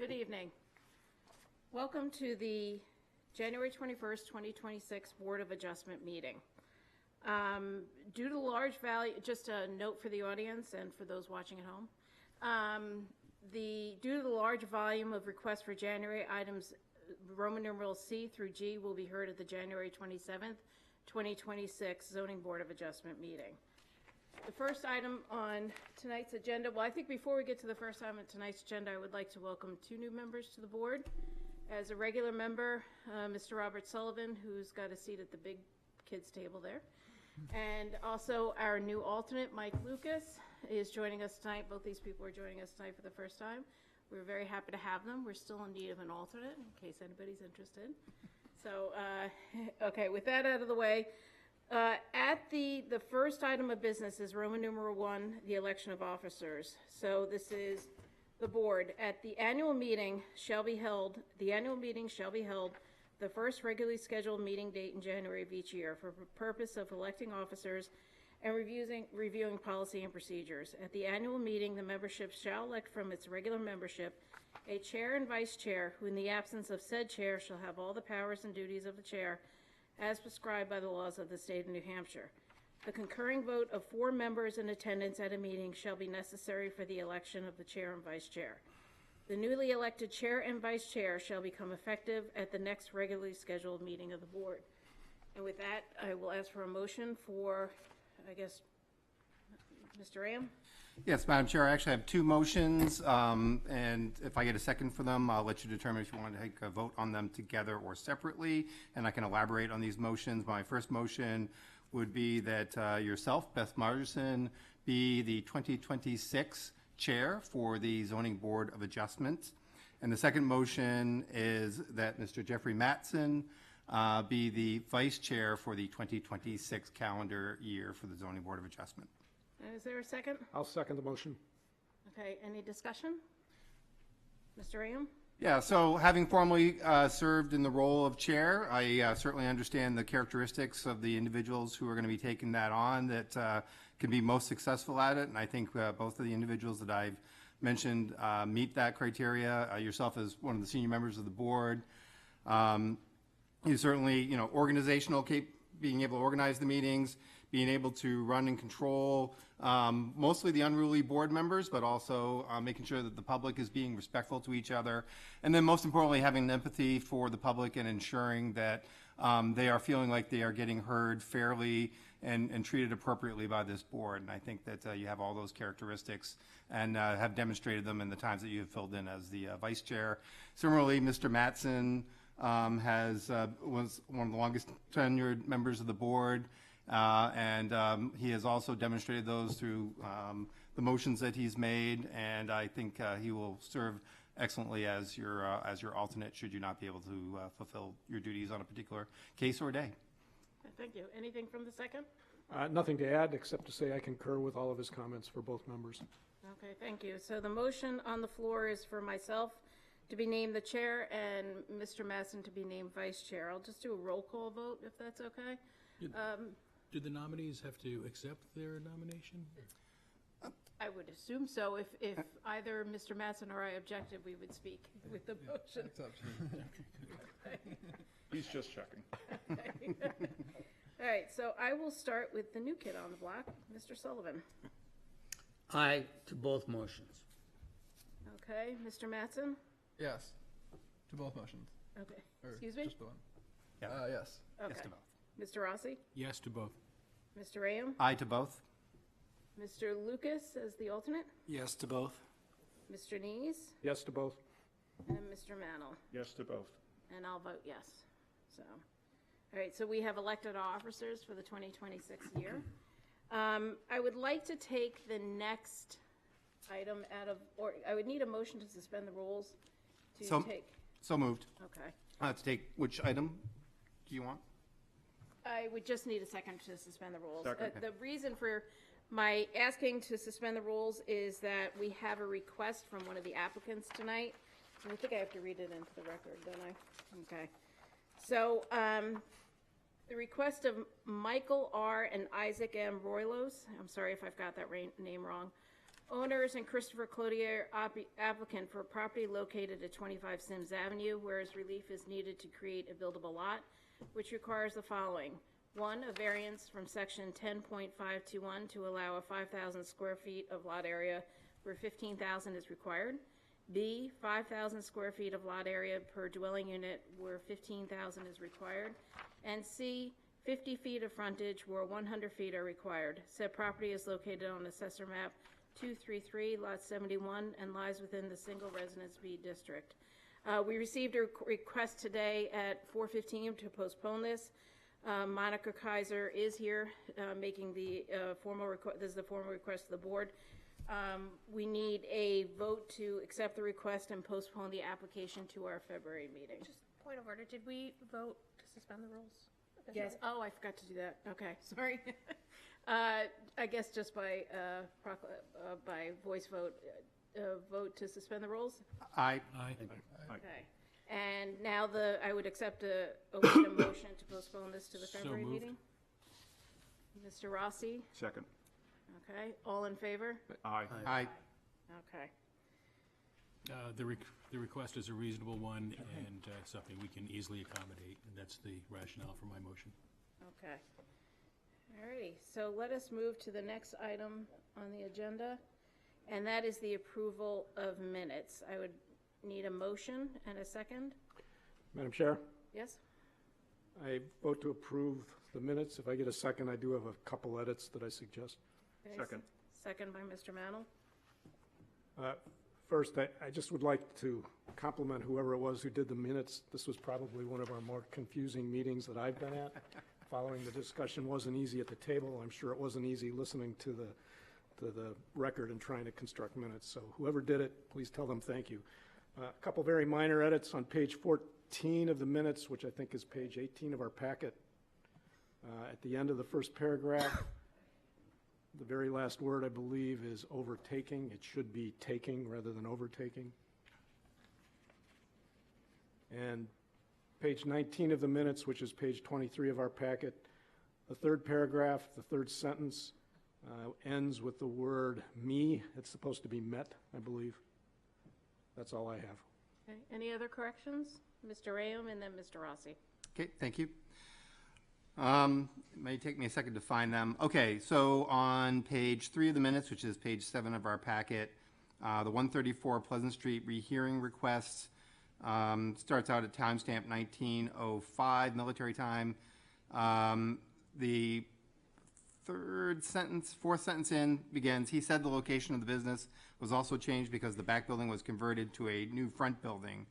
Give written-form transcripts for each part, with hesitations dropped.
Good evening. Welcome to the January 21st, 2026 Board of Adjustment meeting. Due to the large value, just a note for the audience and for those watching at home, due to the large volume of requests for January items, Roman numeral C through G will be heard at the January 27th, 2026 Zoning Board of Adjustment meeting. The first item on tonight's agenda, well, I think before we get to the first item on tonight's agenda, I would like to welcome two new members to the board. As a regular member, Mr. Robert Sullivan, who's got a seat at the big kids table there. And also our new alternate, Mike Lucas, is joining us tonight. Both these people are joining us tonight for the first time. We're very happy to have them. We're still in need of an alternate, in case anybody's interested. So, okay, with that out of the way, at the first item of business is Roman numeral 1, the election of officers. So this is the board. At the annual meeting shall be held, the first regularly scheduled meeting date in January of each year for the purpose of electing officers and reviewing policy and procedures. At the annual meeting, the membership shall elect from its regular membership a chair and vice chair, who in the absence of said chair shall have all the powers and duties of the chair as prescribed by the laws of the state of New Hampshire. The concurring vote of 4 members in attendance at a meeting shall be necessary for the election of the chair and vice chair. The newly elected chair and vice chair shall become effective at the next regularly scheduled meeting of the board. And with that, I will ask for a motion for, I guess, Mr. Ram? Yes, Madam Chair, I actually have 2 motions, and if I get a second for them, I'll let you determine if you want to take a vote on them together or separately, and I can elaborate on these motions. My first motion would be that yourself, Beth Margerson, be the 2026 chair for the Zoning Board of Adjustment. And the second motion is that Mr. Jeffrey Matson be the vice chair for the 2026 calendar year for the Zoning Board of Adjustment. Is there a second? I'll second the motion. Okay, any discussion? Mr. Ram? Yeah, so having formerly served in the role of chair, I certainly understand the characteristics of the individuals who are going to be taking that on that can be most successful at it. And I think both of the individuals that I've mentioned meet that criteria. Yourself as one of the senior members of the board. You certainly, organizational, being able to organize the meetings, being able to run and control mostly the unruly board members, but also making sure that the public is being respectful to each other. And then most importantly, having empathy for the public and ensuring that they are feeling like they are getting heard fairly and treated appropriately by this board. And I think that you have all those characteristics and have demonstrated them in the times that you have filled in as the vice chair. Similarly, Mr. Matson was one of the longest tenured members of the board. And he has also demonstrated those through the motions that he's made, and I think he will serve excellently as your alternate should you not be able to fulfill your duties on a particular case or day. Thank you. Anything from the second? Nothing to add except to say I concur with all of his comments for both members. Okay, thank you. So the motion on the floor is for myself to be named the chair and Mr. Matson to be named vice chair. I'll just do a roll call vote if that's okay. Do the nominees have to accept their nomination? I would assume so. If either Mr. Matson or I objected, we would speak with the motion. He's just checking. Okay. All right, so I will start with the new kid on the block, Mr. Sullivan. Aye to both motions. Okay, Mr. Matson? Yes, to both motions. Okay, Or excuse me? Just the one. Yeah. Yes. Okay. Yes to both. Mr. Rossi? Yes to both. Mr. Ram? Aye to both. Mr. Lucas as the alternate? Yes to both. Mr. Nees? Yes to both. And Mr. Mannel? Yes to both. And I'll vote yes. So, all right, so we have elected officers for the 2026 year. I would like to take the next item out of, or I would need a motion to suspend the rules to take. So moved. Okay. To take which item do you want? I would just need a second to suspend the rules. Second. The reason for my asking to suspend the rules is that we have a request from one of the applicants tonight. And I think I have to read it into the record, don't I? Okay. So, the request of Michael R. and Isaac M. Roylos, I'm sorry if I've got that name wrong, Owners and Christopher Cloutier, applicant for property located at 25 Sims Avenue, whereas relief is needed to create a buildable lot, which requires the following. 1, a variance from section 10.521 to allow a 5,000 square feet of lot area where 15,000 is required. B, 5,000 square feet of lot area per dwelling unit where 15,000 is required. And C, 50 feet of frontage where 100 feet are required. Said property is located on Assessor Map 233, Lot 71, and lies within the Single Residence B District. We received a request today at 4:15 to postpone this. Monica Kaiser is here making the formal request. This is the formal request of the board. We need a vote to accept the request and postpone the application to our February meeting. Just point of order, did we vote to suspend the rules? Yes. Oh, I forgot to do that. Okay, sorry. I guess just by voice vote, vote to suspend the rules. Aye. Aye. Okay. And now I would accept a motion to postpone this to the So February moved. meeting. Mr. Rossi? Second. Okay. All in favor? Aye. Aye. Okay. The request is a reasonable one and something we can easily accommodate, and that's the rationale for my motion. Okay. All righty. So let us move to the next item on the agenda, and that is the approval of minutes. I would need a motion and a second. Madam Chair, Yes? I vote to approve the minutes. If I get a second, I do have a couple edits that I suggest. Okay, Second. Second by Mr. Mantle. First, I just would like to compliment whoever it was who did the minutes. This was probably one of our more confusing meetings that I've been at. Following the discussion wasn't easy at the table. I'm sure it wasn't easy listening to the record and trying to construct minutes. So whoever did it, please tell them thank you. A couple very minor edits on page 14 of the minutes, which I think is page 18 of our packet. At the end of the first paragraph, the very last word, I believe, is overtaking. It should be taking rather than overtaking. And page 19 of the minutes, which is page 23 of our packet, the third paragraph, the third sentence, ends with the word me. It's supposed to be met, I believe. That's all I have. Okay. Any other corrections? Mr. Rayum and then Mr. Rossi. Okay, thank you. It may take me a second to find them. Okay, so on page 3 of the minutes, which is page 7 of our packet, the 134 Pleasant Street rehearing request starts out at timestamp 19:05 military time. The fourth sentence in begins, he said the location of the business was also changed because the back building was converted to a new front building.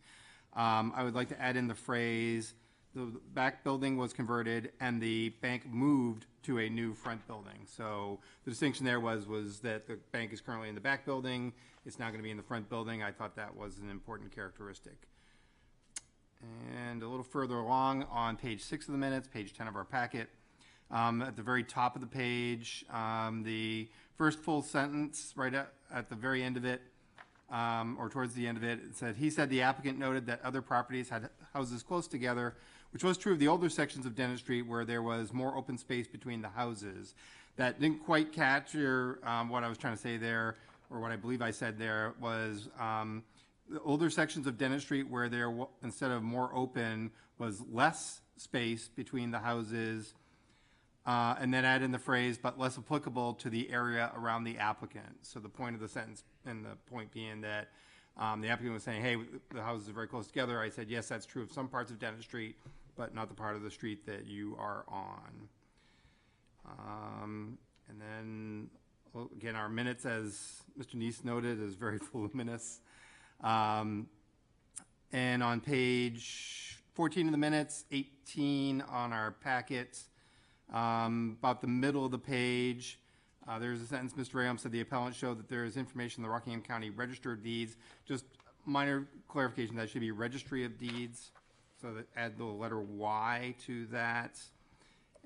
I would like to add in the phrase, the back building was converted and the bank moved to a new front building. So the distinction there was that the bank is currently in the back building. It's now going to be in the front building. I thought that was an important characteristic. And a little further along on page 6 of the minutes, page 10 of our packet, at the very top of the page, the first full sentence right at the very end of it, or towards the end of it, it said, he said the applicant noted that other properties had houses close together, which was true of the older sections of Dennis Street where there was more open space between the houses. That didn't quite capture what I was trying to say there, or what I believe I said there, was the older sections of Dennis Street where there, instead of more open, was less space between the houses, and then add in the phrase, but less applicable to the area around the applicant. So the point of the sentence, and the point being that the applicant was saying, hey, the houses are very close together. I said, yes, that's true of some parts of Dennis Street, but not the part of the street that you are on. And then, well, again, our minutes, as Mr. Neese noted, is very voluminous. And on page 14 of the minutes, 18 on our packet, about the middle of the page, there's a sentence, Mr. Rayum said the appellant showed that there is information in the Rockingham County Register of Deeds. Just minor clarification, that should be Registry of Deeds. So that add the letter Y to that.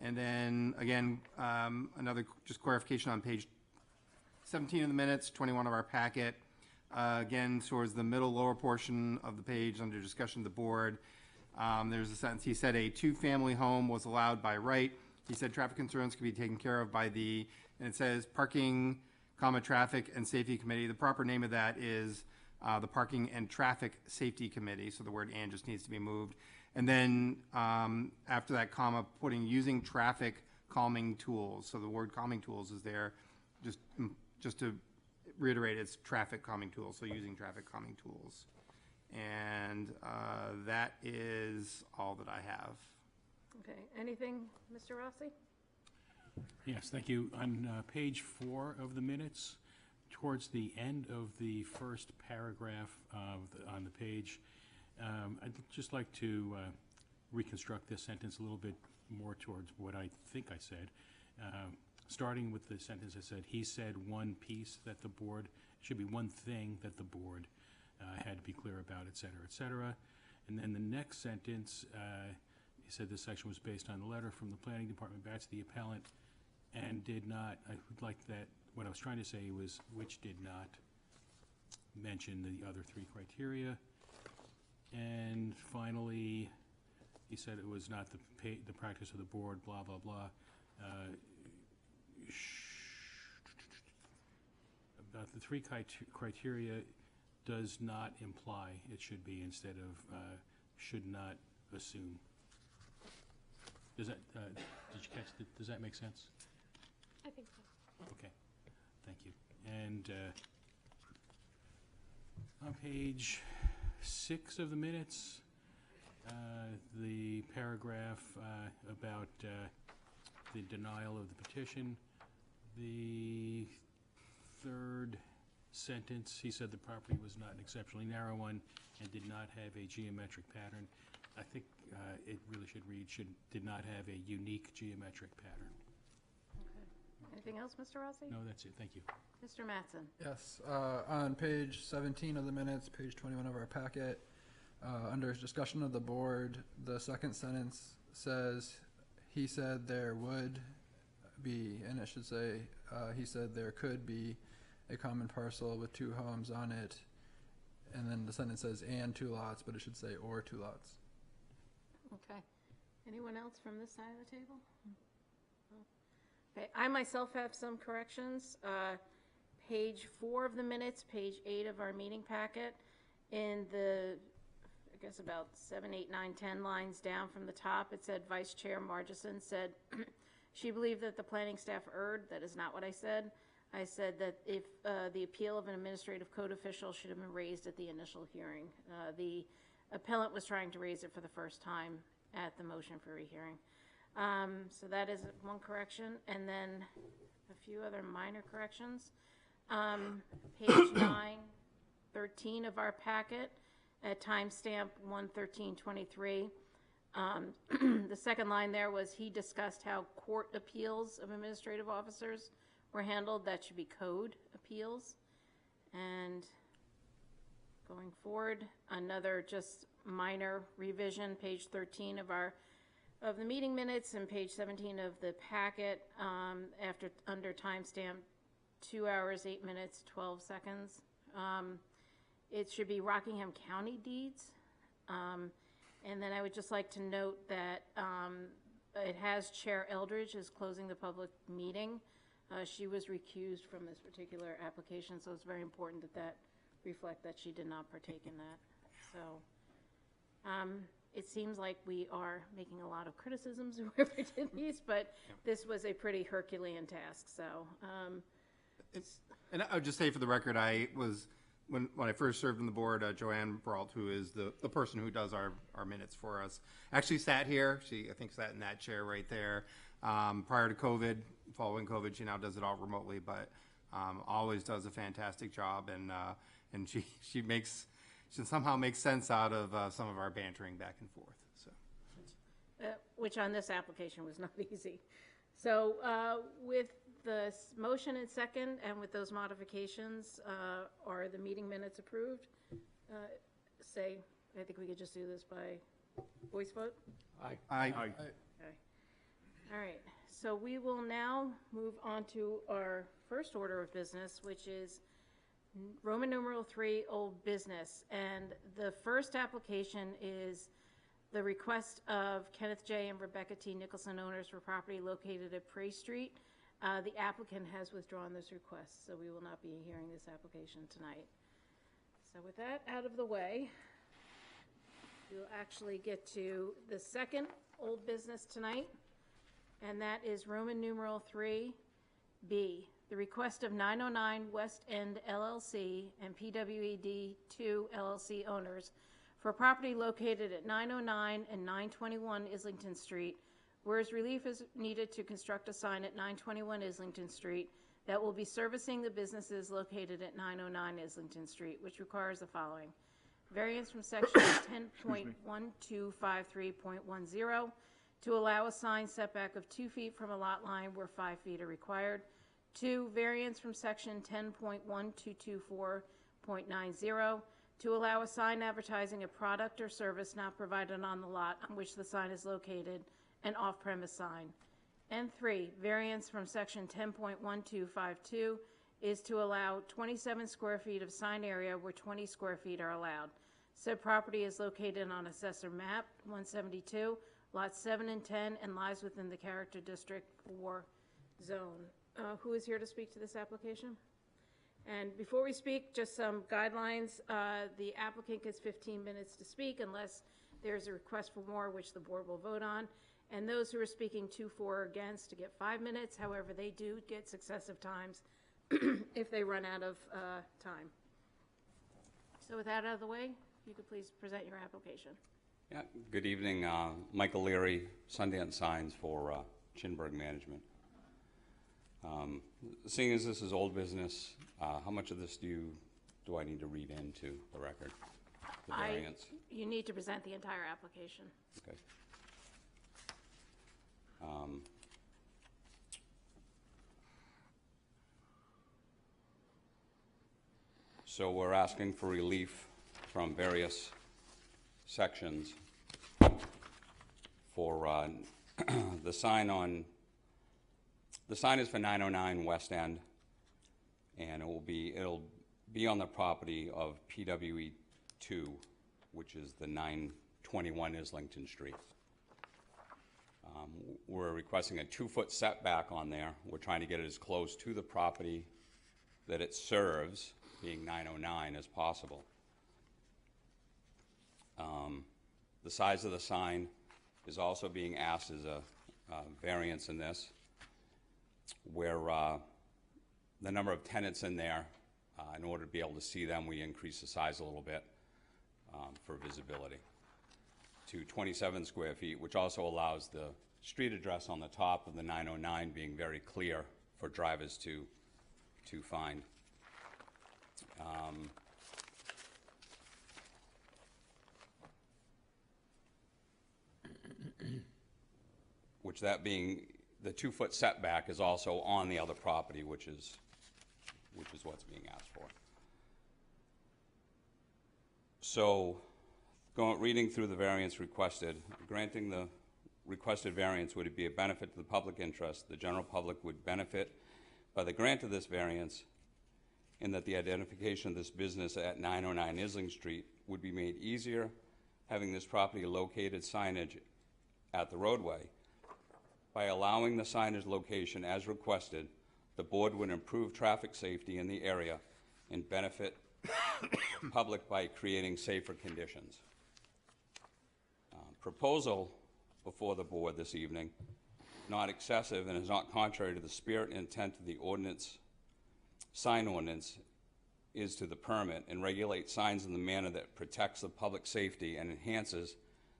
And then, again, another just clarification on page 17 of the minutes, 21 of our packet. Again, towards the middle lower portion of the page under discussion of the board, there's a sentence, he said a 2-family home was allowed by right. He said traffic concerns could be taken care of by and it says parking comma, Traffic and Safety Committee. The proper name of that is the Parking and Traffic Safety Committee, so the word "and" just needs to be moved. And then after that comma, putting using traffic calming tools. So the word calming tools is there, just to reiterate, it's traffic calming tools, so using traffic calming tools. And that is all that I have. Okay, anything, Mr. Rossi? Yes, thank you. On page 4 of the minutes, towards the end of the first paragraph on the page, I'd just like to reconstruct this sentence a little bit more towards what I think I said. Starting with the sentence that said, he said one piece that the board, should be one thing that the board had to be clear about, et cetera, et cetera. And then the next sentence, he said this section was based on the letter from the planning department back to the appellant and did not, I would like that, what I was trying to say was which did not mention the other 3 criteria. And finally, he said it was not the practice of the board, blah, blah, blah. About the 3 criteria does not imply, it should be instead of should not assume. Does that, did you catch that? Does that make sense? I think so. Okay, thank you. And on page 6 of the minutes, the paragraph about the denial of the petition, the 3rd sentence, he said the property was not an exceptionally narrow one and did not have a geometric pattern. I think it really should read, did not have a unique geometric pattern. Anything else, Mr. Rossi? No, that's it. Thank you. Mr. Mattson? Yes, on page 17 of the minutes, page 21 of our packet, under discussion of the board, the second sentence says, he said there would be, and it should say, he said there could be a common parcel with 2 homes on it. And then the sentence says, and 2 lots, but it should say, or 2 lots. Okay. Anyone else from this side of the table? Okay, I myself have some corrections. Page 4 of the minutes, page 8 of our meeting packet, in the, I guess about 7, 8, 9, 10 lines down from the top, it said Vice Chair Margison said she believed that the planning staff erred. That is not what I said. I said that if the appeal of an administrative code official should have been raised at the initial hearing. The appellant was trying to raise it for the first time at the motion for rehearing. So that is one correction, and then a few other minor corrections. Page 9, 13 of our packet, at timestamp 1/13/23. The second line there was, he discussed how court appeals of administrative officers were handled. That should be code appeals. And going forward, another just minor revision, page 13 of the meeting minutes and page 17 of the packet, under timestamp 2 hours, 8 minutes, 12 seconds. It should be Rockingham County deeds. And then I would just like to note that it has Chair Eldridge as closing the public meeting. She was recused from this particular application, so it's very important that reflect that she did not partake in that. So it seems like we are making a lot of criticisms of whoever did these, but this was a pretty Herculean task, so. And I would just say for the record, I was, when I first served on the board, Joanne Brault, who is the person who does our minutes for us, actually sat here. She, I think, sat in that chair right there. Prior to COVID, following COVID, she now does it all remotely, but always does a fantastic job, and she somehow makes sense out of some of our bantering back and forth. So, Which on this application was not easy. So with the motion and second, and with those modifications, are the meeting minutes approved? I think we could just do this by voice vote? I Okay. All right, so we will now move on to our first order of business, which is Roman numeral 3, old business. And the first application is the request of Kenneth J. and Rebecca T. Nicholson, owners for property located at Prey Street. The applicant has withdrawn this request, so we will not be hearing this application tonight. So with that out of the way, we'll actually get to the second old business tonight, and that is Roman numeral 3B, the request of 909 West End LLC and PWED 2 LLC owners for property located at 909 and 921 Islington Street, whereas relief is needed to construct a sign at 921 Islington Street that will be servicing the businesses located at 909 Islington Street, which requires the following. Variance from section 10.1253.10 to allow a sign setback of 2 feet from a lot line where 5 feet are required. 2, variance from section 10.1224.90 to allow a sign advertising a product or service not provided on the lot on which the sign is located, an off-premise sign. And 3, variance from section 10.1252 is to allow 27 square feet of sign area where 20 square feet are allowed. Said property is located on Assessor Map 172, lots 7 and 10, and lies within the Character District 4 zone. Who is here to speak to this application? And before we speak, just some guidelines. The applicant gets 15 minutes to speak unless there's a request for more, which the board will vote on. And those who are speaking to, for, or against to get 5 minutes. However, they do get successive times if they run out of time. So with that out of the way, if you could please present your application. Yeah, good evening. Michael Leary, Sundance Signs for Chinburg Management. Seeing as this is old business, how much of this do I need to read into the record? The variance? You need to present the entire application. Okay. So we're asking for relief from various sections for the sign on. The sign is for 909 West End, and it'll be on the property of PWE 2, which is the 921 Islington Street. We're requesting a 2-foot setback on there. We're trying to get it as close to the property that it serves, being 909, as possible. The size of the sign is also being asked as a variance in this, where the number of tenants in there, in order to be able to see them, we increase the size a little bit for visibility to 27 square feet, which also allows the street address on the top of the 909 being very clear for drivers to find. Which that being, the 2-foot setback is also on the other property, which is what's being asked for. So, reading through the variance requested, granting the requested variance would be a benefit to the public interest. The general public would benefit by the grant of this variance in that the identification of this business at 909 Islington Street would be made easier, having this property located signage at the roadway. By allowing the signage location as requested, the board would improve traffic safety in the area and benefit the public by creating safer conditions. Proposal before the board this evening, not excessive and is not contrary to the spirit and intent of the ordinance, sign ordinance, is to the permit and regulate signs in the manner that protects the public safety and enhances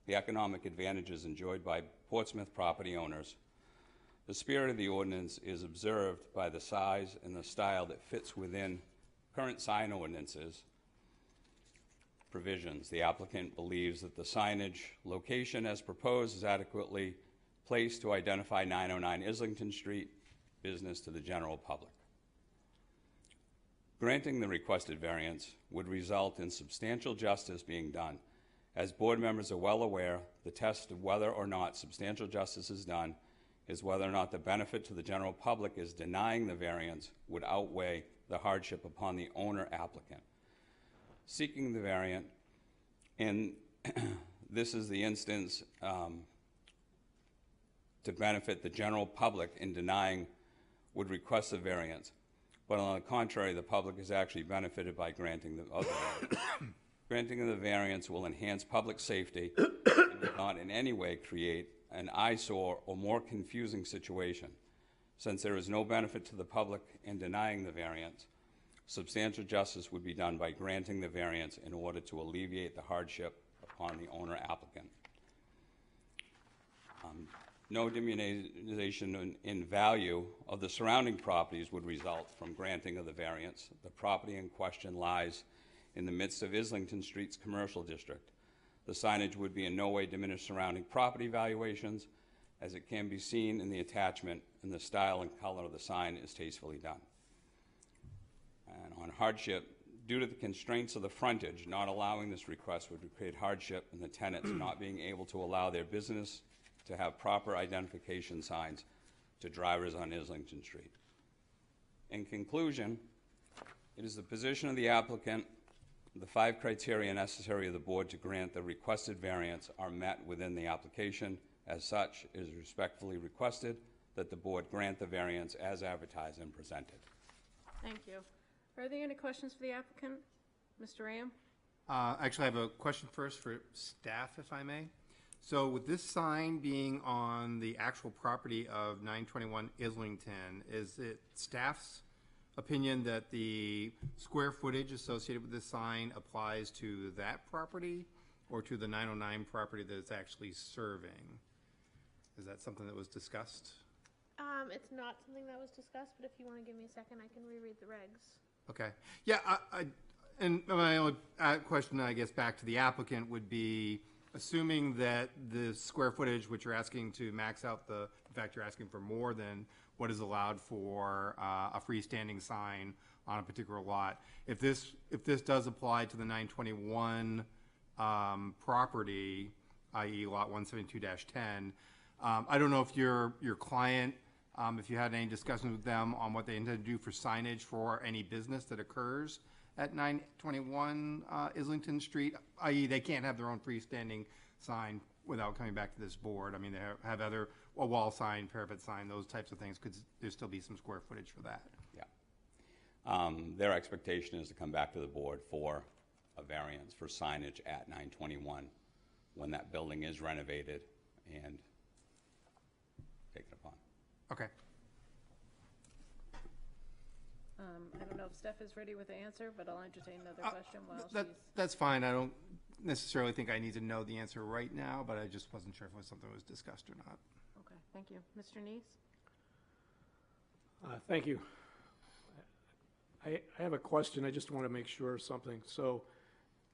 the economic advantages enjoyed by Portsmouth property owners. The spirit of the ordinance is observed by the size and the style that fits within current sign ordinances provisions. The applicant believes that the signage location as proposed is adequately placed to identify 909 Islington Street business to the general public. Granting the requested variance would result in substantial justice being done. As board members are well aware, the test of whether or not substantial justice is done is whether or not the benefit to the general public is denying the variance would outweigh the hardship upon the owner applicant. Seeking the variant, and this is the instance to benefit the general public in denying would request a variance, but on the contrary, the public is actually benefited by granting the other variance. Granting of the variance will enhance public safety and will not in any way create an eyesore or more confusing situation. Since there is no benefit to the public in denying the variance, substantial justice would be done by granting the variance in order to alleviate the hardship upon the owner applicant. No diminution in value of the surrounding properties would result from granting of the variance. The property in question lies in the midst of Islington Street's commercial district. The signage would be in no way diminish surrounding property valuations, as it can be seen in the attachment, and the style and color of the sign is tastefully done. And on hardship, due to the constraints of the frontage, not allowing this request would create hardship in the tenants not being able to allow their business to have proper identification signs to drivers on Islington Street. In conclusion, it is the position of the applicant the 5 criteria necessary of the board to grant the requested variance are met within the application. As such, it is respectfully requested that the board grant the variance as advertised and presented. Thank you. Are there any questions for the applicant? Mr. Ram? Actually, I have a question first for staff, if I may. So with this sign being on the actual property of 921 Islington, is it staff's opinion that the square footage associated with this sign applies to that property or to the 909 property that it's actually serving? Is that something that was discussed? It's not something that was discussed, but if you want to give me a second, I can reread the regs. Okay. Yeah, and my only question, I guess, back to the applicant would be, assuming that the square footage, which you're asking to max out in fact, you're asking for more than what is allowed for a freestanding sign on a particular lot. If this does apply to the 921 property, i.e. lot 172-10, I don't know if your client, if you had any discussions with them on what they intend to do for signage for any business that occurs at 921 Islington Street, i.e. they can't have their own freestanding sign without coming back to this board. I mean, they have other, a wall sign, parapet sign, those types of things. Could there still be some square footage for that? Yeah. Their expectation is to come back to the board for a variance for signage at 921 when that building is renovated and taken upon. Okay. I don't know if Steph is ready with the answer, but I'll entertain another question while she's... That's fine. I don't necessarily think I need to know the answer right now, but I just wasn't sure if it was something that was discussed or not. Okay, thank you. Mr. Neese? Thank you. I have a question. I just want to make sure of something. So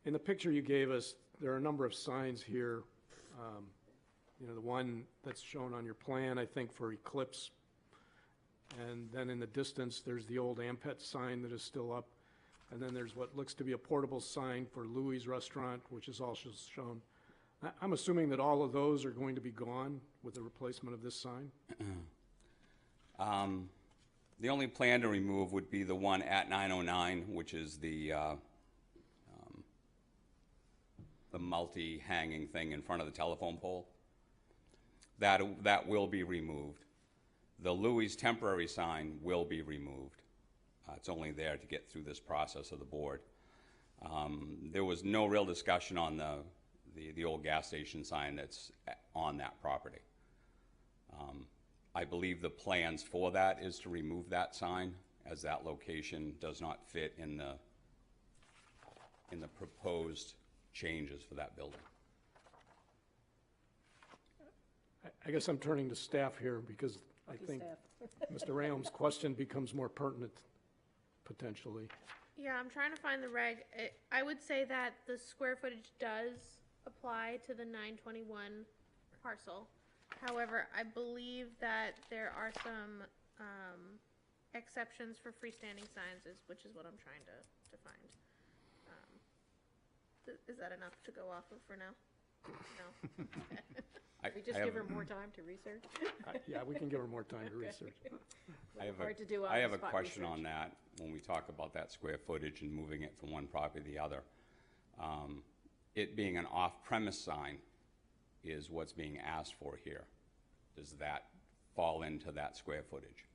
in the picture you gave us, there are a number of signs here. You know, the one that's shown on your plan, I think, for Eclipse. And then in the distance, there's the old Ampet sign that is still up. And then there's what looks to be a portable sign for Louis Restaurant, which is also shown. I'm assuming that all of those are going to be gone with the replacement of this sign? The only plan to remove would be the one at 909, which is the multi-hanging thing in front of the telephone pole. That will be removed. The Louis temporary sign will be removed. It's only there to get through this process of the board. There was no real discussion on the old gas station sign that's on that property. I believe the plans for that is to remove that sign, as that location does not fit in the proposed changes for that building. I guess I'm turning to staff here because I think Mr. Ram's question becomes more pertinent, potentially. Yeah, I'm trying to find the reg. I would say that the square footage does apply to the 921 parcel. However, I believe that there are some exceptions for freestanding signs, which is what I'm trying to find. Is that enough to go off of for now? No? We just give her more time to research? Yeah, we can give her more time to research. Hard to do I have a on-the-spot question research. on that when we talk about that square footage and moving it from one property to the other. It being an off-premise sign is what's being asked for here. Does that fall into that square footage?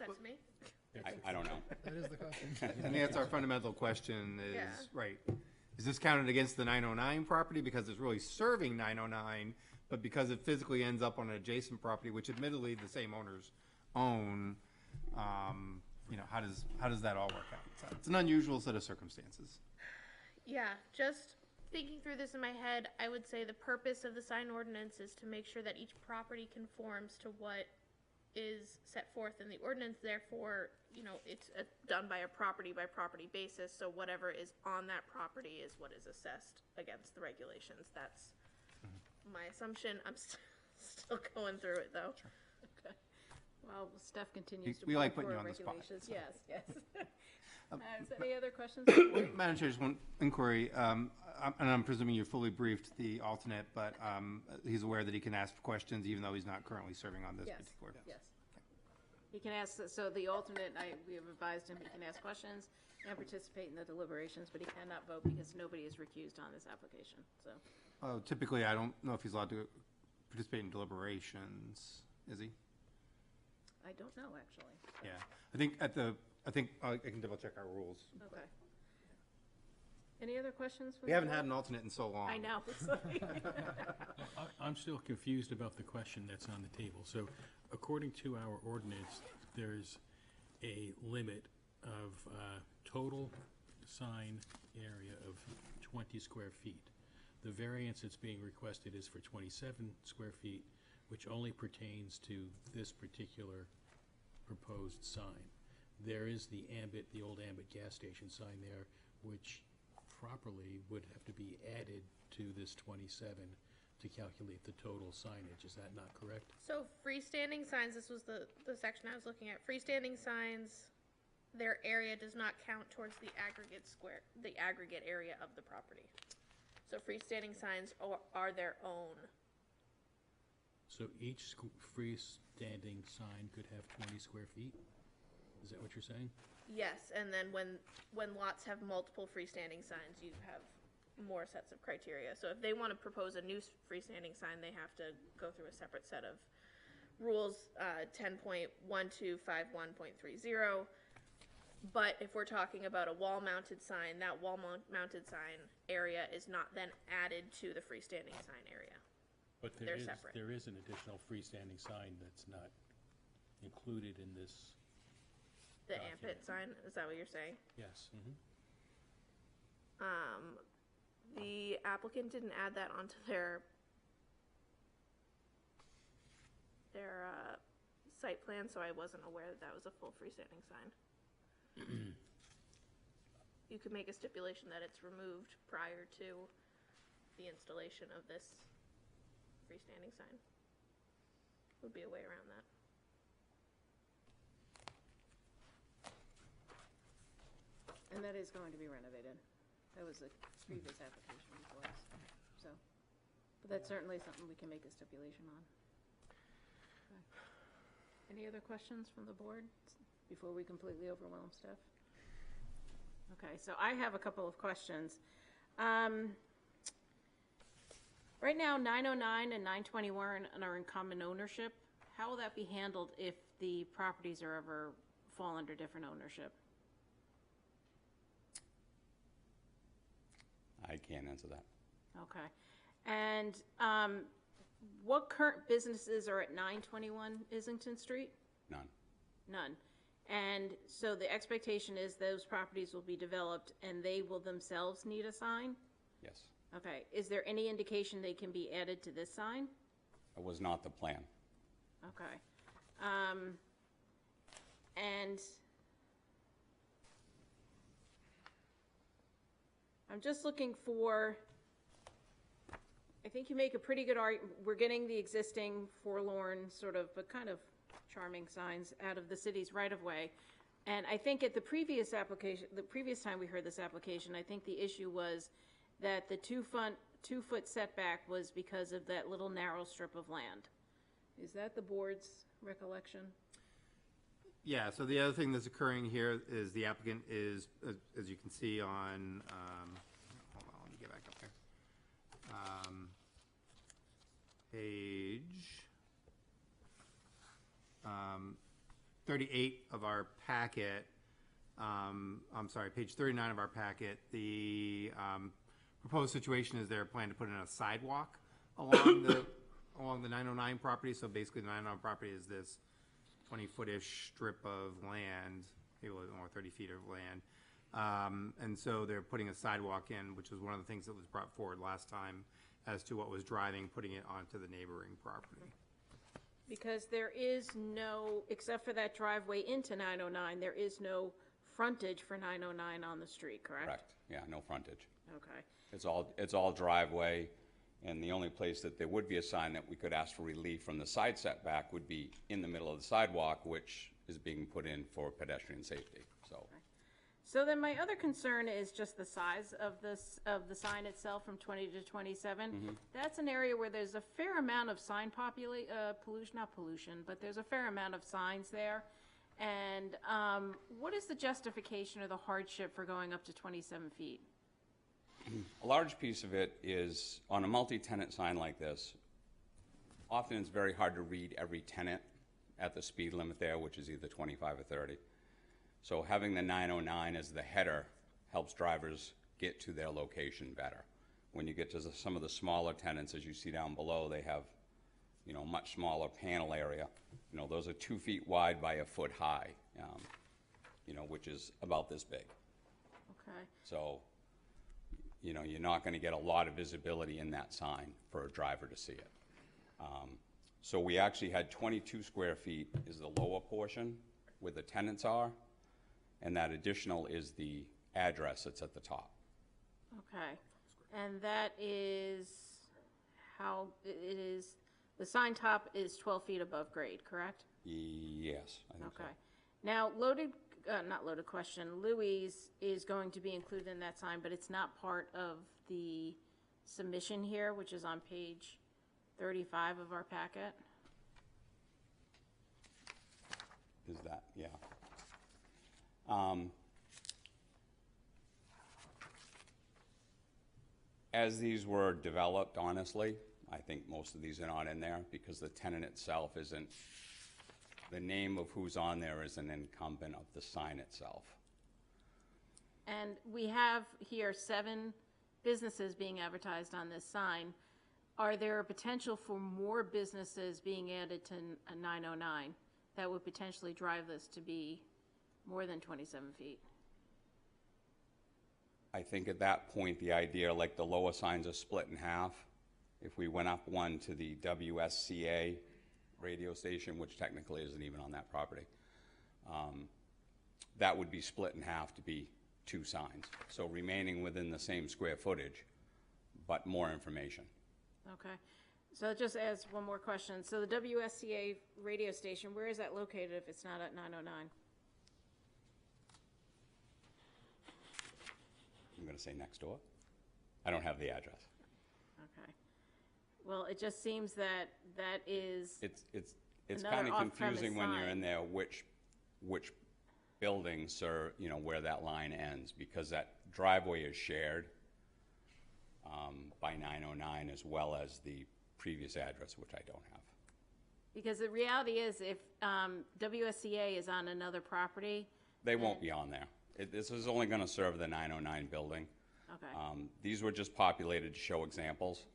That's me. I don't know. That is the question. I think that's our fundamental question is, Yeah. right, is this counted against the 909 property because it's really serving 909, but because it physically ends up on an adjacent property, which admittedly the same owners own, you know, how does that all work out? So it's an unusual set of circumstances. Yeah, just thinking through this in my head, I would say the purpose of the sign ordinance is to make sure that each property conforms to what is set forth in the ordinance. Therefore, you know, it's done by a property by property basis. So whatever is on that property is what is assessed against the regulations. That's my assumption. I'm still going through it though. Okay. Well, Steph continues to. We like pull putting you for on the spot, regulations. so. Yes, yes. Is there any other questions? from the board? Madam Chair, just one inquiry, and I'm presuming you're fully briefed the alternate, but he's aware that he can ask questions even though he's not currently serving on this Yes, particular. yes. He can ask, so the alternate, we have advised him, he can ask questions and participate in the deliberations, but he cannot vote because nobody is recused on this application, so. Typically, I don't know if he's allowed to participate in deliberations, is he? I don't know, actually. Yeah, I think I can double check our rules. Okay. Any other questions? from We the haven't board? had an alternate in so long. I know. It's like- I'm still confused about the question that's on the table. So according to our ordinance, there's a limit of total sign area of 20 square feet. The variance that's being requested is for 27 square feet, which only pertains to this particular proposed sign. There is the old Ambit gas station sign there, which properly would have to be added to this 27 to calculate the total signage. Is that not correct? So freestanding signs, this was the section I was looking at. Freestanding signs, their area does not count towards the aggregate area of the property. So freestanding signs are their own. So each freestanding sign could have 20 square feet? Is that what you're saying? Yes, and then when lots have multiple freestanding signs, you have more sets of criteria. So if they want to propose a new freestanding sign, they have to go through a separate set of rules, 10.1251.30. But if we're talking about a wall-mounted sign, that wall-mounted sign area is not then added to the freestanding sign area. But They're separate. there is an additional freestanding sign that's not included in this. The Document. Ampit sign, is that what you're saying? Yes. The applicant didn't add that onto their site plan, so I wasn't aware that was a full freestanding sign. You could make a stipulation that it's removed prior to the installation of this freestanding sign. Would be a way around that. And that is going to be renovated. That was a previous application before us, so. But that's certainly something we can make a stipulation on. Okay. Any other questions from the board before we completely overwhelm Steph? Okay, so I have a couple of questions. Right now, 909 and 921 are in common ownership. How will that be handled if the properties are ever fall under different ownership? I can't answer that. Okay. And what current businesses are at 921 Islington Street? None. None. And so the expectation is those properties will be developed and they will themselves need a sign? Yes. Okay. Is there any indication they can be added to this sign? It was not the plan. Okay. And I'm just looking for, I think you make a pretty good argument. We're getting the existing forlorn sort of, but kind of charming signs out of the city's right-of-way. And I think at the previous application, the previous time we heard this application, I think the issue was that the 2-foot setback was because of that little narrow strip of land. Is that the board's recollection? Yeah, so the other thing that's occurring here is the applicant is, as you can see on, hold on, let me get back up there. Page 38 of our packet, I'm sorry, page 39 of our packet, the proposed situation is they're planning to put in a sidewalk along the 909 property. So basically, the 909 property is this 20-foot-ish strip of land, maybe a little more, 30 feet of land. And so they're putting a sidewalk in, which was one of the things that was brought forward last time as to what was driving putting it onto the neighboring property. Because there is no, except for that driveway into 909, there is no frontage for 909 on the street, correct? Correct, yeah, no frontage. Okay. It's all driveway, and the only place that there would be a sign that we could ask for relief from the side setback would be in the middle of the sidewalk, which is being put in for pedestrian safety, so. So then my other concern is just the size of the sign itself from 20 to 27. That's an area where there's a fair amount of sign pollution, not pollution, but there's a fair amount of signs there. And what is the justification or the hardship for going up to 27 feet? A large piece of it is, on a multi-tenant sign like this, often it's very hard to read every tenant at the speed limit there, which is either 25 or 30. So having the 909 as the header helps drivers get to their location better. When you get to some of the smaller tenants, as you see down below, they have, you know, much smaller panel area. You know, those are 2 feet wide by a foot high, you know, which is about this big. Okay. So, you know, you're not going to get a lot of visibility in that sign for a driver to see it. So we actually had 22 square feet is the lower portion where the tenants are, and that additional is the address that's at the top. Okay. And that is how it is, the sign top is 12 feet above grade, correct? Yes, I think so. Okay. Now, not loaded question, Louis is going to be included in that sign, but it's not part of the submission here, which is on page 35 of our packet. Is that, yeah. As these were developed, honestly, I think most of these are not in there because the tenant itself isn't, the name of who's on there is an incumbent of the sign itself. And we have here 7 businesses being advertised on this sign. Are there a potential for more businesses being added to a 909 that would potentially drive this to be more than 27 feet? I think at that point, the idea, like the lower signs are split in half. If we went up one to the WSCA radio station, which technically isn't even on that property, that would be split in half to be 2 signs. So remaining within the same square footage, but more information. Okay. So just as one more question. So the WSCA radio station, where is that located if it's not at 909? I'm going to say next door. I don't have the address. Okay. Well, it just seems that that is It's another kind of off-premise confusing when you're sign. in there which buildings are, you know, where that line ends, because that driveway is shared by 909 as well as the previous address, which I don't have. because the reality is if WSCA is on another property. They won't be on there. This is only going to serve the 909 building. Okay. These were just populated to show examples.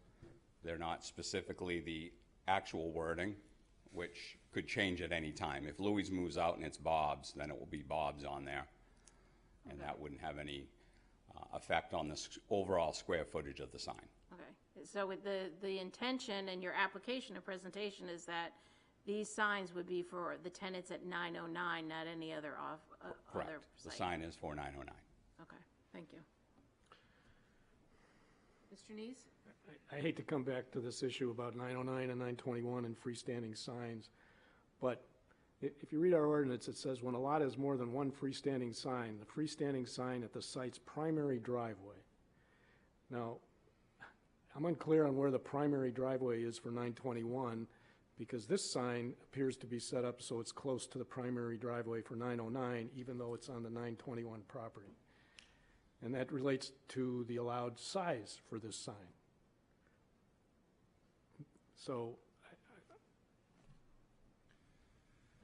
They're not specifically the actual wording, which could change at any time. If Louis moves out and it's Bob's, then it will be Bob's on there. And that wouldn't have any effect on the overall square footage of the sign. Okay. So with the intention and your application and presentation is that these signs would be for the tenants at 909, not any other other Correct. The site. sign is for 909. Okay. Thank you. Mr. Neese? I hate to come back to this issue about 909 and 921 and freestanding signs, but if you read our ordinance, it says when a lot has more than one freestanding sign, the freestanding sign at the site's primary driveway. Now, I'm unclear on where the primary driveway is for 921, because this sign appears to be set up so it's close to the primary driveway for 909, even though it's on the 921 property. And that relates to the allowed size for this sign. So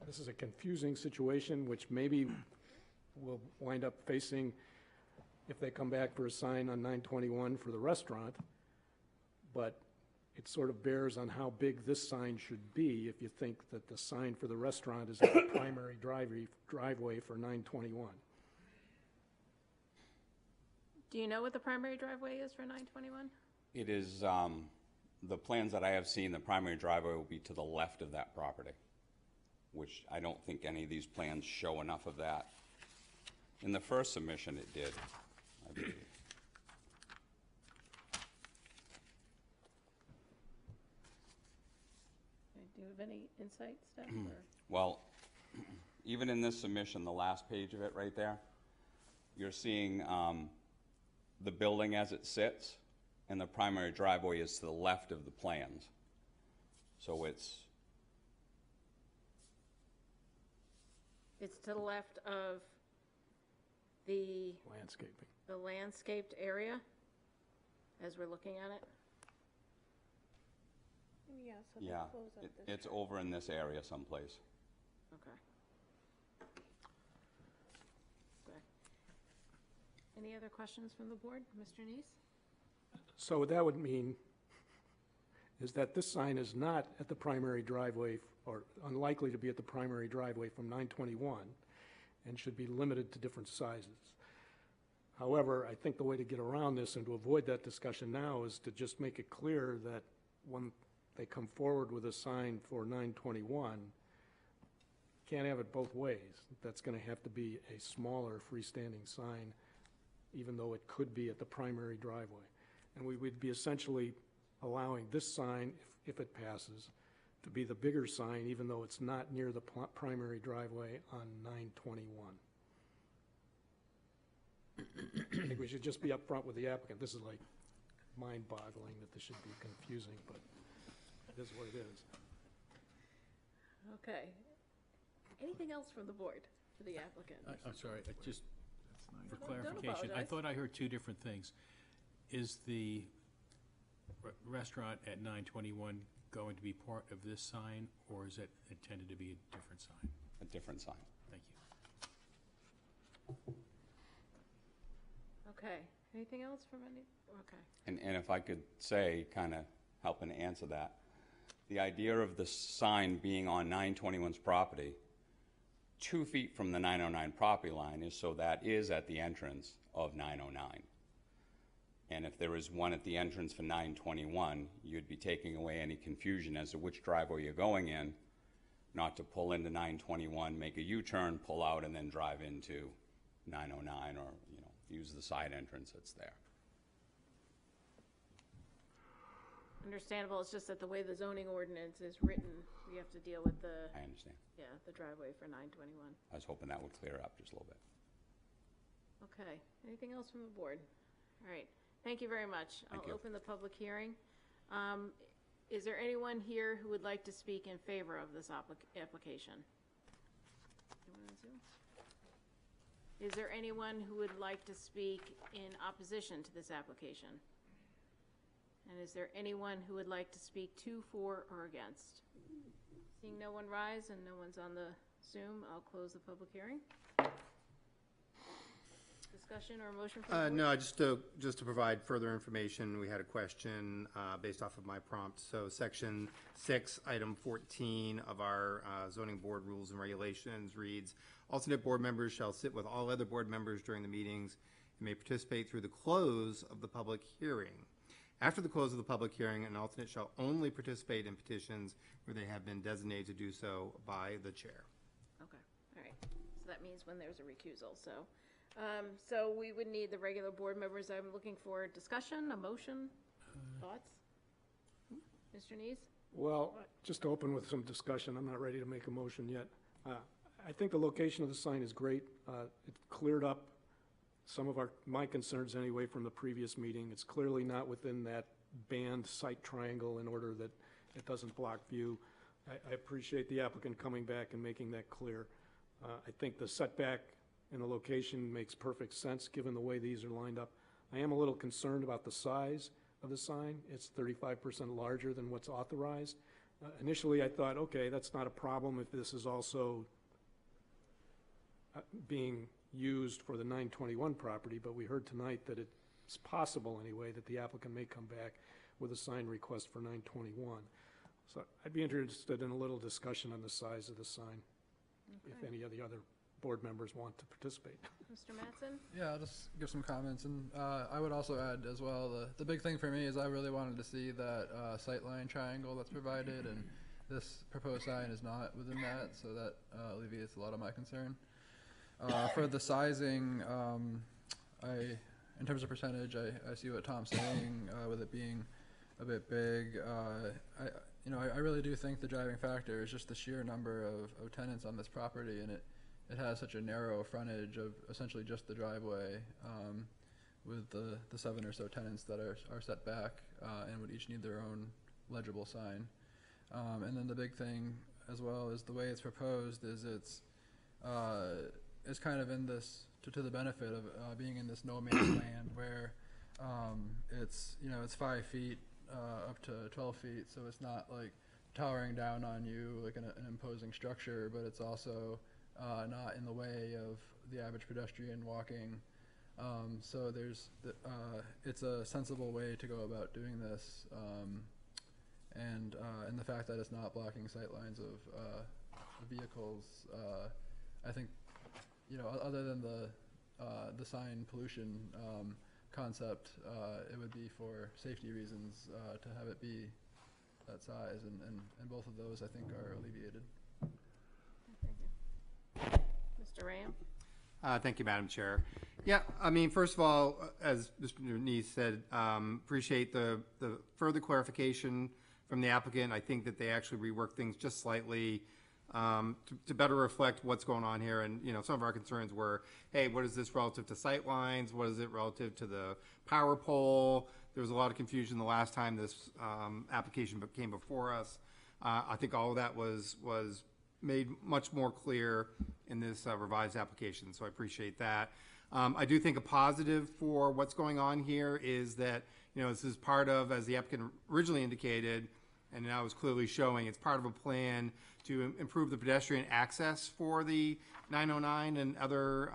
This is a confusing situation, which maybe we'll wind up facing if they come back for a sign on 921 for the restaurant, but it sort of bears on how big this sign should be if you think that the sign for the restaurant is at the primary driveway for 921. Do you know what the primary driveway is for 921? It is, the plans that I have seen, the primary driveway will be to the left of that property, which I don't think any of these plans show enough of that. In the first submission, it did, I believe. Okay, do you have any insight, Steph? or- Well, even in this submission, the last page of it right there, you're seeing the building as it sits, and the primary driveway is to the left of the plans. So it's, It's to the left of the Landscaping. landscaped area, as we're looking at it? Yeah, so they yeah, close up this. it's over in this area someplace. Okay. Okay. Any other questions from the board? Mr. Neese? So what that would mean is that this sign is not at the primary driveway, or unlikely to be at the primary driveway from 921, and should be limited to different sizes. However, I think the way to get around this and to avoid that discussion now is to just make it clear that when they come forward with a sign for 921, can't have it both ways. That's going to have to be a smaller freestanding sign, even though it could be at the primary driveway. And we would be essentially allowing this sign, if it passes, to be the bigger sign, even though it's not near the primary driveway on 921. I think we should just be upfront with the applicant. This is like mind-boggling that this should be confusing, but it is what it is. Okay. Anything else from the board for the applicant? I'm sorry, just for Don't clarification, I apologize. thought I heard two different things. Is the restaurant at 921 going to be part of this sign, or is it intended to be a different sign? A different sign. Thank you. Okay. Anything else from any? Okay. And if I could say, kind of helping to answer that, the idea of the sign being on 921's property, 2 feet from the 909 property line, is so that is at the entrance of 909. And if there is one at the entrance for 921, you'd be taking away any confusion as to which driveway you're going in, not to pull into 921, make a U-turn, pull out, and then drive into 909, or, you know, use the side entrance that's there. Understandable. It's just that the way the zoning ordinance is written, we have to deal with the, I understand. yeah, the driveway for 921. I was hoping that would clear up just a little bit. Okay. Anything else from the board? All right. Thank you very much. Thank I'll you. open the public hearing. Is there anyone here who would like to speak in favor of this application? Anyone on Zoom? Is there anyone who would like to speak in opposition to this application? And is there anyone who would like to speak to, for, or against? Seeing no one rise and no one's on the Zoom, I'll close the public hearing. Discussion or motion from the board? No, just to provide further information, we had a question based off of my prompt. So Section 6, Item 14 of our zoning board rules and regulations reads, alternate board members shall sit with all other board members during the meetings and may participate through the close of the public hearing. After the close of the public hearing, an alternate shall only participate in petitions where they have been designated to do so by the chair. Okay, all right. So that means when there's a recusal, so. So we would need the regular board members. I'm looking for discussion, a motion, thoughts? Mr. Neese? Well, just to open with some discussion, I'm not ready to make a motion yet. I think the location of the sign is great. It cleared up some of my concerns anyway from the previous meeting. It's clearly not within that banned site triangle in order that it doesn't block view. I appreciate the applicant coming back and making that clear. I think the setback and the location makes perfect sense given the way these are lined up. I am a little concerned about the size of the sign. It's 35% larger than what's authorized. Initially, I thought, okay, that's not a problem if this is also being used for the 921 property, but we heard tonight that it's possible anyway that the applicant may come back with a sign request for 921. So I'd be interested in a little discussion on the size of the sign, if any of the other board members want to participate. Mr. Mattson? Yeah, I'll just give some comments, and I would also add as well, the big thing for me is I really wanted to see that sightline triangle that's provided, and this proposed sign is not within that, so that alleviates a lot of my concern. For the sizing, in terms of percentage, I see what Tom's saying, with it being a bit big. I really do think the driving factor is just the sheer number of tenants on this property, and it has such a narrow frontage of essentially just the driveway, with the 7 or so tenants that are set back, and would each need their own legible sign. And then the big thing as well is the way it's proposed is it's kind of in this, to the benefit of being in this no man's land where it's 5 feet up to 12 feet, so it's not like towering down on you like an imposing structure, but it's also not in the way of the average pedestrian walking. So it's a sensible way to go about doing this, and the fact that it's not blocking sight lines of vehicles, I think, other than the sign pollution concept, it would be for safety reasons to have it be that size, and both of those I think are alleviated. Mr. Ram? Thank you, Madam Chair. Yeah, I mean, first of all, as Mr. Neese said, appreciate the further clarification from the applicant. I think that they actually reworked things just slightly to better reflect what's going on here. And, some of our concerns were, hey, what is this relative to sight lines? What is it relative to the power pole? There was a lot of confusion the last time this application came before us. I think all of that was made much more clear in this revised application, so I appreciate that. I do think a positive for what's going on here is that, this is part of, as the applicant originally indicated, and now is clearly showing, it's part of a plan to improve the pedestrian access for the 909 and other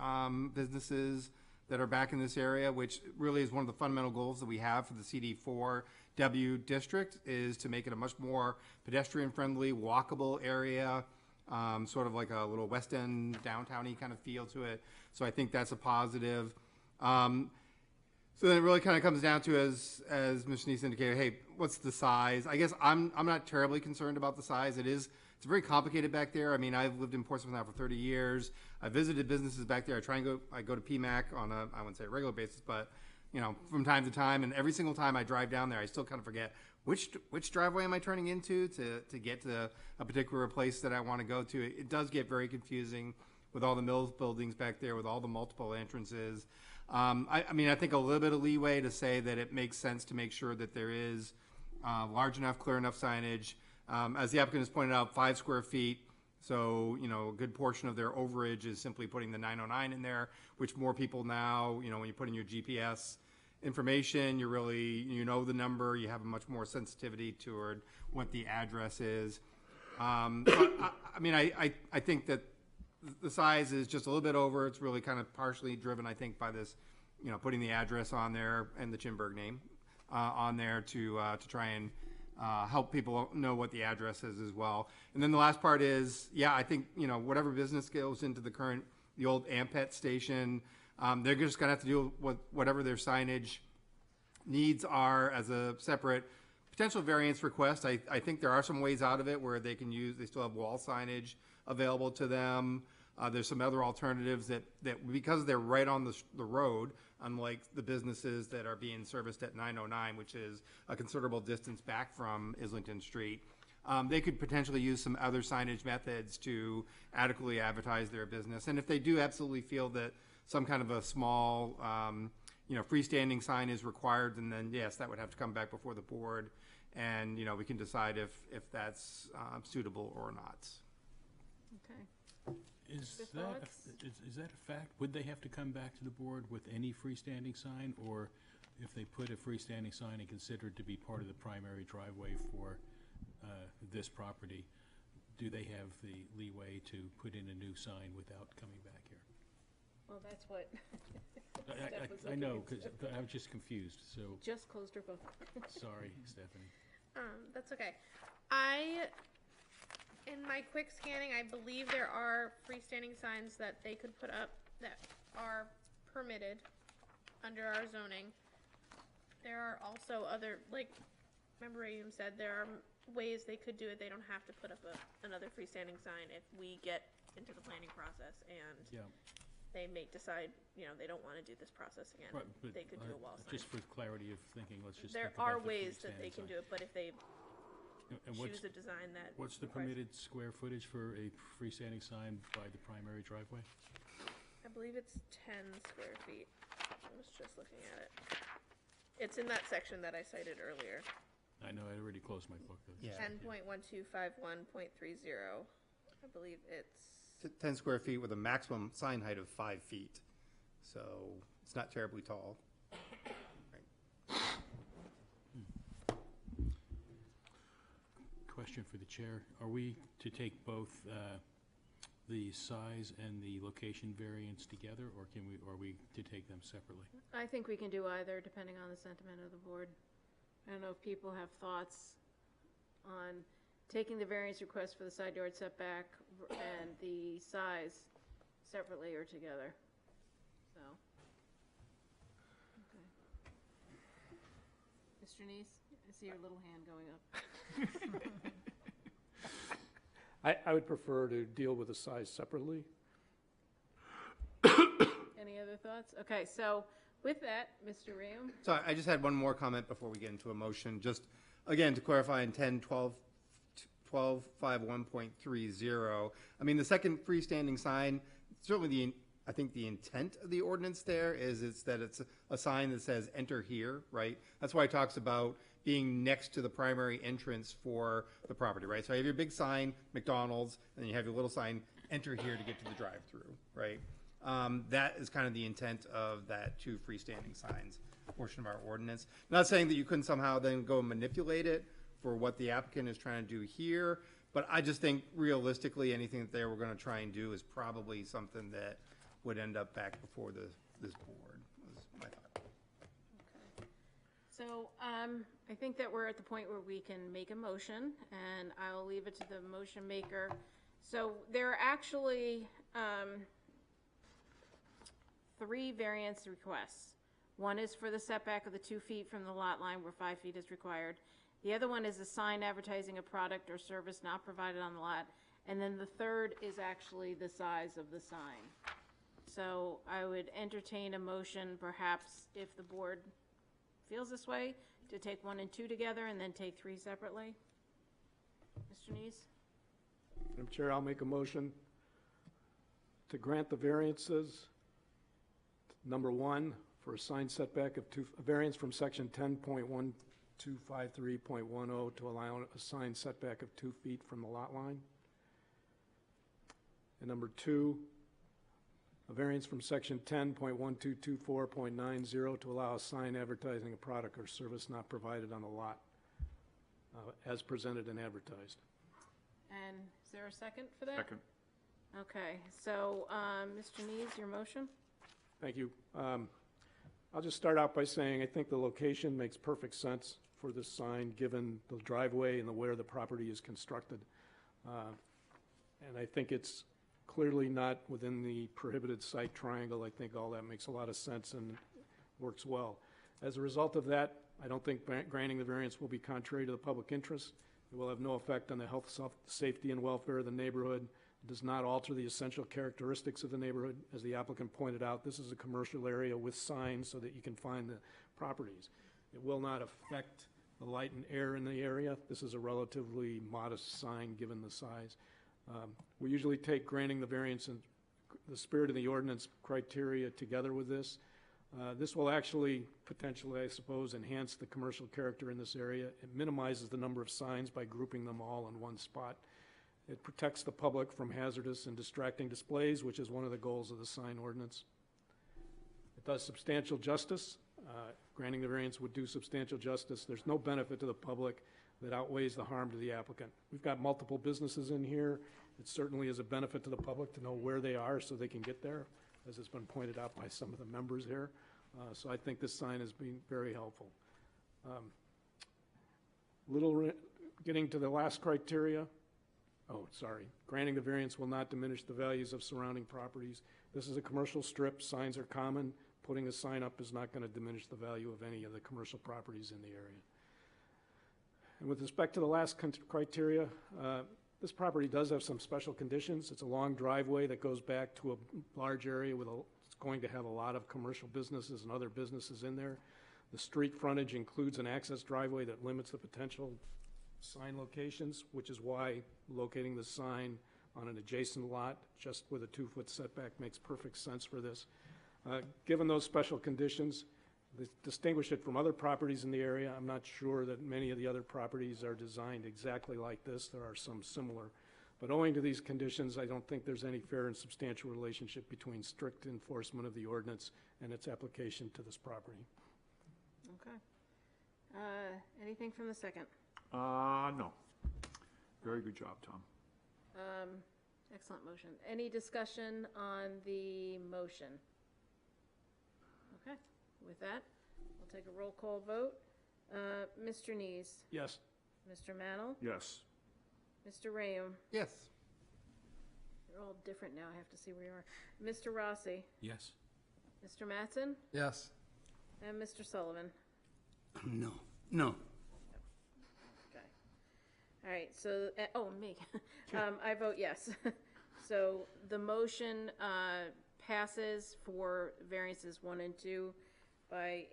businesses that are back in this area, which really is one of the fundamental goals that we have for the CD4W district, is to make it a much more pedestrian-friendly, walkable area, sort of like a little West End, downtown-y kind of feel to it. So I think that's a positive. So then it really kind of comes down to, as Mr. Neese indicated, hey, what's the size? I guess I'm not terribly concerned about the size. It's very complicated back there. I mean, I've lived in Portsmouth now for 30 years. I visited businesses back there. I go to PMAC on I wouldn't say a regular basis, but from time to time. And every single time I drive down there, I still kind of forget which driveway am I turning into to get to a particular place that I want to go to. It does get very confusing with all the Mills buildings back there, with all the multiple entrances. I mean, I think a little bit of leeway to say that it makes sense to make sure that there is large enough, clear enough signage. As the applicant has pointed out, 5 square feet. So, a good portion of their overage is simply putting the 909 in there, which more people now, when you put in your GPS information, you're really, the number, you have a much more sensitivity toward what the address is. I think that the size is just a little bit over. It's really kind of partially driven, I think, by this, putting the address on there and the Chinburg name on there to try and help people know what the address is as well. And then the last part is, I think, whatever business goes into the old Ampet station, they're just going to have to deal with whatever their signage needs are as a separate potential variance request. I think there are some ways out of it where they still have wall signage available to them. There's some other alternatives that because they're right on the road, unlike the businesses that are being serviced at 909, which is a considerable distance back from Islington Street, they could potentially use some other signage methods to adequately advertise their business. And if they do absolutely feel that some kind of a small, freestanding sign is required, and then yes, that would have to come back before the board, and we can decide if that's suitable or not. Okay. Is Mr. that Thoughts? is that a fact? Would they have to come back to the board with any freestanding sign, or if they put a freestanding sign and consider it to be part of the primary driveway for this property, do they have the leeway to put in a new sign without coming back here? Well, that's what, I know, because I was just confused, so, just closed her book. sorry, Stephanie. That's okay. In my quick scanning, I believe there are freestanding signs that they could put up that are permitted under our zoning. There are also other, like Member Radium said, there are ways they could do it. They don't have to put up another freestanding sign if we get into the planning process and Yeah. they may decide, they don't want to do this process again. Right, but, They could do a wall sign. Just for clarity of thinking, let's just There think are about the ways that they freestanding can sign. do it, but if they And choose a design that. what's the requires- permitted square footage for a freestanding sign by the primary driveway? I believe it's 10 square feet. I was just looking at it. It's in that section that I cited earlier. I know, I already closed my book. Yeah. 10.1251.30. I believe it's 10 square feet with a maximum sign height of 5 feet. So it's not terribly tall. Question for the chair. Are we to take both the size and the location variance together, or are we to take them separately? I think we can do either, depending on the sentiment of the board. I don't know if people have thoughts on taking the variance request for the side yard setback and the size separately or together, so. Okay. Mr. Neese, I see your little hand going up. I would prefer to deal with the size separately. Any other thoughts? Okay, so with that, Mr. Ream? So I just had one more comment before we get into a motion. Just, again, to clarify in 10.12.51.30, I mean, the second freestanding sign, certainly I think the intent of the ordinance there is that it's a sign that says enter here, right? That's why it talks about being next to the primary entrance for the property, right? So you have your big sign, McDonald's, and then you have your little sign, enter here to get to the drive-through, right? That is kind of the intent of that two freestanding signs portion of our ordinance. Not saying that you couldn't somehow then go and manipulate it for what the applicant is trying to do here, but I just think realistically, anything that they were gonna try and do is probably something that would end up back before this board, was my thought. So, I think that we're at the point where we can make a motion, and I'll leave it to the motion maker. So there are actually, 3 variance requests. One is for the setback of the 2 feet from the lot line where 5 feet is required. The other one is a sign advertising a product or service not provided on the lot. And then the third is actually the size of the sign. So I would entertain a motion, perhaps, if the board feels this way, to take 1 and 2 together and then take 3 separately. Mr. Neese? Madam Chair, I'll make a motion to grant the variances. Number 1, for a sign setback of a variance from section 10.1253.10 to allow a sign setback of 2 feet from the lot line. And number 2, a variance from section 10.1224.90 to allow a sign advertising a product or service not provided on the lot, as presented and advertised. And is there a second for that? Second. Okay, so, Mr. Neese, your motion? Thank you. I'll just start out by saying I think the location makes perfect sense for this sign, given the driveway and where the property is constructed. And I think it's clearly not within the prohibited site triangle. I think all that makes a lot of sense and works well. As a result of that, I don't think granting the variance will be contrary to the public interest. It will have no effect on the health, safety, and welfare of the neighborhood. It does not alter the essential characteristics of the neighborhood. As the applicant pointed out, this is a commercial area with signs so that you can find the properties. It will not affect the light and air in the area. This is a relatively modest sign given the size. We usually take granting the variance and the spirit of the ordinance criteria together with this. This will actually potentially, I suppose, enhance the commercial character in this area. It minimizes the number of signs by grouping them all in one spot. It protects the public from hazardous and distracting displays, which is one of the goals of the sign ordinance. It does substantial justice. Granting the variance would do substantial justice. There's no benefit to the public that outweighs the harm to the applicant. We've got multiple businesses in here. It certainly is a benefit to the public to know where they are so they can get there, as has been pointed out by some of the members here. So I think this sign has been very helpful. Getting to the last criteria. Oh, sorry. Granting the variance will not diminish the values of surrounding properties. This is a commercial strip. Signs are common. Putting a sign up is not going to diminish the value of any of the commercial properties in the area. And with respect to the last criteria, this property does have some special conditions. It's a long driveway that goes back to a large area it's going to have a lot of commercial businesses and other businesses in there. The street frontage includes an access driveway that limits the potential sign locations, which is why locating the sign on an adjacent lot just with a 2-foot setback makes perfect sense for this. Given those special conditions, distinguish it from other properties in the area. I'm not sure that many of the other properties are designed exactly like this. There are some similar. But owing to these conditions, I don't think there's any fair and substantial relationship between strict enforcement of the ordinance and its application to this property. Okay. Anything from the second? No. Very good job, Tom. Excellent motion. Any discussion on the motion? Okay, with that, we'll take a roll call vote. Mr. Neese? Yes. Mr. Mannel? Yes. Mr. Rayum? Yes. You're all different now, I have to see where you are. Mr. Rossi? Yes. Mr. Mattson? Yes. And Mr. Sullivan? No. Okay. All right, so, me. I vote yes. So the motion passes for variances 1 and 2 by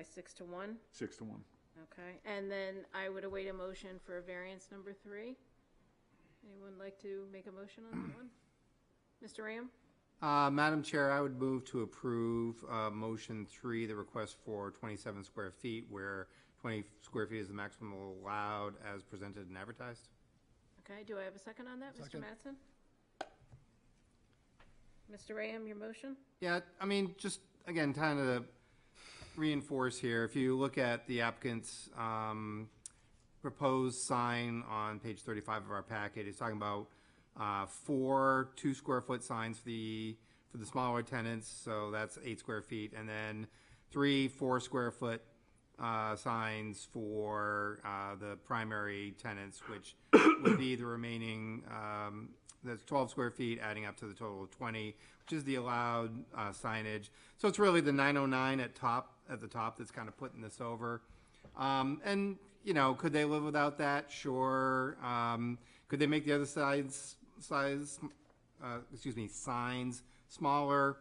6 to 1. 6 to 1. Okay, and then I would await a motion for variance number 3. Anyone like to make a motion on that one? Mr. Ram? Madam Chair, I would move to approve motion 3, the request for 27 square feet, where 20 square feet is the maximum allowed as presented and advertised. Okay, do I have a second on that, Second. Mr. Mattson? Mr. Ram, your motion? Yeah, I mean, just again, kind of reinforce here, if you look at the applicant's proposed sign on page 35 of our packet, it's talking about 4 2-square-foot signs for the smaller tenants, so that's 8 square feet, and then 3 4-square-foot signs for the primary tenants, which would be the remaining, that's 12 square feet, adding up to the total of 20, which is the allowed signage. So it's really the 909 at the top that's kind of putting this over. And, you know, could they live without that? Sure. Could they make the other signs smaller?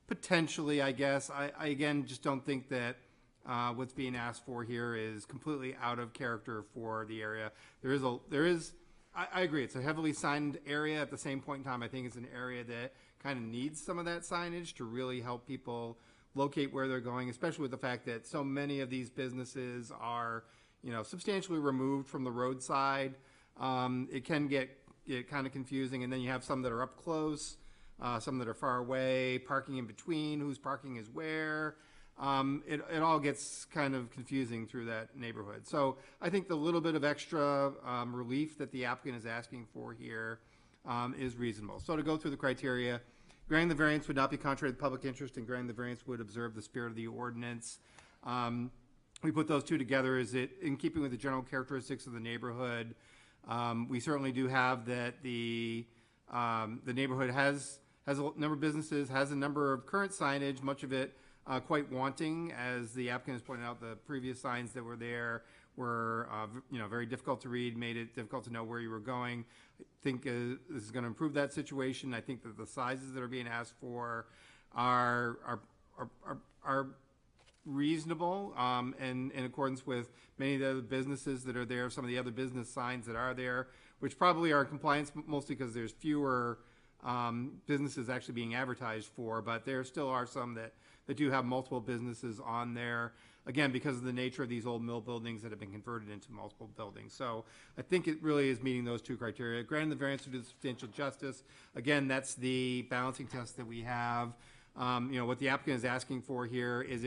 Potentially, I guess. I again just don't think that what's being asked for here is completely out of character for the area. I agree, it's a heavily signed area. At the same point in time, I think it's an area that kind of needs some of that signage to really help people locate where they're going, especially with the fact that so many of these businesses are, you know, substantially removed from the roadside. It can get kind of confusing, and then you have some that are up close, some that are far away, parking in between, whose parking is where. It all gets kind of confusing through that neighborhood. So I think the little bit of extra relief that the applicant is asking for here is reasonable. So to go through the criteria, granting the variance would not be contrary to the public interest, and granting the variance would observe the spirit of the ordinance. We put those two together. Is it in keeping with the general characteristics of the neighborhood? We certainly do have that the neighborhood has a number of businesses, has a number of current signage, much of it quite wanting, as the applicant has pointed out. The previous signs that were there were, very difficult to read, made it difficult to know where you were going. I think this is going to improve that situation. I think that the sizes that are being asked for are reasonable and in accordance with many of the other businesses that are there, some of the other business signs that are there, which probably are in compliance mostly because there's fewer businesses actually being advertised for, but there still are some that do have multiple businesses on there, again, because of the nature of these old mill buildings that have been converted into multiple buildings. So I think it really is meeting those two criteria. Granting the variance to do substantial justice, again, that's the balancing test that we have. What the applicant is asking for here, is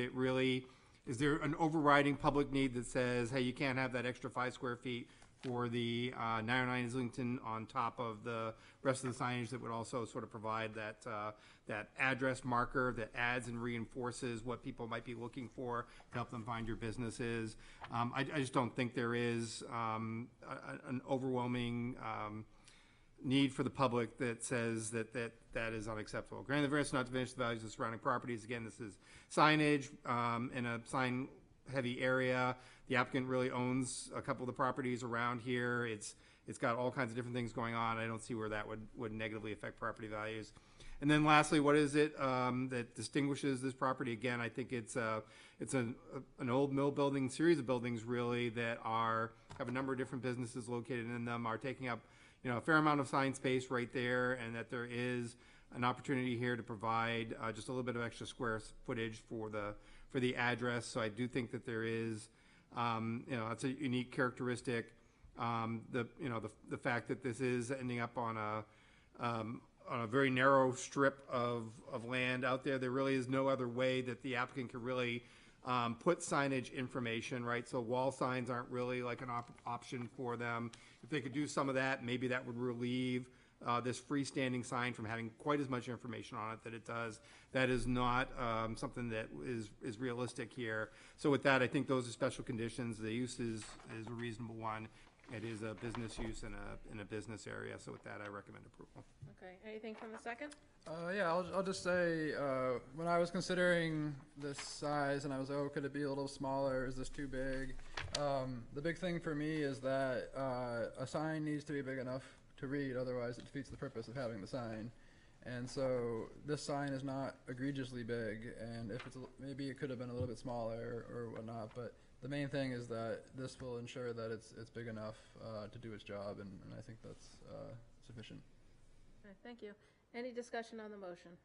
is there an overriding public need that says, hey, you can't have that extra 5 square feet for the 909 Islington on top of the rest of the signage that would also sort of provide that, that address marker that adds and reinforces what people might be looking for to help them find your businesses. I just don't think there is an overwhelming need for the public that says that is unacceptable. Granted, the variance not to diminish the values of surrounding properties. Again, this is signage in a sign-heavy area. The applicant really owns a couple of the properties around here. It's got all kinds of different things going on. I don't see where that would negatively affect property values. And then lastly, what is it that distinguishes this property? Again, I think it's an old mill building, series of buildings really that have a number of different businesses located in them, are taking up a fair amount of sign space right there, and that there is an opportunity here to provide just a little bit of extra square footage for the address. So I do think that there is, it's a unique characteristic. The fact that this is ending up on a very narrow strip of land out there. There really is no other way that the applicant can really put signage information, right? So wall signs aren't really like an option for them. If they could do some of that, maybe that would relieve this freestanding sign from having quite as much information on it that it does. That is not something that is realistic here. So with that, I think those are special conditions. The use is a reasonable one. It is a business use in a business area. So with that, I recommend approval. Okay, anything from the second? Yeah, I'll just say, when I was considering this size and I was like, oh, could it be a little smaller? Is this too big? The big thing for me is that a sign needs to be big enough to read, otherwise it defeats the purpose of having the sign. And so this sign is not egregiously big, and if maybe it could have been a little bit smaller or whatnot, but the main thing is that this will ensure that it's big enough to do its job, and I think that's sufficient. Okay, thank you. Any discussion on the motion?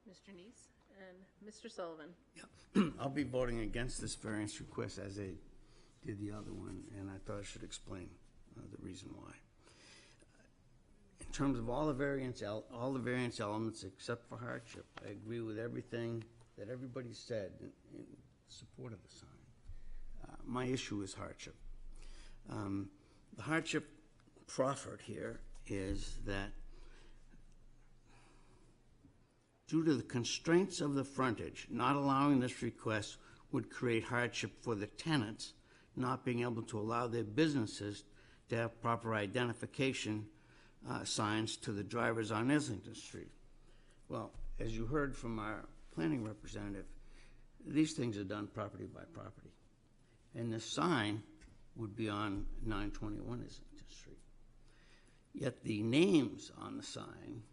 Mr. Neese and Mr. Sullivan. I'll be voting against this variance request as I did the other one, and I thought I should explain the reason why. In terms of all the variance elements except for hardship, I agree with everything that everybody said in support of the sign. My issue is hardship. The hardship proffered here is that due to the constraints of the frontage, not allowing this request would create hardship for the tenants not being able to allow their businesses to have proper identification signs to the drivers on Islington Street. Well, as you heard from our planning representative, these things are done property by property. And the sign would be on 921 Islington Street. Yet the names on the sign,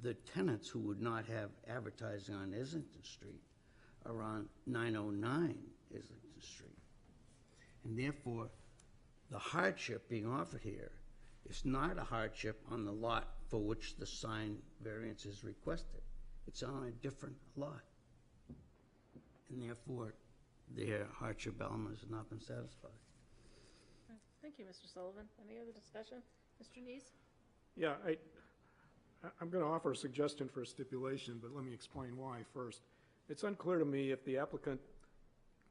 the tenants who would not have advertising on Islington Street are on 909 Islington Street. And therefore, the hardship being offered here is not a hardship on the lot for which the sign variance is requested. It's on a different lot. And therefore, their hardship element has not been satisfied. Thank you, Mr. Sullivan. Any other discussion? Mr. Neese? Yeah, I'm going to offer a suggestion for a stipulation, but let me explain why first. It's unclear to me if the applicant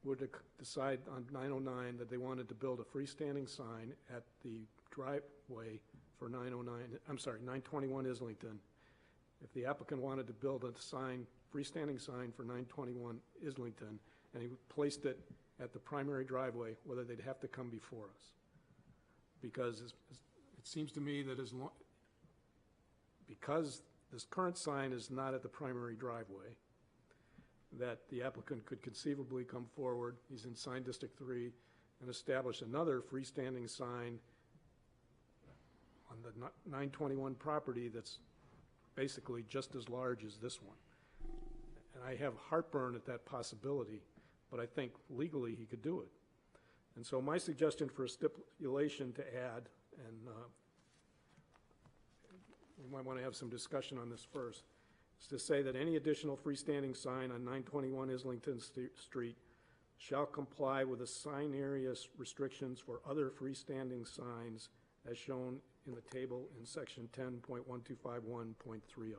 would decide on 909 that they wanted to build a freestanding sign at the driveway for 921 Islington. If the applicant wanted to build a sign, freestanding sign for 921 Islington, and he placed it at the primary driveway, whether they'd have to come before us. Because it seems to me that because this current sign is not at the primary driveway, that the applicant could conceivably come forward, he's in Sign District 3, and establish another freestanding sign on the 921 property that's basically just as large as this one. And I have heartburn at that possibility, but I think legally he could do it. And so my suggestion for a stipulation to add, and we might want to have some discussion on this first, is to say that any additional freestanding sign on 921 Islington Street shall comply with the sign area restrictions for other freestanding signs as shown in the table in section 10.1251.30.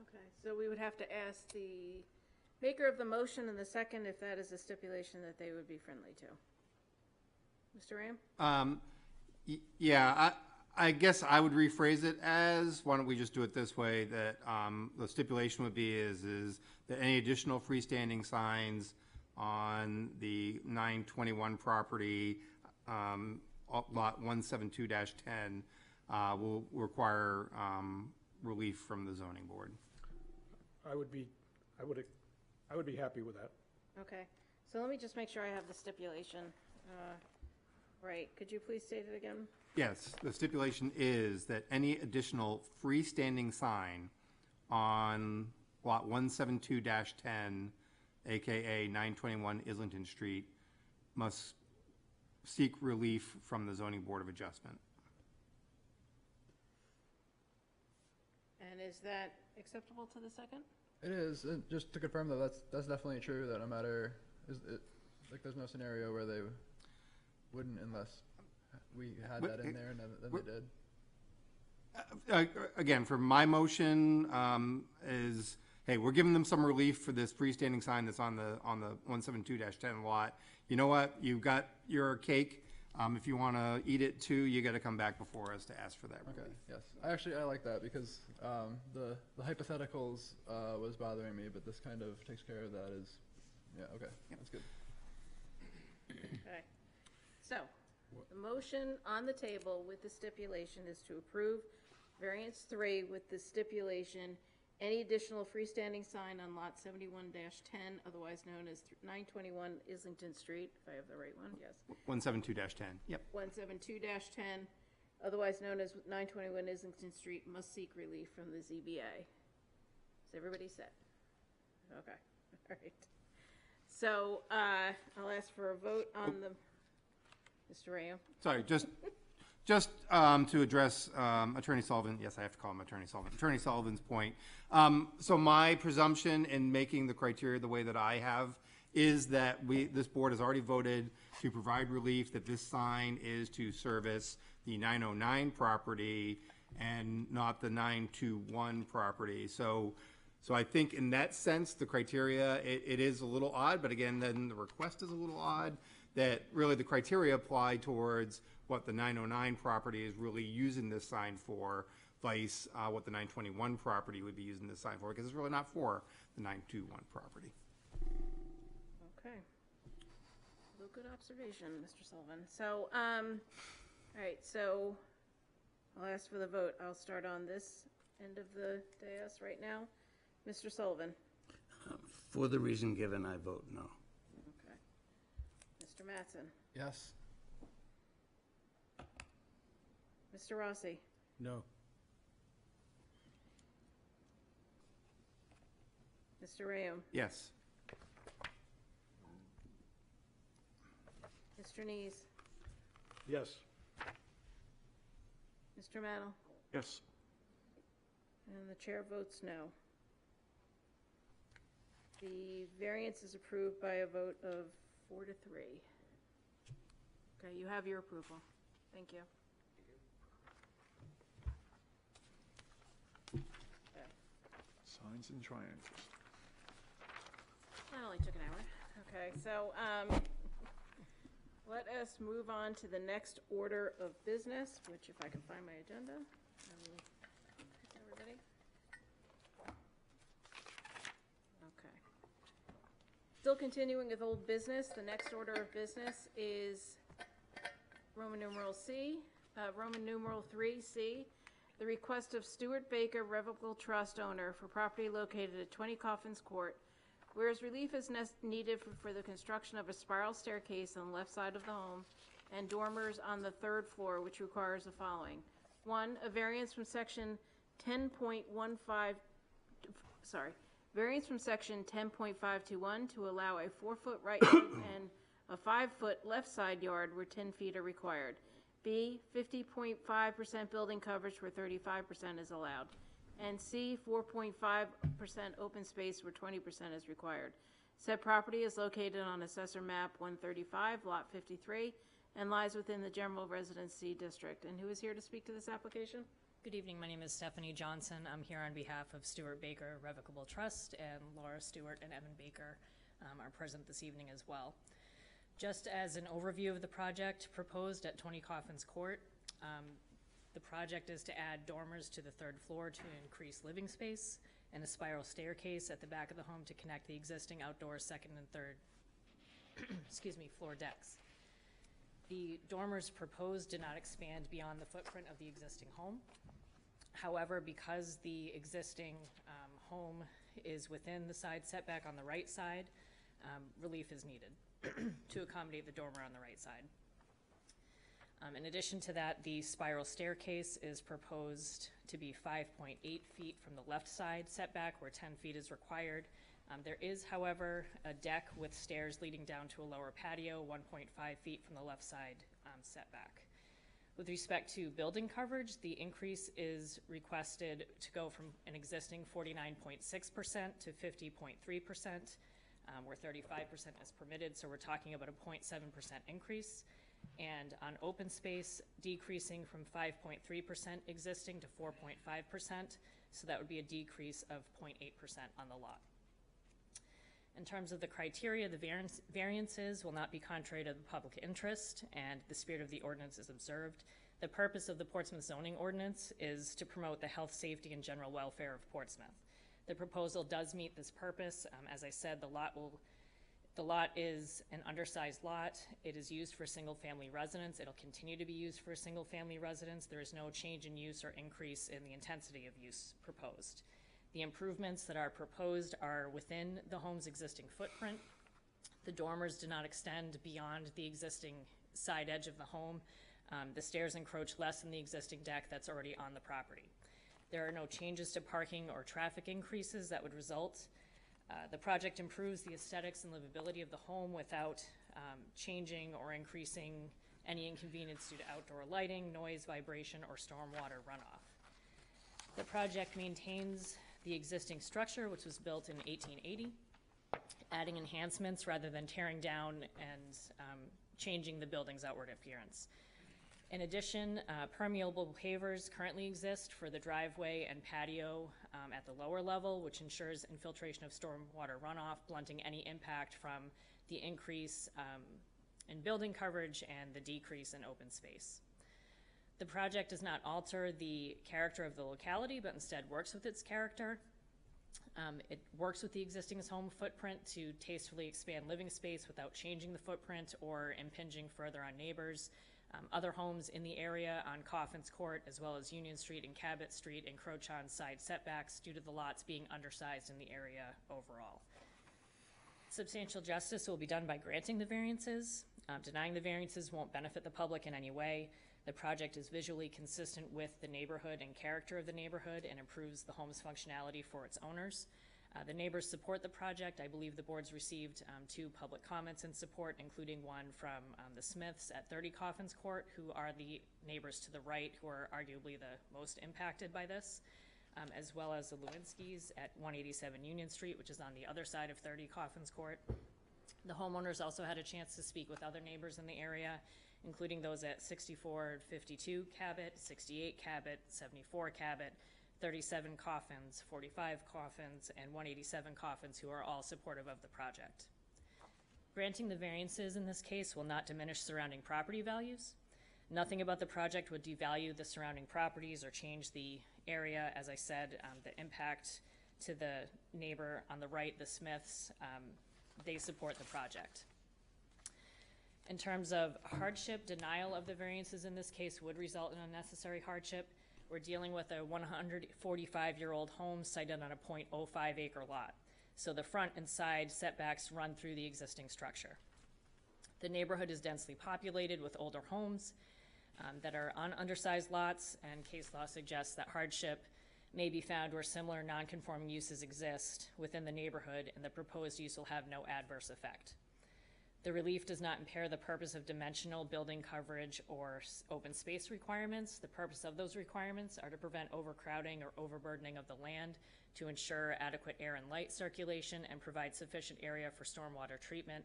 Okay, So we would have to ask the maker of the motion and the second if that is a stipulation that they would be friendly to. Mr. Ram? Yeah, I guess I would rephrase it as, why don't we just do it this way, that the stipulation would be is that any additional freestanding signs on the 921 property, lot 172-10, will require relief from the zoning board. I would be happy with that. Okay, so let me just make sure I have the stipulation. Right, could you please state it again? Yes, the stipulation is that any additional freestanding sign on lot 172-10, AKA 921 Islington Street, must seek relief from the Zoning Board of Adjustment. And is that acceptable to the second? It is, and just to confirm that that's definitely true, that no matter, like, there's no scenario where they wouldn't unless we had that in there and then they did. Again, for my motion, is, hey, we're giving them some relief for this freestanding sign that's on the 172-10 lot. You know what? You've got your cake. If you want to eat it too, you got to come back before us to ask for that relief. Okay, yes. I like that because the hypotheticals was bothering me, but this kind of takes care of that. Okay, that's good. Okay, so, the motion on the table with the stipulation is to approve variance 3 with the stipulation, any additional freestanding sign on lot 71-10, otherwise known as 921 Islington Street, if I have the right one, yes. 172-10, yep. 172-10, otherwise known as 921 Islington Street, must seek relief from the ZBA. Is everybody set? Okay, all right. So, I'll ask for a vote on the, Mr. Rayo. Sorry, just to address Attorney Sullivan, yes, I have to call him Attorney Sullivan, Attorney Sullivan's point. So my presumption in making the criteria the way that I have is that this board has already voted to provide relief, that this sign is to service the 909 property and not the 921 property. So I think in that sense, the criteria, it is a little odd, but again, then the request is a little odd, that really the criteria apply towards what the 909 property is really using this sign for, vice what the 921 property would be using this sign for, because it's really not for the 921 property. Okay. Well, good observation, Mr. Sullivan. So, all right, so I'll ask for the vote. I'll start on this end of the dais right now. Mr. Sullivan? For the reason given, I vote no. Okay. Mr. Mattson? Yes. Mr. Rossi? No. Mr. Rayum? Yes. Mr. Nees? Yes. Mr. Mantle? Yes. And the chair votes no. The variance is approved by a vote of 4-3. Okay, you have your approval. Thank you. Okay. Signs and triangles. That only took an hour. Okay, so let us move on to the next order of business, which if I can find my agenda, I will pick everybody. Okay. Still continuing with old business, the next order of business is Roman numeral C, Roman numeral 3C, the request of Stuart Baker Revocable Trust owner for property located at 20 Coffins Court, whereas relief is needed for the construction of a spiral staircase on the left side of the home and dormers on the third floor, which requires the following. 1, a variance from section 10.15, variance from section 10.521 to allow a 4-foot right yard and a 5-foot left side yard where 10 feet are required. B, 50.5% building coverage where 35% is allowed. And C, 4.5% open space where 20% is required. Said property is located on Assessor Map 135, Lot 53, and lies within the General Residency District. And who is here to speak to this application? Good evening, my name is Stephanie Johnson. I'm here on behalf of Stuart Baker Revocable Trust, and Laura Stewart and Evan Baker are present this evening as well. Just as an overview of the project proposed at 20 Coffins Court, the project is to add dormers to the third floor to increase living space, and a spiral staircase at the back of the home to connect the existing outdoor second and third floor decks. The dormers proposed did not expand beyond the footprint of the existing home. However, because the existing home is within the side setback on the right side, relief is needed to accommodate the dormer on the right side. In addition to that, the spiral staircase is proposed to be 5.8 feet from the left side setback, where 10 feet is required. There is, however, a deck with stairs leading down to a lower patio, 1.5 feet from the left side setback. With respect to building coverage, the increase is requested to go from an existing 49.6% to 50.3%, where 35% is permitted, so we're talking about a 0.7% increase. And on open space, decreasing from 5.3% existing to 4.5%, so that would be a decrease of 0.8% on the lot. In terms of the criteria, the variances will not be contrary to the public interest, and the spirit of the ordinance is observed. The purpose of the Portsmouth zoning ordinance is to promote the health, safety, and general welfare of Portsmouth. The proposal does meet this purpose. As I said, the lot is an undersized lot. It is used for single-family residence. It'll continue to be used for single-family residence. There is no change in use or increase in the intensity of use proposed. The improvements that are proposed are within the home's existing footprint. The dormers do not extend beyond the existing side edge of the home. The stairs encroach less than the existing deck that's already on the property. There are no changes to parking or traffic increases that would result. The project improves the aesthetics and livability of the home without changing or increasing any inconvenience due to outdoor lighting, noise, vibration, or stormwater runoff. The project maintains the existing structure, which was built in 1880, adding enhancements rather than tearing down and changing the building's outward appearance. In addition, permeable pavers currently exist for the driveway and patio at the lower level, which ensures infiltration of stormwater runoff, blunting any impact from the increase in building coverage and the decrease in open space. The project does not alter the character of the locality, but instead works with its character. It works with the existing home footprint to tastefully expand living space without changing the footprint or impinging further on neighbors. Other homes in the area on Coffins Court, as well as Union Street and Cabot Street, encroach on side setbacks due to the lots being undersized in the area overall. Substantial justice will be done by granting the variances. Denying the variances won't benefit the public in any way. The project is visually consistent with the neighborhood and character of the neighborhood and improves the home's functionality for its owners. The neighbors support the project. I believe the board's received 2 public comments in support, including one from the Smiths at 30 Coffins Court, who are the neighbors to the right, who are arguably the most impacted by this, as well as the Lewinsky's at 187 Union Street, which is on the other side of 30 Coffins Court. The homeowners also had a chance to speak with other neighbors in the area, including those at 6452 Cabot, 68 Cabot, 74 Cabot, 37 Coffins, 45 Coffins, and 187 Coffins, who are all supportive of the project. Granting the variances in this case will not diminish surrounding property values. Nothing about the project would devalue the surrounding properties or change the area. As I said, the impact to the neighbor on the right, the Smiths, they support the project. In terms of hardship, denial of the variances in this case would result in unnecessary hardship. We're dealing with a 145-year-old home sited on a 0.05 acre lot. So the front and side setbacks run through the existing structure. The neighborhood is densely populated with older homes that are on undersized lots, and case law suggests that hardship may be found where similar non-conforming uses exist within the neighborhood, and the proposed use will have no adverse effect. The relief does not impair the purpose of dimensional building coverage or open space requirements. The purpose of those requirements are to prevent overcrowding or overburdening of the land, to ensure adequate air and light circulation, and provide sufficient area for stormwater treatment.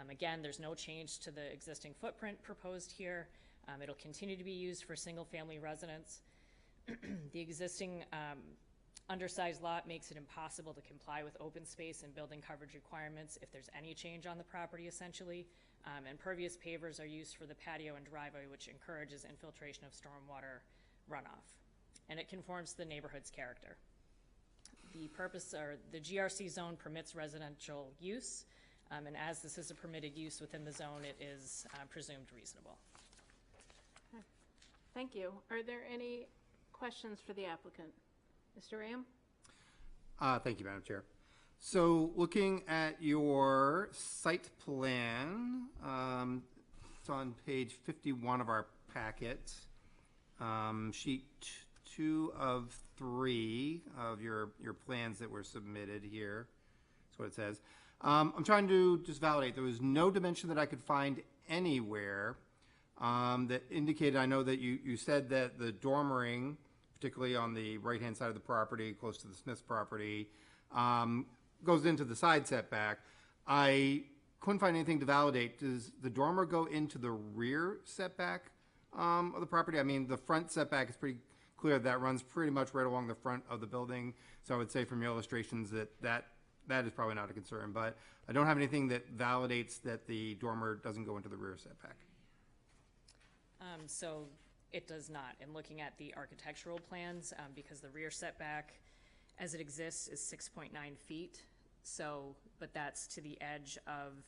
Again, there's no change to the existing footprint proposed here. It'll continue to be used for single-family residents. The existing undersized lot makes it impossible to comply with open space and building coverage requirements if there's any change on the property, essentially. Impervious pavers are used for the patio and driveway, which encourages infiltration of stormwater runoff. And it conforms to the neighborhood's character. The purpose, or the GRC zone permits residential use, and as this is a permitted use within the zone, it is presumed reasonable. Thank you. Are there any questions for the applicant? Mr. Ram? Thank you, Madam Chair. So looking at your site plan, it's on page 51 of our packet, sheet 2 of 3 of your plans that were submitted here. That's what it says. I'm trying to just validate. There was no dimension that I could find anywhere that indicated, I know that you said that the dormering, particularly on the right-hand side of the property, close to the Smith's property, goes into the side setback. I couldn't find anything to validate. Does the dormer go into the rear setback of the property? I mean, the front setback is pretty clear. That runs pretty much right along the front of the building. So I would say from your illustrations that is probably not a concern. But I don't have anything that validates that the dormer doesn't go into the rear setback. So it does not. In looking at the architectural plans, because the rear setback as it exists is 6.9 feet. So, but that's to the edge of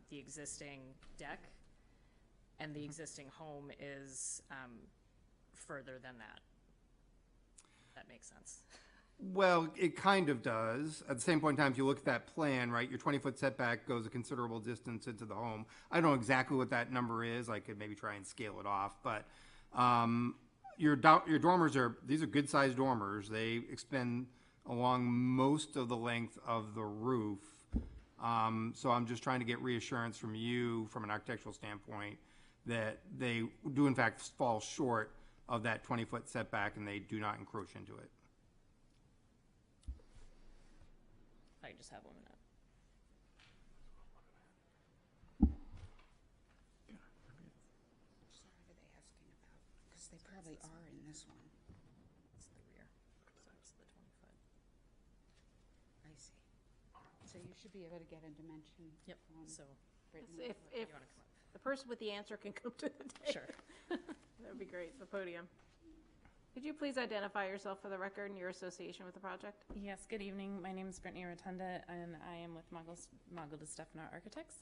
the existing deck, and the existing home is further than that. That makes sense. Well, it kind of does. At the same point in time, if you look at that plan, right, your 20-foot setback goes a considerable distance into the home. I don't know exactly what that number is. I could maybe try and scale it off, but your dormers these are good-sized dormers. They extend along most of the length of the roof. So I'm just trying to get reassurance from you, from an architectural standpoint, that they do in fact fall short of that 20-foot setback and they do not encroach into it. I just have 1 minute. What are they asking about? Because they probably are in this one. It's the rear. So it's the 20-foot. I see. So you should be able to get a dimension. Yep. So written If over. you want to come up? the person with the answer can come to the table. Sure. That would be great, the podium. Could you please identify yourself for the record and your association with the project? Yes, good evening. My name is Brittany Rotunda, and I am with Mogul DeStefano Architects.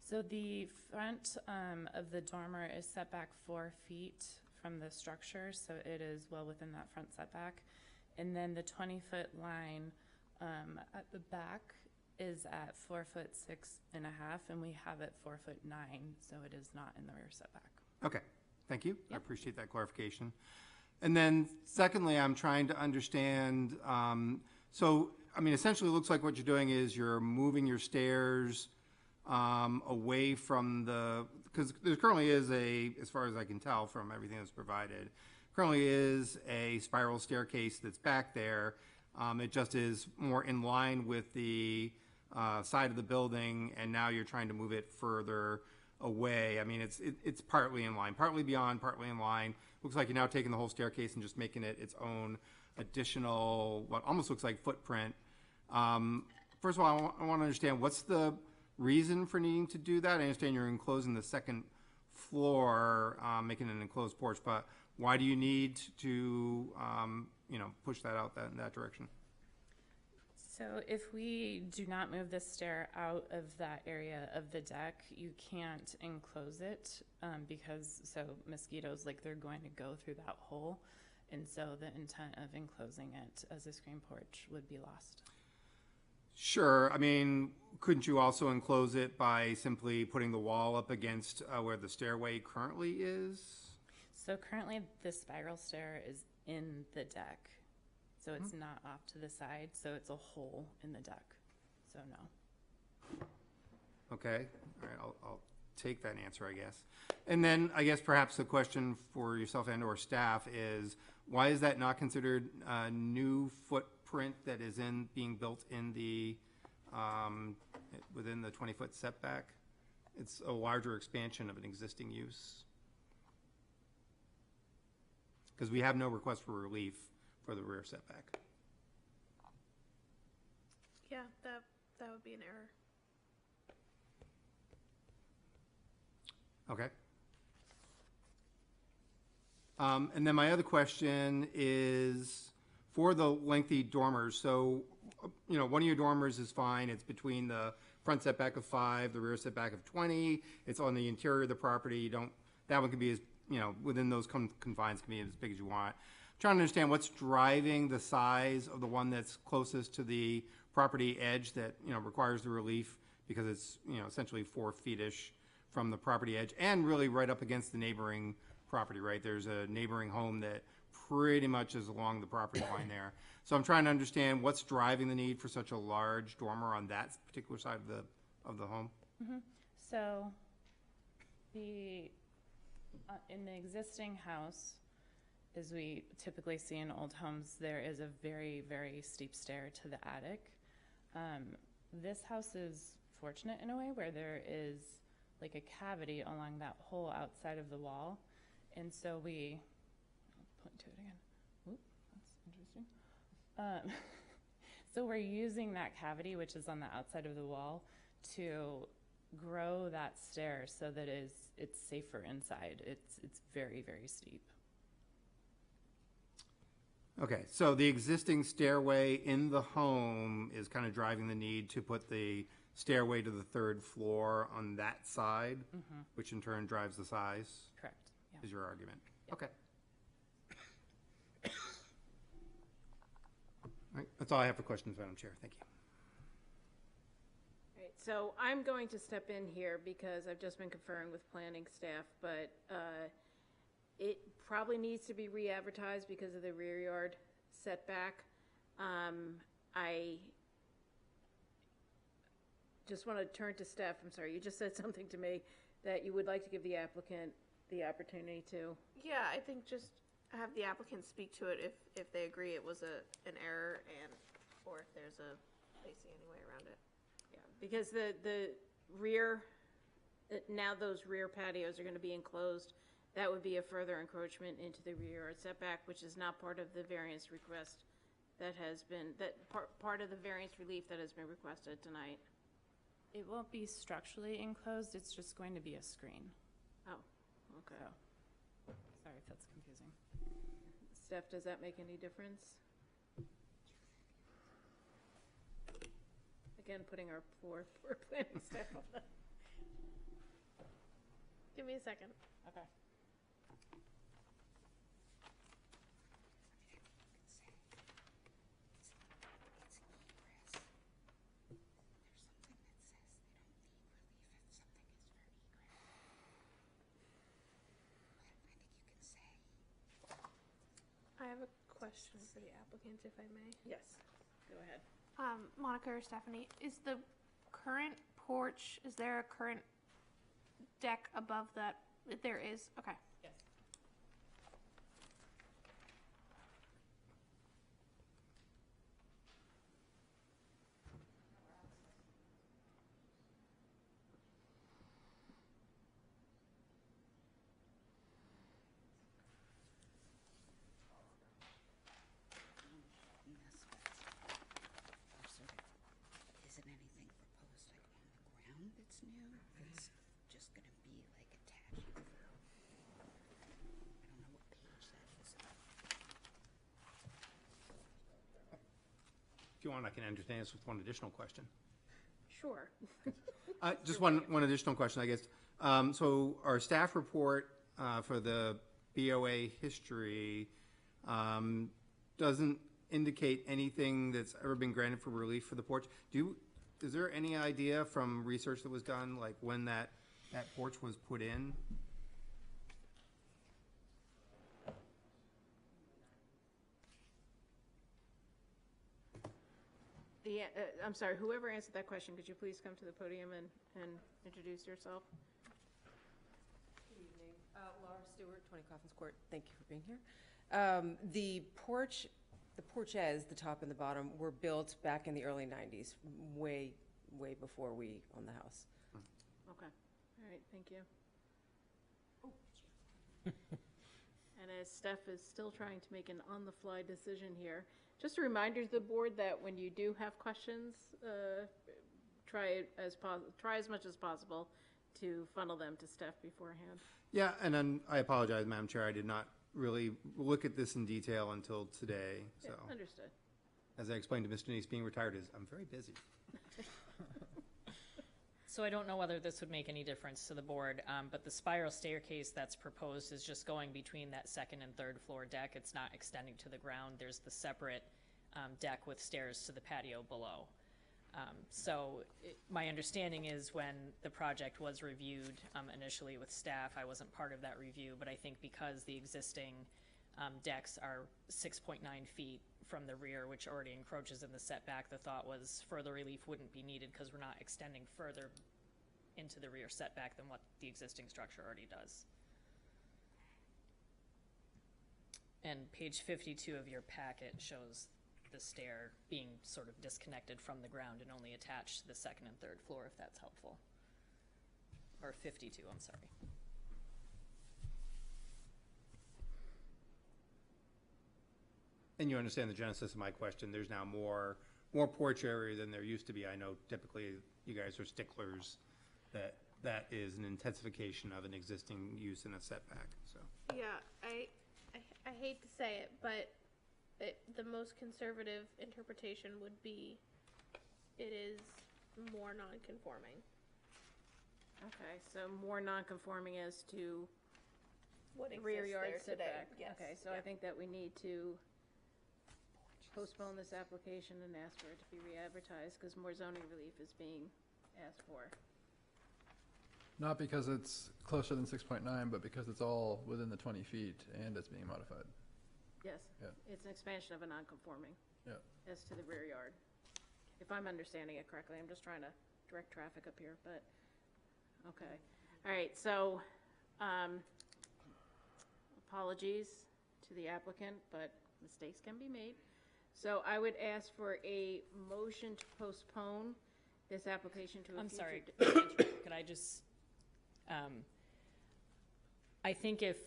So the front of the dormer is set back 4 feet from the structure, so it is well within that front setback. And then the 20-foot line at the back is at 4'6.5", and we have it 4'9", so it is not in the rear setback. Okay, thank you. I appreciate that clarification. And then secondly, I'm trying to understand, so, I mean, essentially it looks like what you're doing is you're moving your stairs away from because there currently is as far as I can tell from everything that's provided, currently is a spiral staircase that's back there. It just is more in line with the side of the building, and now you're trying to move it further away. I mean, it's partly in line, partly beyond, partly in line. Looks like you're now taking the whole staircase and just making it its own additional, what almost looks like footprint. First of all, I want to understand, what's the reason for needing to do that? I understand you're enclosing the second floor, making an enclosed porch, but why do you need to, push that out in that direction? So if we do not move the stair out of that area of the deck, you can't enclose it because mosquitoes, they're going to go through that hole. And so the intent of enclosing it as a screen porch would be lost. Sure. I mean, couldn't you also enclose it by simply putting the wall up against where the stairway currently is? So currently the spiral stair is in the deck. So it's not off to the side, so it's a hole in the deck. So no. Okay. All right. I'll take that answer, I guess. And then I guess perhaps the question for yourself and or staff is, why is that not considered a new footprint that is being built in the within the 20-foot setback? It's a larger expansion of an existing use. because we have no request for relief for the rear setback. Yeah, that would be an error. Okay. And then my other question is for the lengthy dormers. So, one of your dormers is fine. It's between the front setback of 5, the rear setback of 20. It's on the interior of the property. That one can be as, within those confines can be as big as you want. I'm trying to understand what's driving the size of the one that's closest to the property edge that, requires the relief because it's, essentially 4 feet-ish from the property edge and really right up against the neighboring property, right? There's a neighboring home that pretty much is along the property line there. So I'm trying to understand what's driving the need for such a large dormer on that particular side of the home. So the in the existing house, as we typically see in old homes, there is a very, very steep stair to the attic. This house is fortunate in a way where there is like a cavity along that whole outside of the wall. And so I'll point to it again. Oop, that's interesting. So we're using that cavity, which is on the outside of the wall, to grow that stair so that it's safer inside. It's very, very steep. Okay, so the existing stairway in the home is kind of driving the need to put the stairway to the 3rd floor on that side, which in turn drives the size? Correct. Yeah. Is your argument? Okay. All right, that's all I have for questions, Madam Chair. Thank you. All right, so I'm going to step in here because I've just been conferring with planning staff, but it probably needs to be re-advertised because of the rear yard setback. I just want to turn to Steph. I'm sorry, you just said something to me that you would like to give the applicant the opportunity to. Yeah, I think just have the applicant speak to it if they agree it was an error or if there's they see any way around it. Yeah, because the rear, now those rear patios are going to be enclosed. That would be a further encroachment into the rear yard setback, which is not part of the variance request that has been, part of the variance relief that has been requested tonight. It won't be structurally enclosed, it's just going to be a screen. Oh, okay. So, sorry if that's confusing. Steph, does that make any difference? Again, putting our poor planning staff on the... Give me a second. Okay. I have a question for the applicant, if I may. Yes, go ahead. Monica or Stephanie, is the current porch, is there a current deck above that? There is, okay. Yes. Isn't anything proposed like on the ground that's new? It's just gonna be like attached. I don't know what page that is. If you want, I can entertain this with one additional question. Sure. Just one additional question, I guess. So our staff report for the BOA history doesn't indicate anything that's ever been granted for relief for the porch. Is there any idea from research that was done, like when that porch was put in? I'm sorry, whoever answered that question, could you please come to the podium and introduce yourself? Good evening. Laura Stewart, 20 Coffins Court. Thank you for being here. The porches, the top and the bottom, were built back in the early 90s, way before we owned the house. Okay, all right, thank you. And And as Steph is still trying to make an on-the-fly decision here, just a reminder to the board that when you do have questions, try as much as possible to funnel them to Steph beforehand. Yeah, and then I apologize, Madam Chair, I did not really look at this in detail until today, so. Yeah, understood. As I explained to Mr. Denise, being retired is, I'm very busy. So I don't know whether this would make any difference to the board, but the spiral staircase that's proposed is just going between that second and third floor deck. It's not extending to the ground. There's the separate deck with stairs to the patio below. My understanding is when the project was reviewed initially with staff, I wasn't part of that review, but I think because the existing decks are 6.9 feet from the rear, which already encroaches in the setback, the thought was further relief wouldn't be needed because we're not extending further into the rear setback than what the existing structure already does. And page 52 of your packet shows the stair being sort of disconnected from the ground and only attached to the second and third floor, if that's helpful. Or 52, I'm sorry. And you understand the genesis of my question. There's now more porch area than there used to be. I know typically you guys are sticklers that is an intensification of an existing use in a setback, so. Yeah, I hate to say it, but the most conservative interpretation would be it is more non-conforming. Okay, so more non-conforming as to What the rear exists yard there today, setback. yes. Okay, so I think that we need to postpone this application and ask for it to be re-advertised because more zoning relief is being asked for. Not because it's closer than 6.9, but because it's all within the 20 feet and it's being modified. Yes. Yeah. It's an expansion of a non-conforming. Yeah. As to the rear yard. If I'm understanding it correctly, I'm just trying to direct traffic up here, but, okay. All right, so, apologies to the applicant, but mistakes can be made. So I would ask for a motion to postpone this application to a future. I'm sorry, could I just, I think if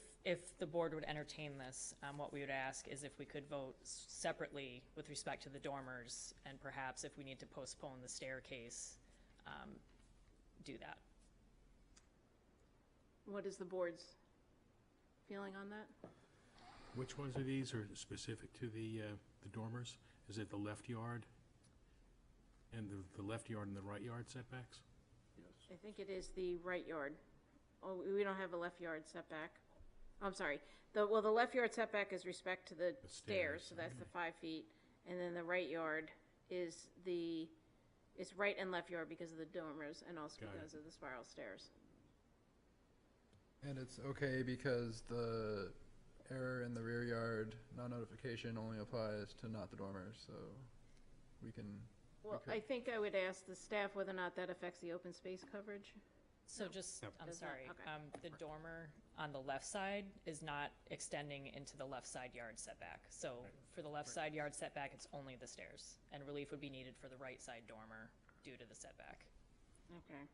the board would entertain this, what we would ask is if we could vote separately with respect to the dormers, and perhaps if we need to postpone the staircase, do that. What is the board's feeling on that? Which ones of these are specific to the dormers? Is it the left yard and the left yard and the right yard setbacks? I think it is the right yard. Oh, we don't have a left yard setback. I'm sorry. The left yard setback is respect to the stairs, so that's the 5 feet. And then the right yard is it's right and left yard because of the dormers and also because of the spiral stairs. And it's okay because the error in the rear yard non-notification only applies to not the dormers, so we can. Well, I think I would ask the staff whether or not that affects the open space coverage. So just, I'm Does not? sorry, Okay. the dormer on the left side is not extending into the left side yard setback. So for the left side yard setback, it's only the stairs, and relief would be needed for the right side dormer due to the setback. Okay.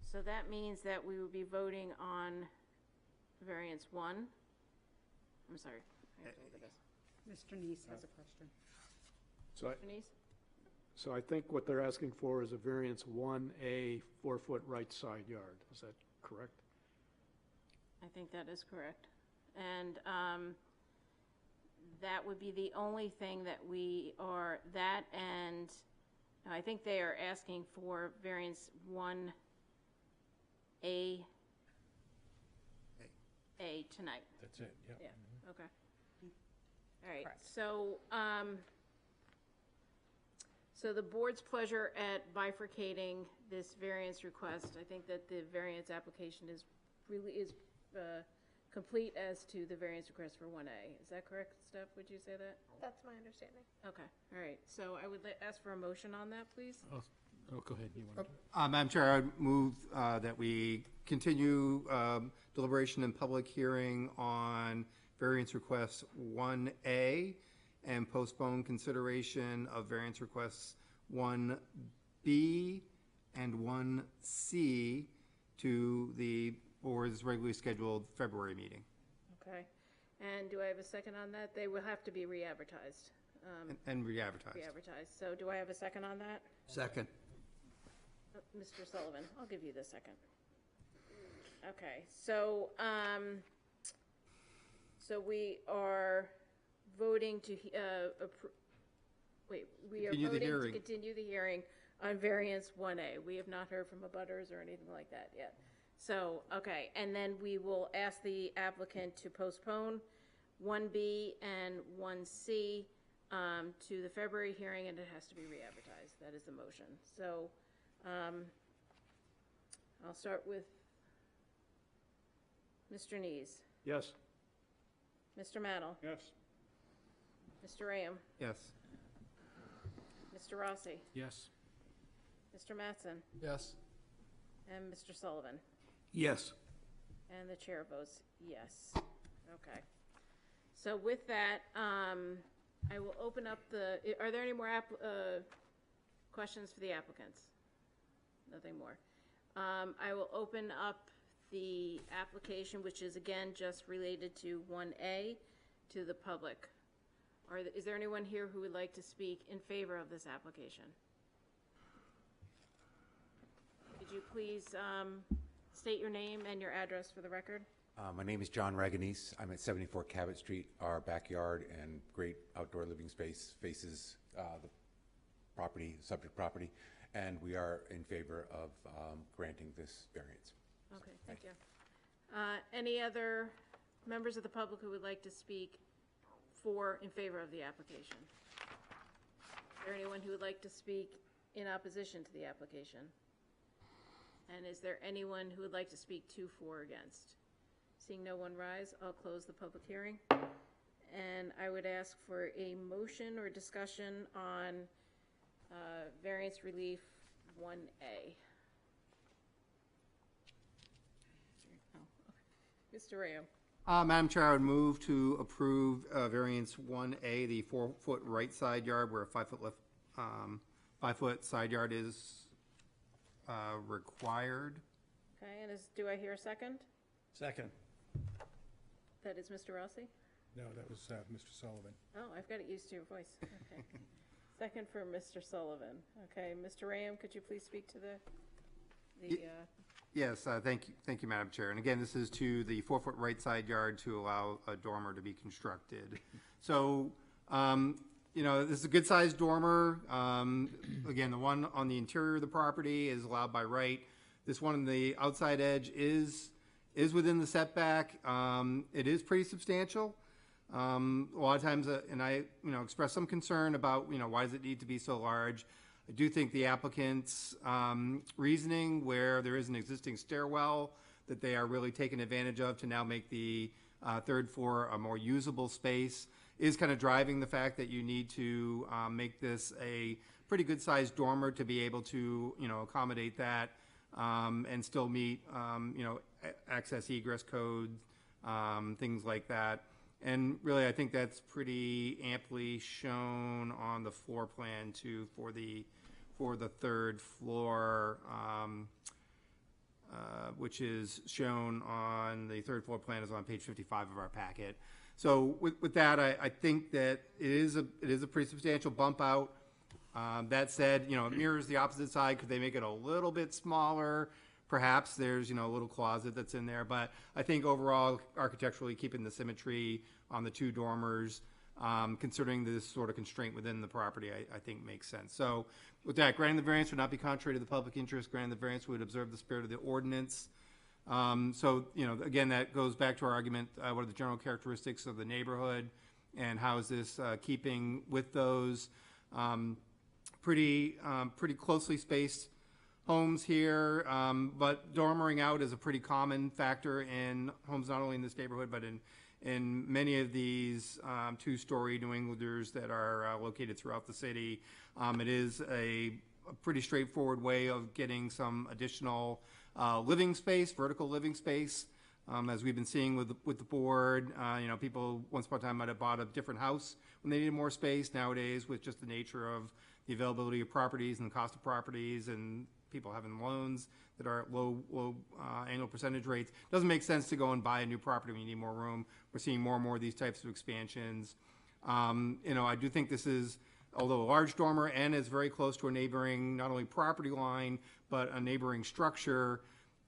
So that means that we would be voting on variance 1. I'm sorry. I have to look at this. Mr. Neese has a question. Denise? So I think what they're asking for is a variance 1A 4-foot right side yard. Is that correct? I think that is correct. And that would be the only thing that and I think they are asking for variance 1A tonight. That's it, yeah. Yeah, okay. All right, Correct. so the board's pleasure at bifurcating this variance request, I think that the variance application is complete as to the variance request for 1A. Is that correct, Steph? Would you say that? That's my understanding. Okay, all right. So I would ask for a motion on that, please. Oh, go ahead, you want to? Madam Chair, I would move that we continue deliberation and public hearing on variance request 1A and postpone consideration of variance requests 1B and 1C to the board's regularly scheduled February meeting. Okay. And do I have a second on that? They will have to be re-advertised. And re-advertised. Re-advertised. So do I have a second on that? Second. Mr. Sullivan, I'll give you the second. Okay, so, so we are voting to, we are Continue the voting to hearing. continue the hearing on variance 1A. We have not heard from abutters or anything like that yet. So, okay, and then we will ask the applicant to postpone 1B and 1C to the February hearing, and it has to be re-advertised. That is the motion. So, I'll start with Mr. Nees, Yes. Mr. Madl, Yes. Mr. Rayam, Yes. Mr. Rossi, Yes. Mr. Mattson, Yes. and Mr. Sullivan. Yes. And the chair votes yes. Okay. So with that, I will open up are there any more questions for the applicants? Nothing more. I will open up the application, which is again just related to 1A, to the public. Is there anyone here who would like to speak in favor of this application? Could you please state your name and your address for the record? My name is John Raganese. I'm at 74 Cabot Street. Our backyard and great outdoor living space faces the property, subject property, and we are in favor of granting this variance. Okay, thank you. Any other members of the public who would like to speak in favor of the application? Is there anyone who would like to speak in opposition to the application? And is there anyone who would like to speak to, for, or against? Seeing no one rise, I'll close the public hearing. And I would ask for a motion or discussion on variance relief 1A. Mr. Rayo. Madam Chair, I would move to approve variance 1A, the 4-foot right side yard where a 5-foot left, 5-foot side yard is required. Okay, and do I hear a second? Second. That is Mr. Rossi? No, that was Mr. Sullivan. Oh, I've got it used to your voice. Okay. Second for Mr. Sullivan. Okay, Mr. Rayam, could you please speak to the Yes, thank you, Madam Chair. And again, this is to the 4-foot right side yard to allow a dormer to be constructed. So, you know, this is a good-sized dormer. Again, the one on the interior of the property is allowed by right. This one on the outside edge is within the setback. It is pretty substantial. A lot of times, and I, express some concern about, why does it need to be so large? I do think the applicant's reasoning, where there is an existing stairwell that they are really taking advantage of to now make the third floor a more usable space, is kind of driving the fact that you need to make this a pretty good-sized dormer to be able to, accommodate that and still meet, access egress code, things like that. And really, I think that's pretty amply shown on the floor plan too for the third floor, which is shown on the third floor plan is on page 55 of our packet. So with that, I think that it is a pretty substantial bump out. That said, it mirrors the opposite side. Could they make it a little bit smaller? Perhaps there's, a little closet that's in there, but I think overall, architecturally, keeping the symmetry on the two dormers, considering this sort of constraint within the property, I think makes sense. So with that, granting the variance would not be contrary to the public interest. Granting the variance would observe the spirit of the ordinance. So, again, that goes back to our argument, what are the general characteristics of the neighborhood and how is this keeping with those pretty closely spaced homes here, but dormering out is a pretty common factor in homes, not only in this neighborhood, but in many of these two-story New Englanders that are located throughout the city. It is a pretty straightforward way of getting some additional living space, vertical living space. As we've been seeing with the board, people once upon a time might have bought a different house when they needed more space. Nowadays, with just the nature of the availability of properties and the cost of properties and people having loans that are at low annual percentage rates. Doesn't make sense to go and buy a new property when you need more room. We're seeing more and more of these types of expansions. I do think this is, although a large dormer and is very close to a neighboring, not only property line, but a neighboring structure.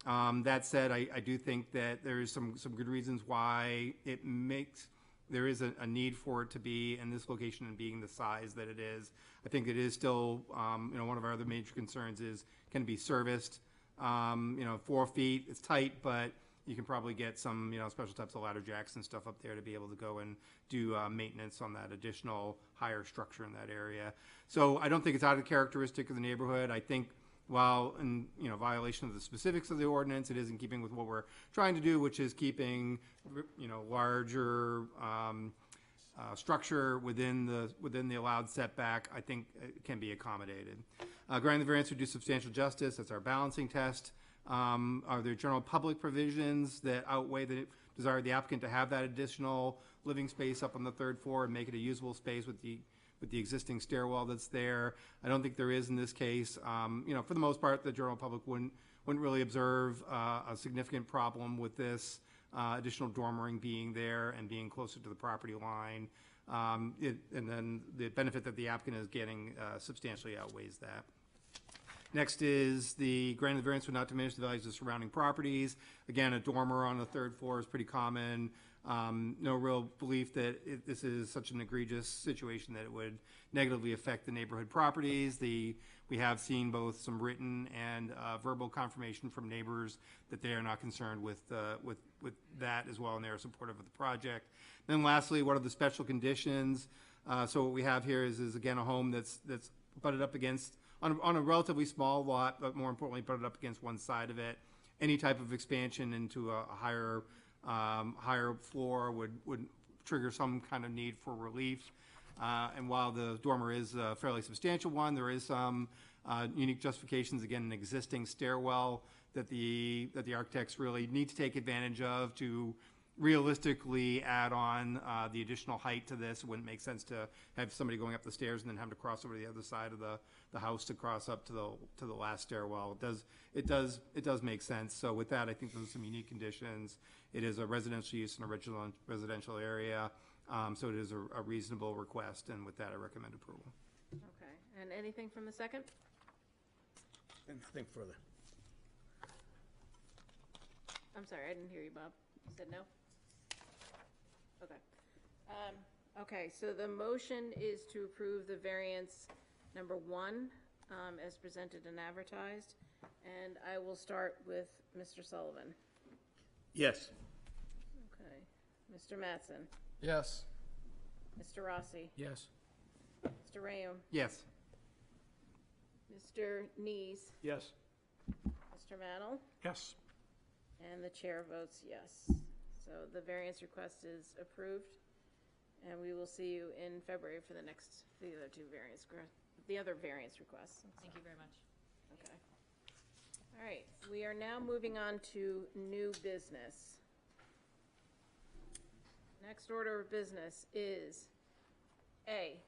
That said, I do think that there's some good reasons why there is a need for it to be in this location and being the size that it is. I think it is still, one of our other major concerns is, can it be serviced? 4 feet, it's tight, but you can probably get some, special types of ladder jacks and stuff up there to be able to go and do maintenance on that additional higher structure in that area. So I don't think it's out of characteristic of the neighborhood. I think while in violation of the specifics of the ordinance, it is in keeping with what we're trying to do, which is keeping larger structure within the allowed setback. I think it can be accommodated. Granting the variance would do substantial justice. That's our balancing test. Are there general public provisions that outweigh the desire of the applicant to have that additional living space up on the third floor and make it a usable space with the existing stairwell that's there? I don't think there is in this case. For the most part, the general public wouldn't really observe a significant problem with this additional dormering being there and being closer to the property line. And then the benefit that the applicant is getting substantially outweighs that. Next is the granted variance would not diminish the values of surrounding properties. Again, a dormer on the third floor is pretty common. No real belief that this is such an egregious situation that it would negatively affect the neighborhood properties. We have seen both some written and verbal confirmation from neighbors that they are not concerned with that as well, and they are supportive of the project. Then lastly, what are the special conditions? So what we have here is again a home that's butted up against on a relatively small lot, but more importantly, butted up against one side of it. Any type of expansion into a higher floor would trigger some kind of need for relief. And while the dormer is a fairly substantial one, there is some unique justifications, again, an existing stairwell that the architects really need to take advantage of to realistically add on the additional height to this. It wouldn't make sense to have somebody going up the stairs and then have to cross over to the other side of the house to cross up to the last stairwell. It does make sense. So with that, I think those are some unique conditions. It is a residential use in a residential area, so it is a reasonable request, and with that, I recommend approval. Okay, and anything from the second? Nothing further. I'm sorry, I didn't hear you, Bob. You said no? Okay. Okay, so the motion is to approve the variance number 1 as presented and advertised, and I will start with Mr. Sullivan. Yes. Okay. Mr. Mattson. Yes. Mr. Rossi. Yes. Mr. Rayum. Yes. Mr. Nees. Yes. Mr. Mannel. Yes. And the chair votes yes. So the variance request is approved, and we will see you in February for the other variance requests. Thank you very much. Okay. All right, we are now moving on to new business. Next order of business is A,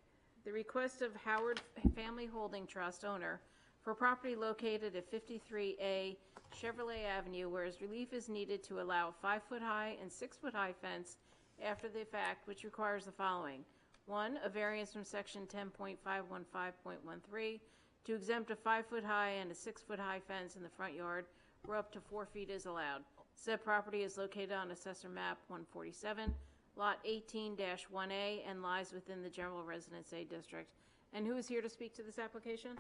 the request of Howard Family Holding Trust owner for property located at 53A Chevrolet Avenue, whereas relief is needed to allow a 5-foot-high and 6-foot-high fence after the fact, which requires the following. 1, a variance from section 10.515.13 to exempt a 5-foot-high and a 6-foot-high fence in the front yard where up to 4 feet is allowed. Said property is located on Assessor Map 147, Lot 18-1A, and lies within the General Residence A District. And who is here to speak to this application?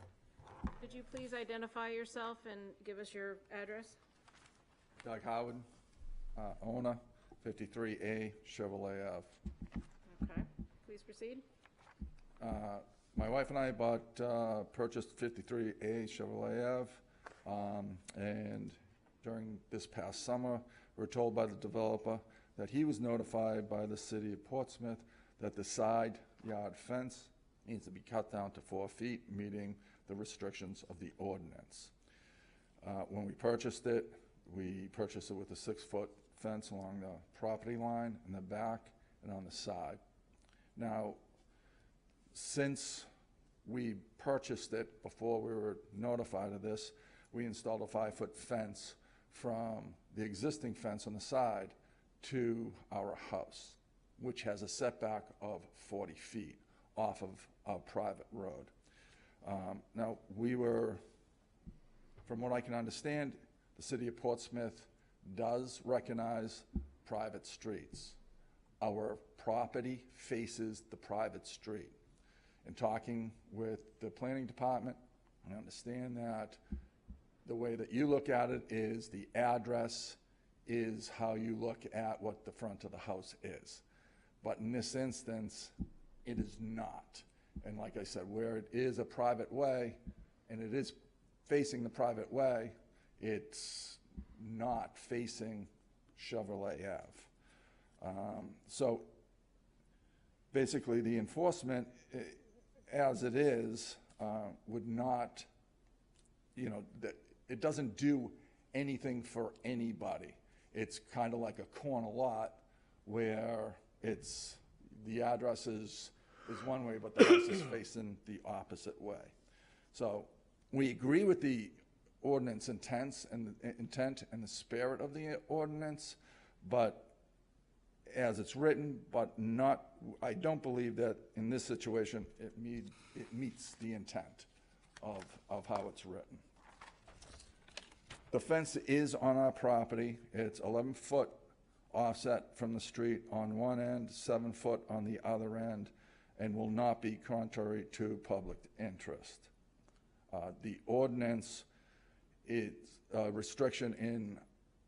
Could you please identify yourself and give us your address? Doug Howard, owner, 53A Chevrolet Ave. Okay, please proceed. My wife and I purchased 53A Chevrolet Ave, and during this past summer, we were told by the developer that he was notified by the city of Portsmouth that the side yard fence needs to be cut down to 4 feet, meeting the restrictions of the ordinance. When we purchased it with a 6-foot fence along the property line in the back and on the side. Now, since we purchased it before we were notified of this, we installed a 5-foot fence from the existing fence on the side to our house, which has a setback of 40 feet off of a private road. Now, we were, from what I can understand, the city of Portsmouth does recognize private streets. Our property faces the private street. In talking with the planning department, I understand that the way that you look at it is the address is how you look at what the front of the house is. But in this instance, it is not. And like I said, where it is a private way, and it is facing the private way, it's not facing Chevrolet Ave. So basically, the enforcement, as it is, would not, it doesn't do anything for anybody. It's kind of like a corner lot where the address is one way, but the house is facing the opposite way. So we agree with the ordinance intent and the spirit of the ordinance, but as it's written, but not, I don't believe that in this situation it meets the intent of how it's written. The fence is on our property. It's 11-foot offset from the street on one end, 7 foot on the other end, and will not be contrary to public interest. The ordinance is a restriction in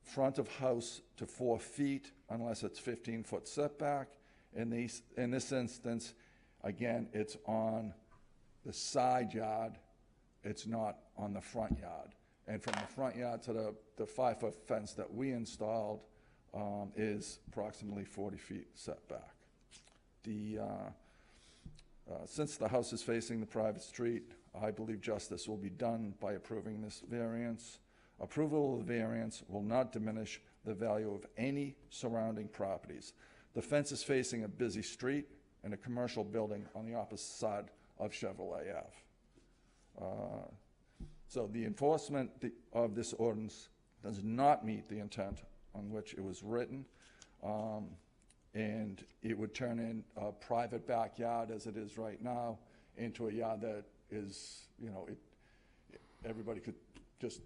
front of house to 4 feet unless it's 15-foot setback. In this instance, again, it's on the side yard. It's not on the front yard. And from the front yard to the 5-foot fence that we installed is approximately 40 feet setback. Since the house is facing the private street, I believe justice will be done by approving this variance. Approval of the variance will not diminish the value of any surrounding properties. The fence is facing a busy street and a commercial building on the opposite side of Chevrolet Ave. So the enforcement of this ordinance does not meet the intent on which it was written, and it would turn in a private backyard as it is right now into a yard that is, everybody could just,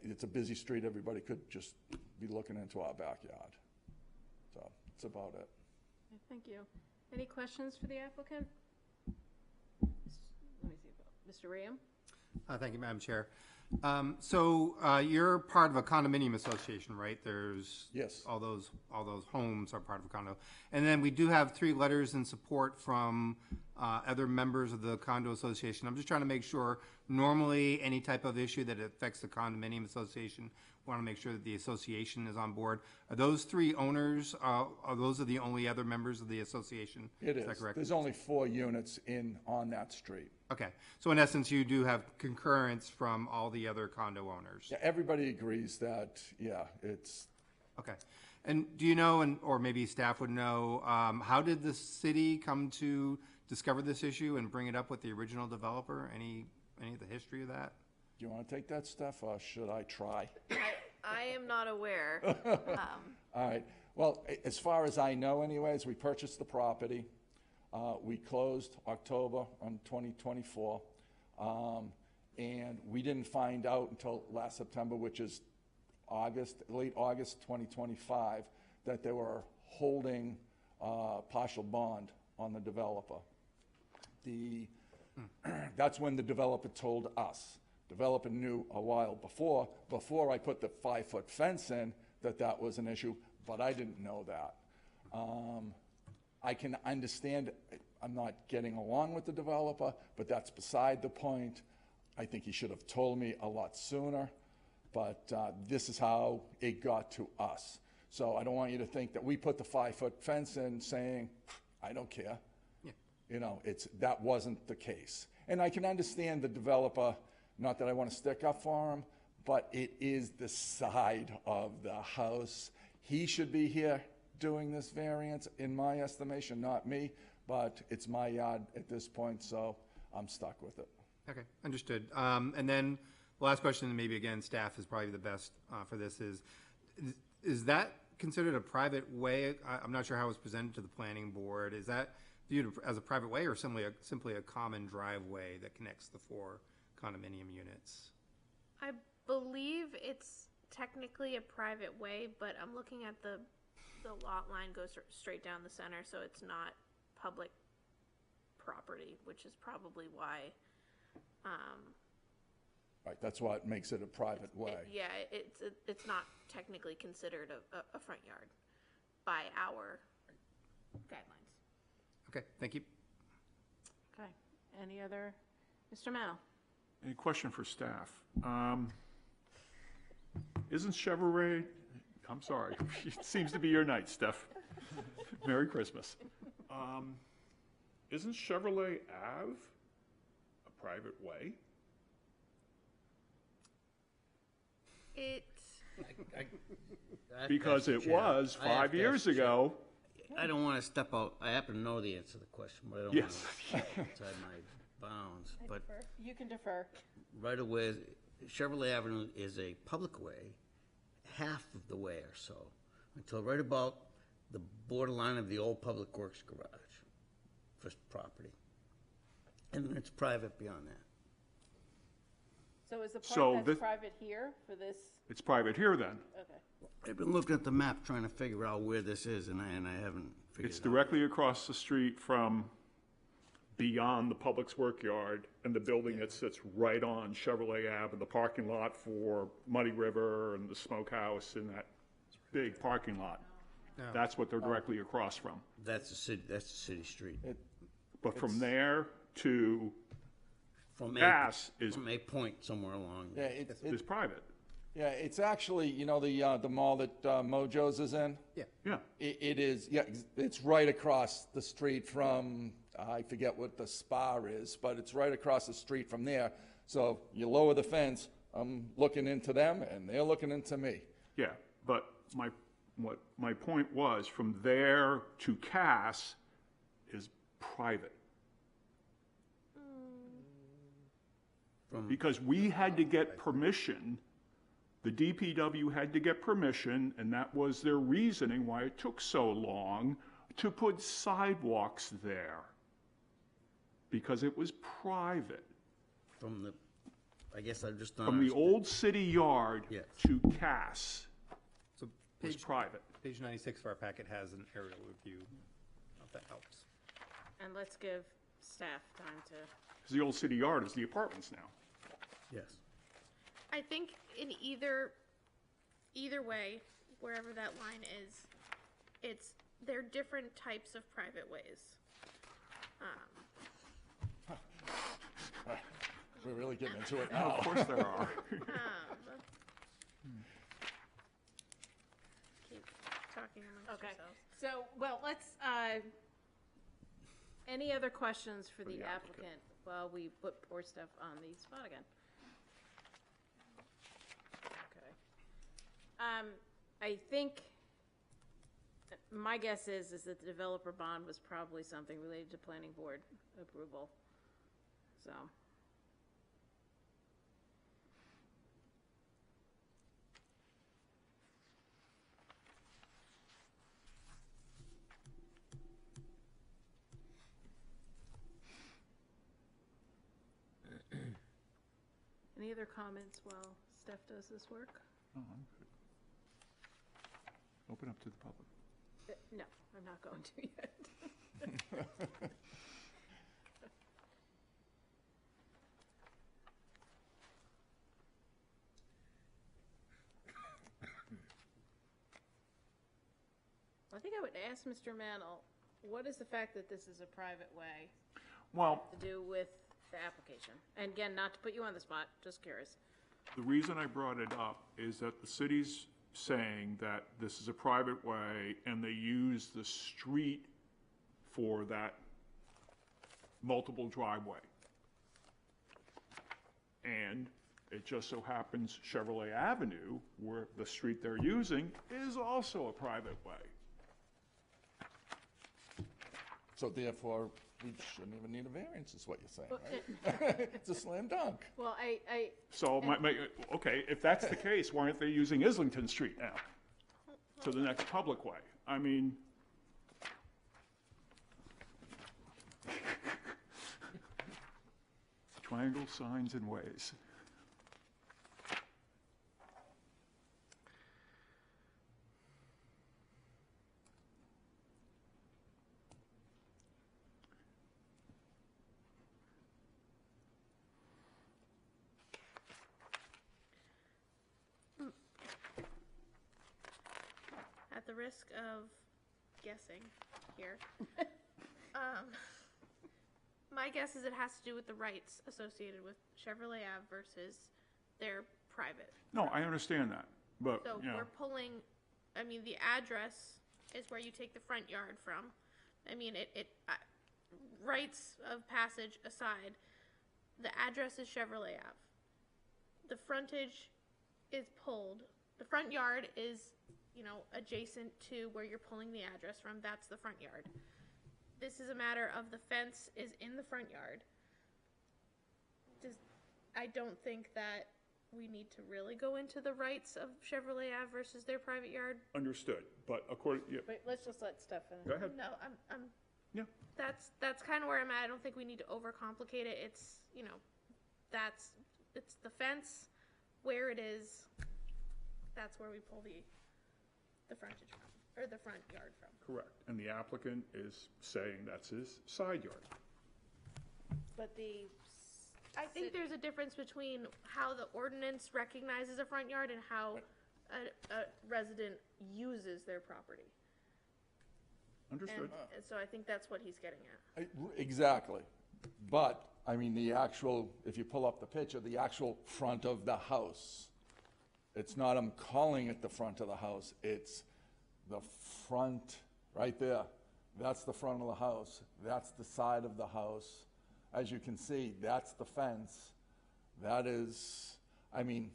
it's a busy street, everybody could just be looking into our backyard. So that's about it. Thank you. Any questions for the applicant? Let me see, Mr. Ram? Thank you, Madam Chair. So you're part of a condominium association, right? There's yes. All those homes are part of a condo, and then we do have 3 letters in support from other members of the condo association. I'm just trying to make sure. Normally, any type of issue that affects the condominium association, we want to make sure that the association is on board. Are those 3 owners? Are those the only other members of the association? It is. Is that correct? There's only 4 units on that street. Okay, so in essence, you do have concurrence from all the other condo owners. Yeah, everybody agrees that, yeah, it's... Okay. And do you know, or maybe staff would know, how did the city come to discover this issue and bring it up with the original developer? Any of the history of that? Do you want to take that, Steph, or should I try? I am not aware. All right. Well, as far as I know anyways, we purchased the property. We closed October on 2024, and we didn't find out until last September, which is late August 2025, that they were holding partial bond on the developer. That's when the developer told us. Developer knew a while before I put the 5-foot fence in, that was an issue, but I didn't know that. I can understand I'm not getting along with the developer, but that's beside the point. I think he should have told me a lot sooner, but this is how it got to us. So I don't want you to think that we put the 5-foot fence in saying, I don't care. Yeah. That wasn't the case. And I can understand the developer, not that I want to stick up for him, but it is the side of the house. He should be here doing this variance, in my estimation, not me, but it's my yard at this point, so I'm stuck with it. Okay, understood. And then last question, and maybe again, staff is probably the best for this, is that considered a private way? I'm not sure how it was presented to the planning board. Is that viewed as a private way or simply a common driveway that connects the 4 condominium units? I believe it's technically a private way, but I'm looking at the lot line goes straight down the center, so it's not public property, which is probably why. Right, that's what makes it a private way. It's not technically considered a front yard by our guidelines. Okay, thank you. Okay, any other, Mr. Mennel? Any question for staff? Isn't Chevrolet, I'm sorry, it seems to be your night, Steph. Merry Christmas. Isn't Chevrolet Ave a private way? Because it was 5 years ago. I don't want to step out, I happen to know the answer to the question, but I don't want Yes. to step outside my bounds. But You can defer. right away, Chevrolet Avenue is a public way, half of the way or so, until right about the borderline of the old Public Works garage for property. And then it's private beyond that. So is the So part this- that's private here for this? It's private here then. Okay. I've been looking at the map trying to figure out where this is, and I haven't figured It's it out. directly across the street from beyond the Publix Workyard and the building that sits right on Chevrolet Ave and the parking lot for Muddy River and the smokehouse and that big parking lot. No. That's what they're directly across from. That's the city street. But from there to From Bass is from a point somewhere along Yeah, there. is private. Yeah, it's actually, you know, the mall that Mojo's is in? Yeah. Yeah. It is, yeah, it's right across the street from, I forget what the spa is, but it's right across the street from there. So you lower the fence, I'm looking into them, and they're looking into me. Yeah, but my point was, from there to Cass is private. Because we had to get permission, the DPW had to get permission, and that was their reasoning why it took so long to put sidewalks there. Because it was private. From the, I guess I just don't From the understand. old city yard Yes. to Cass So was private. Page 96 of our packet has an aerial review, if that helps. And let's give staff time to, Because the old city yard is the apartments now. Yes. I think in either way, wherever that line is, they're different types of private ways. We're really getting into it now. Of course there are. Keep talking amongst okay. yourselves. So, well, let's, any other questions for the applicant while we put poor Steph on the spot again? Okay. I think, my guess is that the developer bond was probably something related to planning board approval, so. Any other comments while Steph does this work? Oh, I'm good. Open up to the public. No, I'm not going to yet. I think I would ask Mr. Mannell, what is the fact that this is a private way Well, to do with the application? And again, not to put you on the spot, just curious. the reason I brought it up is that the city's saying that this is a private way and they use the street for that multiple driveway. And it just so happens Chevrolet Avenue, where the street they're using, is also a private way. So therefore, we shouldn't even need a variance, is what you're saying, right? It's a slam dunk. Well, So, okay, if that's the case, why aren't they using Islington Street now to the next public way? I mean, triangle signs and ways. At the risk of guessing here, my guess is it has to do with the rights associated with Chevrolet Ave versus their private. No, I understand that, but, So you know, we're pulling, I mean, the address is where you take the front yard from. I mean, rights of passage aside, the address is Chevrolet Ave. The frontage is pulled, the front yard is, you know, adjacent to where you're pulling the address from. That's the front yard. This is a matter of the fence is in the front yard. I don't think that we need to really go into the rights of Chevrolet Ave versus their private yard. understood, but according, yeah, wait, let's just let Steph finish. go ahead. No, I'm. Yeah. That's kind of where I'm at. I don't think we need to overcomplicate it. It's, you know, it's the fence, where it is. That's where we pull the frontage from, or the front yard from. Correct, and the applicant is saying that's his side yard. But I think there's a difference between how the ordinance recognizes a front yard and how a resident uses their property. Understood. And so I think that's what he's getting at. Exactly. But, I mean, the actual, if you pull up the picture, the actual front of the house, it's not, I'm calling it the front of the house, it's the front, right there. That's the front of the house. That's the side of the house. As you can see, that's the fence. That is, I mean,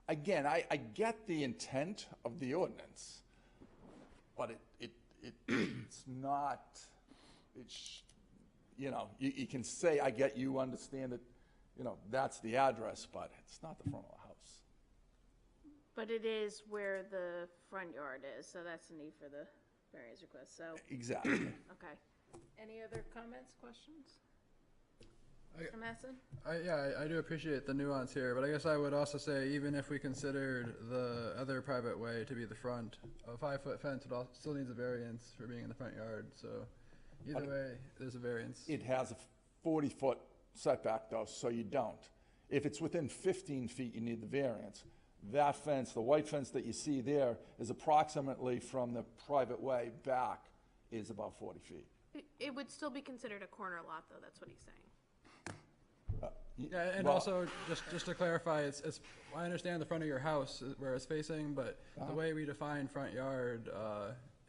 again, I get the intent of the ordinance, but it's not, you know, you can say, I get you understand that, you know, that's the address, but it's not the front of the house. But it is where the front yard is, so that's the need for the variance request, so. Exactly. Okay. Any other comments, questions? Mr. Masson? I do appreciate the nuance here, but I guess I would also say even if we considered the other private way to be the front, a 5-foot fence still needs a variance for being in the front yard, so either way, there's a variance. It has a 40-foot setback though, so you don't. If it's within 15 feet, you need the variance. That fence, the white fence that you see there, is approximately from the private way back is about 40 feet. It would still be considered a corner lot, though. That's what he's saying. Yeah, and Well- also, just to clarify, it's I understand the front of your house is where it's facing, but the way we define front yard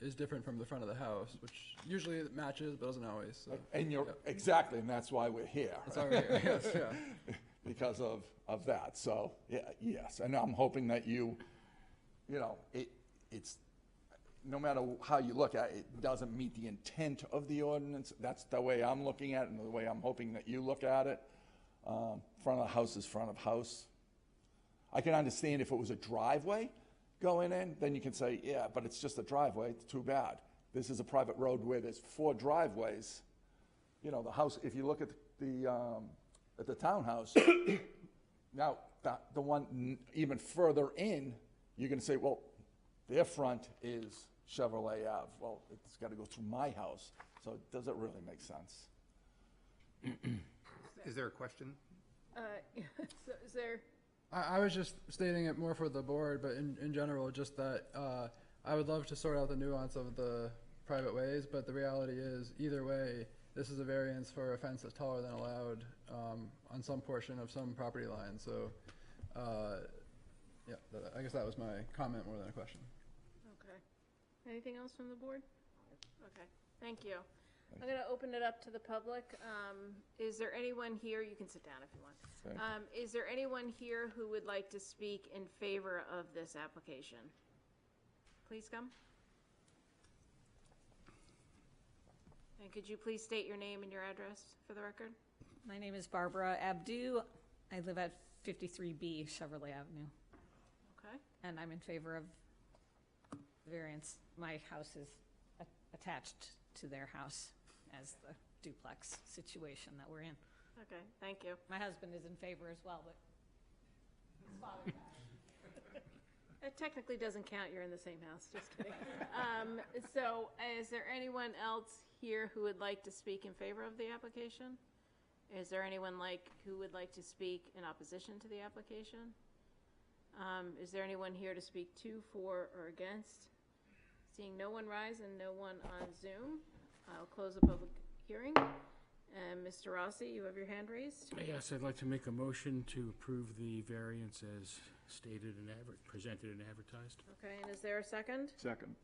is different from the front of the house, which usually it matches, but doesn't always. So. And you're, exactly, and that's why we're here. That's why we're here, yes, yeah. Because of that, so, yeah, yes, and I'm hoping that you know, it's, no matter how you look at it, it doesn't meet the intent of the ordinance. That's the way I'm looking at it, and the way I'm hoping that you look at it. Front of the house is front of house. I can understand if it was a driveway going in, then you can say, yeah, but it's just a driveway, it's too bad. This is a private road where there's 4 driveways. You know, the house, if you look at the townhouse, now, the one even further in, you're gonna say, well, their front is Chevrolet Ave. Well, it's gotta go through my house, so does it really make sense? Is there a question? So is there, I was just stating it more for the board, but in general, just that I would love to sort out the nuance of the private ways, but the reality is, either way, this is a variance for a fence that's taller than allowed on some portion of some property line. So, yeah, I guess that was my comment more than a question. okay. Anything else from the board? Okay, thank you. I'm going to open it up to the public. Is there anyone here, you can sit down if you want. Is there anyone here who would like to speak in favor of this application? Please come. And could you please state your name and your address for the record? My name is Barbara Abdu. I live at 53B Chevrolet Avenue, Okay. and I'm in favor of variance. My house is attached to their house as the duplex situation that we're in. Okay, thank you. My husband is in favor as well, but his father died. It technically doesn't count, you're in the same house, just kidding. So is there anyone else here who would like to speak in favor of the application? Is there anyone who would like to speak in opposition to the application? Is there anyone here to speak to, for, or against? Seeing no one rise and no one on Zoom, I'll close the public hearing. And Mr. Rossi, you have your hand raised. Yes, I'd like to make a motion to approve the variance as stated and presented and advertised. Okay, and is there a second? Second.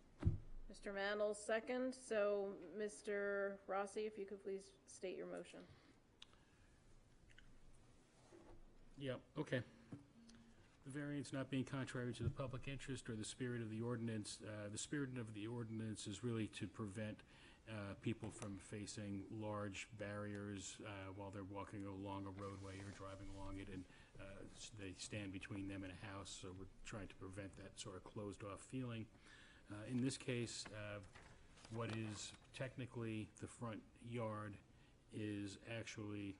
Mr. Mandel's second. So, Mr. Rossi, if you could please state your motion. Yeah, okay. The variance not being contrary to the public interest or the spirit of the ordinance. The spirit of the ordinance is really to prevent people from facing large barriers while they're walking along a roadway or driving along it, and they stand between them and a house, so we're trying to prevent that sort of closed-off feeling. In this case, what is technically the front yard is actually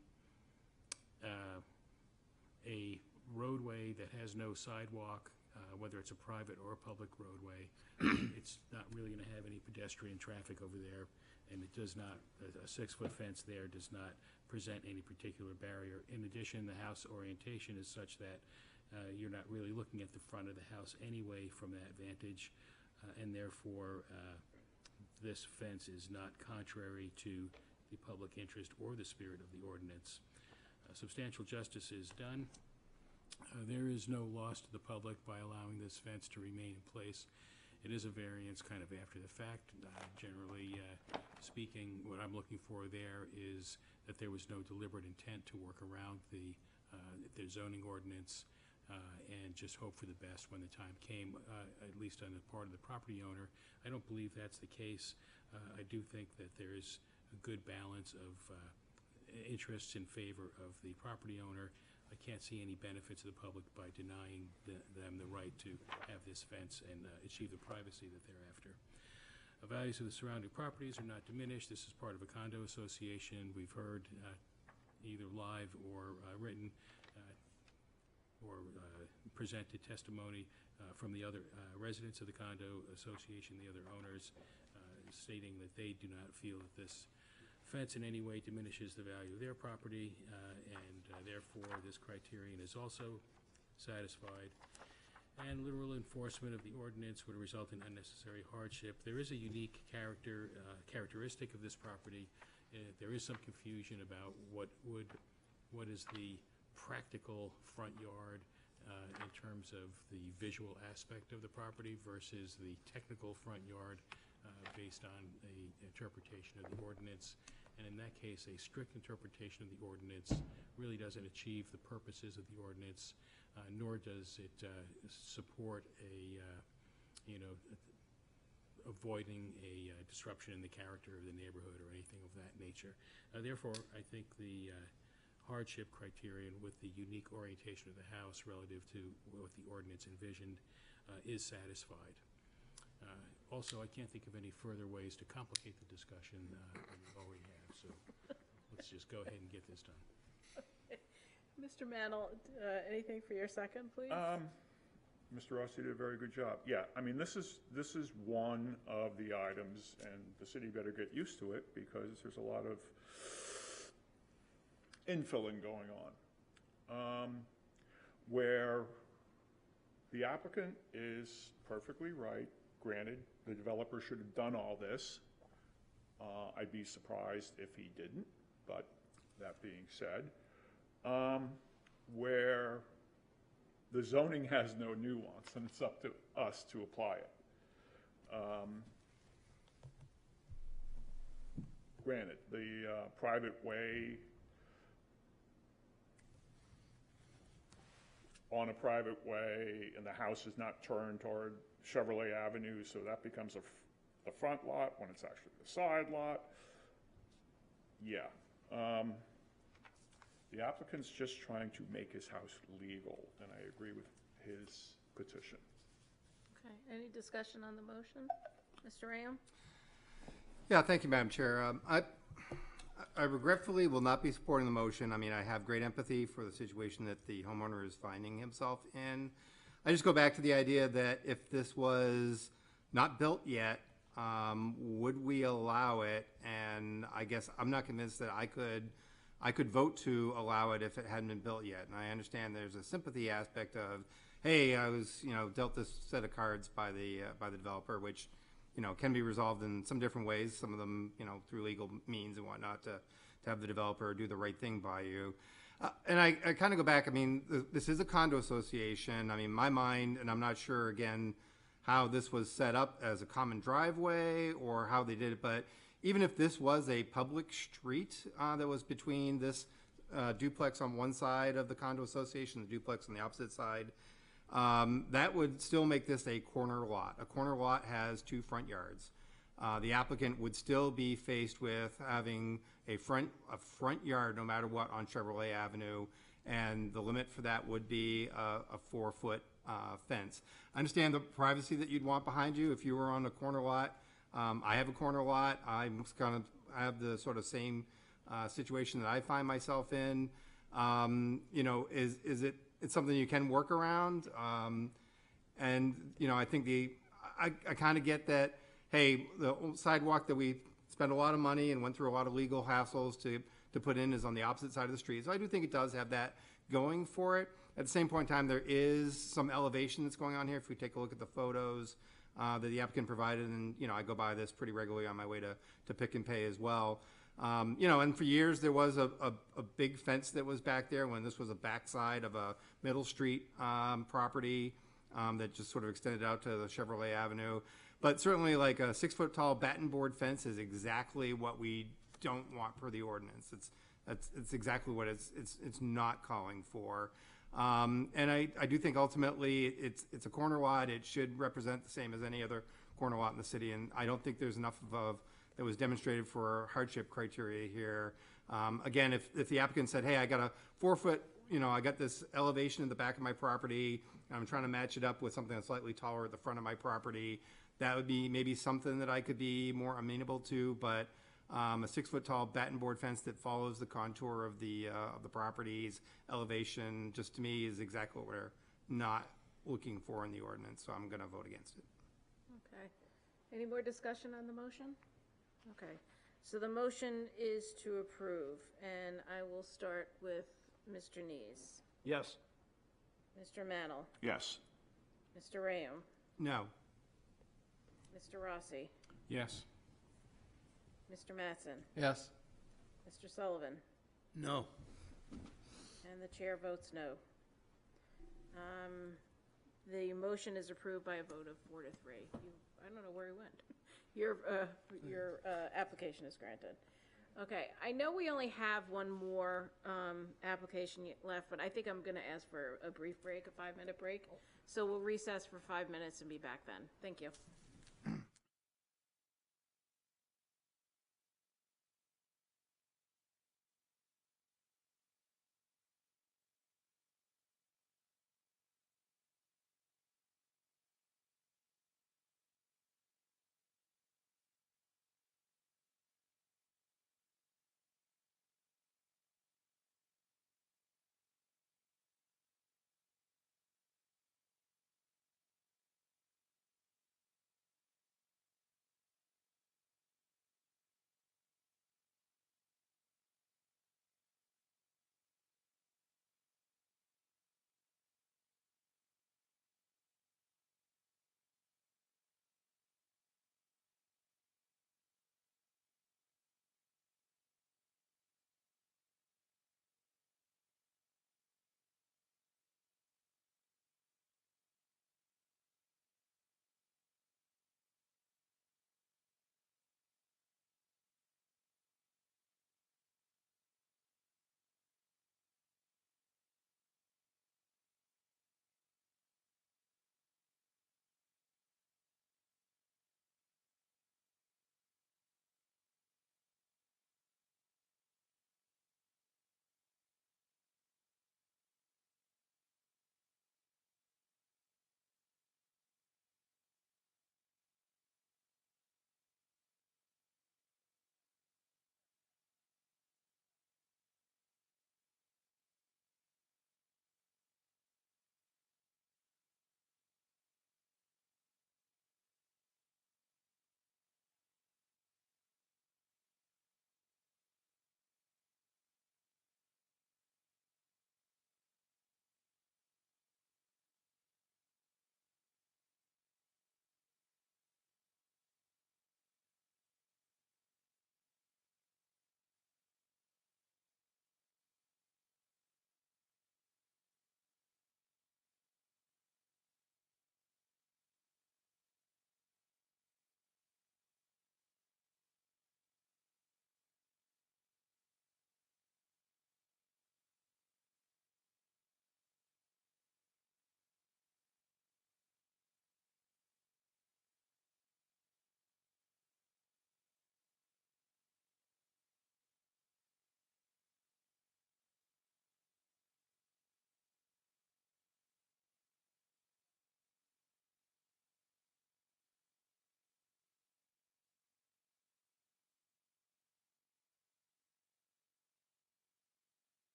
a roadway that has no sidewalk, whether it's a private or a public roadway. It's not really going to have any pedestrian traffic over there, and it does not, a 6-foot fence there does not present any particular barrier. In addition, the house orientation is such that you're not really looking at the front of the house anyway from that vantage, and therefore this fence is not contrary to the public interest or the spirit of the ordinance. Substantial justice is done. There is no loss to the public by allowing this fence to remain in place. It is a variance kind of after the fact. Generally speaking, what I'm looking for there is that there was no deliberate intent to work around the zoning ordinance and just hope for the best when the time came, at least on the part of the property owner. I don't believe that's the case. I do think that there is a good balance of interests in favor of the property owner. I can't see any benefit to the public by denying them the right to have this fence and achieve the privacy that they're after. The values of the surrounding properties are not diminished. This is part of a condo association. We've heard either live or written or presented testimony from the other residents of the condo association, the other owners, stating that they do not feel that this fence in any way diminishes the value of their property, and therefore this criterion is also satisfied. And literal enforcement of the ordinance would result in unnecessary hardship. There is a unique characteristic of this property. There is some confusion about what is the practical front yard in terms of the visual aspect of the property versus the technical front yard based on an interpretation of the ordinance. And in that case, a strict interpretation of the ordinance really doesn't achieve the purposes of the ordinance, nor does it support avoiding a disruption in the character of the neighborhood or anything of that nature. Therefore, I think the hardship criterion with the unique orientation of the house relative to what the ordinance envisioned is satisfied. Also, I can't think of any further ways to complicate the discussion than we already have, so let's just go ahead and get this done. Mr. Mandel, anything for your second, please? Mr. Rossi did a very good job. Yeah, I mean, this is one of the items, and the city better get used to it because there's a lot of infilling going on, where the applicant is perfectly right. Granted, the developer should have done all this. I'd be surprised if he didn't, but that being said, where the zoning has no nuance, and it's up to us to apply it. Granted, the private way on a private way, and the house is not turned toward Chevrolet Avenue, so that becomes the front lot when it's actually the side lot. Yeah. The applicant's just trying to make his house legal, and I agree with his petition. Okay, any discussion on the motion? Mr. Ram? Yeah, thank you, Madam Chair. I regretfully will not be supporting the motion. I mean, I have great empathy for the situation that the homeowner is finding himself in. I just go back to the idea that if this was not built yet, would we allow it? And I guess I'm not convinced that I could vote to allow it if it hadn't been built yet. And I understand there's a sympathy aspect of, hey, I was, dealt this set of cards by the developer, which, can be resolved in some different ways. Some of them, through legal means and whatnot, to have the developer do the right thing by you. And I kind of go back. I mean, this is a condo association. I mean, my mind, and I'm not sure again how this was set up as a common driveway or how they did it, but even if this was a public street that was between this duplex on one side of the condo association, the duplex on the opposite side, that would still make this a corner lot. A corner lot has 2 front yards. The applicant would still be faced with having a front yard no matter what on Chevrolet Avenue, and the limit for that would be a 4-foot fence. I understand the privacy that you'd want behind you if you were on a corner lot. I have a corner lot. I have the sort of same situation that I find myself in. It's something you can work around. And I think I kind of get that, hey, the sidewalk that we spent a lot of money and went through a lot of legal hassles to put in is on the opposite side of the street. So I do think it does have that going for it. At the same point in time, there is some elevation that's going on here. If we take a look at the photos that the applicant provided, and I go by this pretty regularly on my way to Pick and Pay as well. And for years there was a big fence that was back there when this was a backside of a Middle Street property that just sort of extended out to the Chevrolet Avenue. But certainly like a 6-foot tall batten board fence is exactly what we don't want per the ordinance. It's exactly what it's not calling for. And I do think ultimately it's a corner lot. It should represent the same as any other corner lot in the city. And I don't think there's enough that was demonstrated for hardship criteria here. Again, if the applicant said, hey, I got a 4-foot, I got this elevation in the back of my property, and I'm trying to match it up with something that's slightly taller at the front of my property, that would be maybe something that I could be more amenable to. But a 6-foot tall batten board fence that follows the contour of the property's elevation, just to me, is exactly what we're not looking for in the ordinance. So I'm going to vote against it. Okay. Any more discussion on the motion? Okay. So the motion is to approve, and I will start with Mr. Nees. Yes. Mr. Mannel. Yes. Mr. Ram. No. Mr. Rossi. Yes. Mr. Mattson. Yes. Mr. Sullivan. No. And the chair votes no. The motion is approved by a vote of 4 to 3. I don't know where he went. Your application is granted. Okay, I know we only have one more application left, but I think I'm going to ask for a brief break, a 5-minute break. So we'll recess for 5 minutes and be back then. Thank you.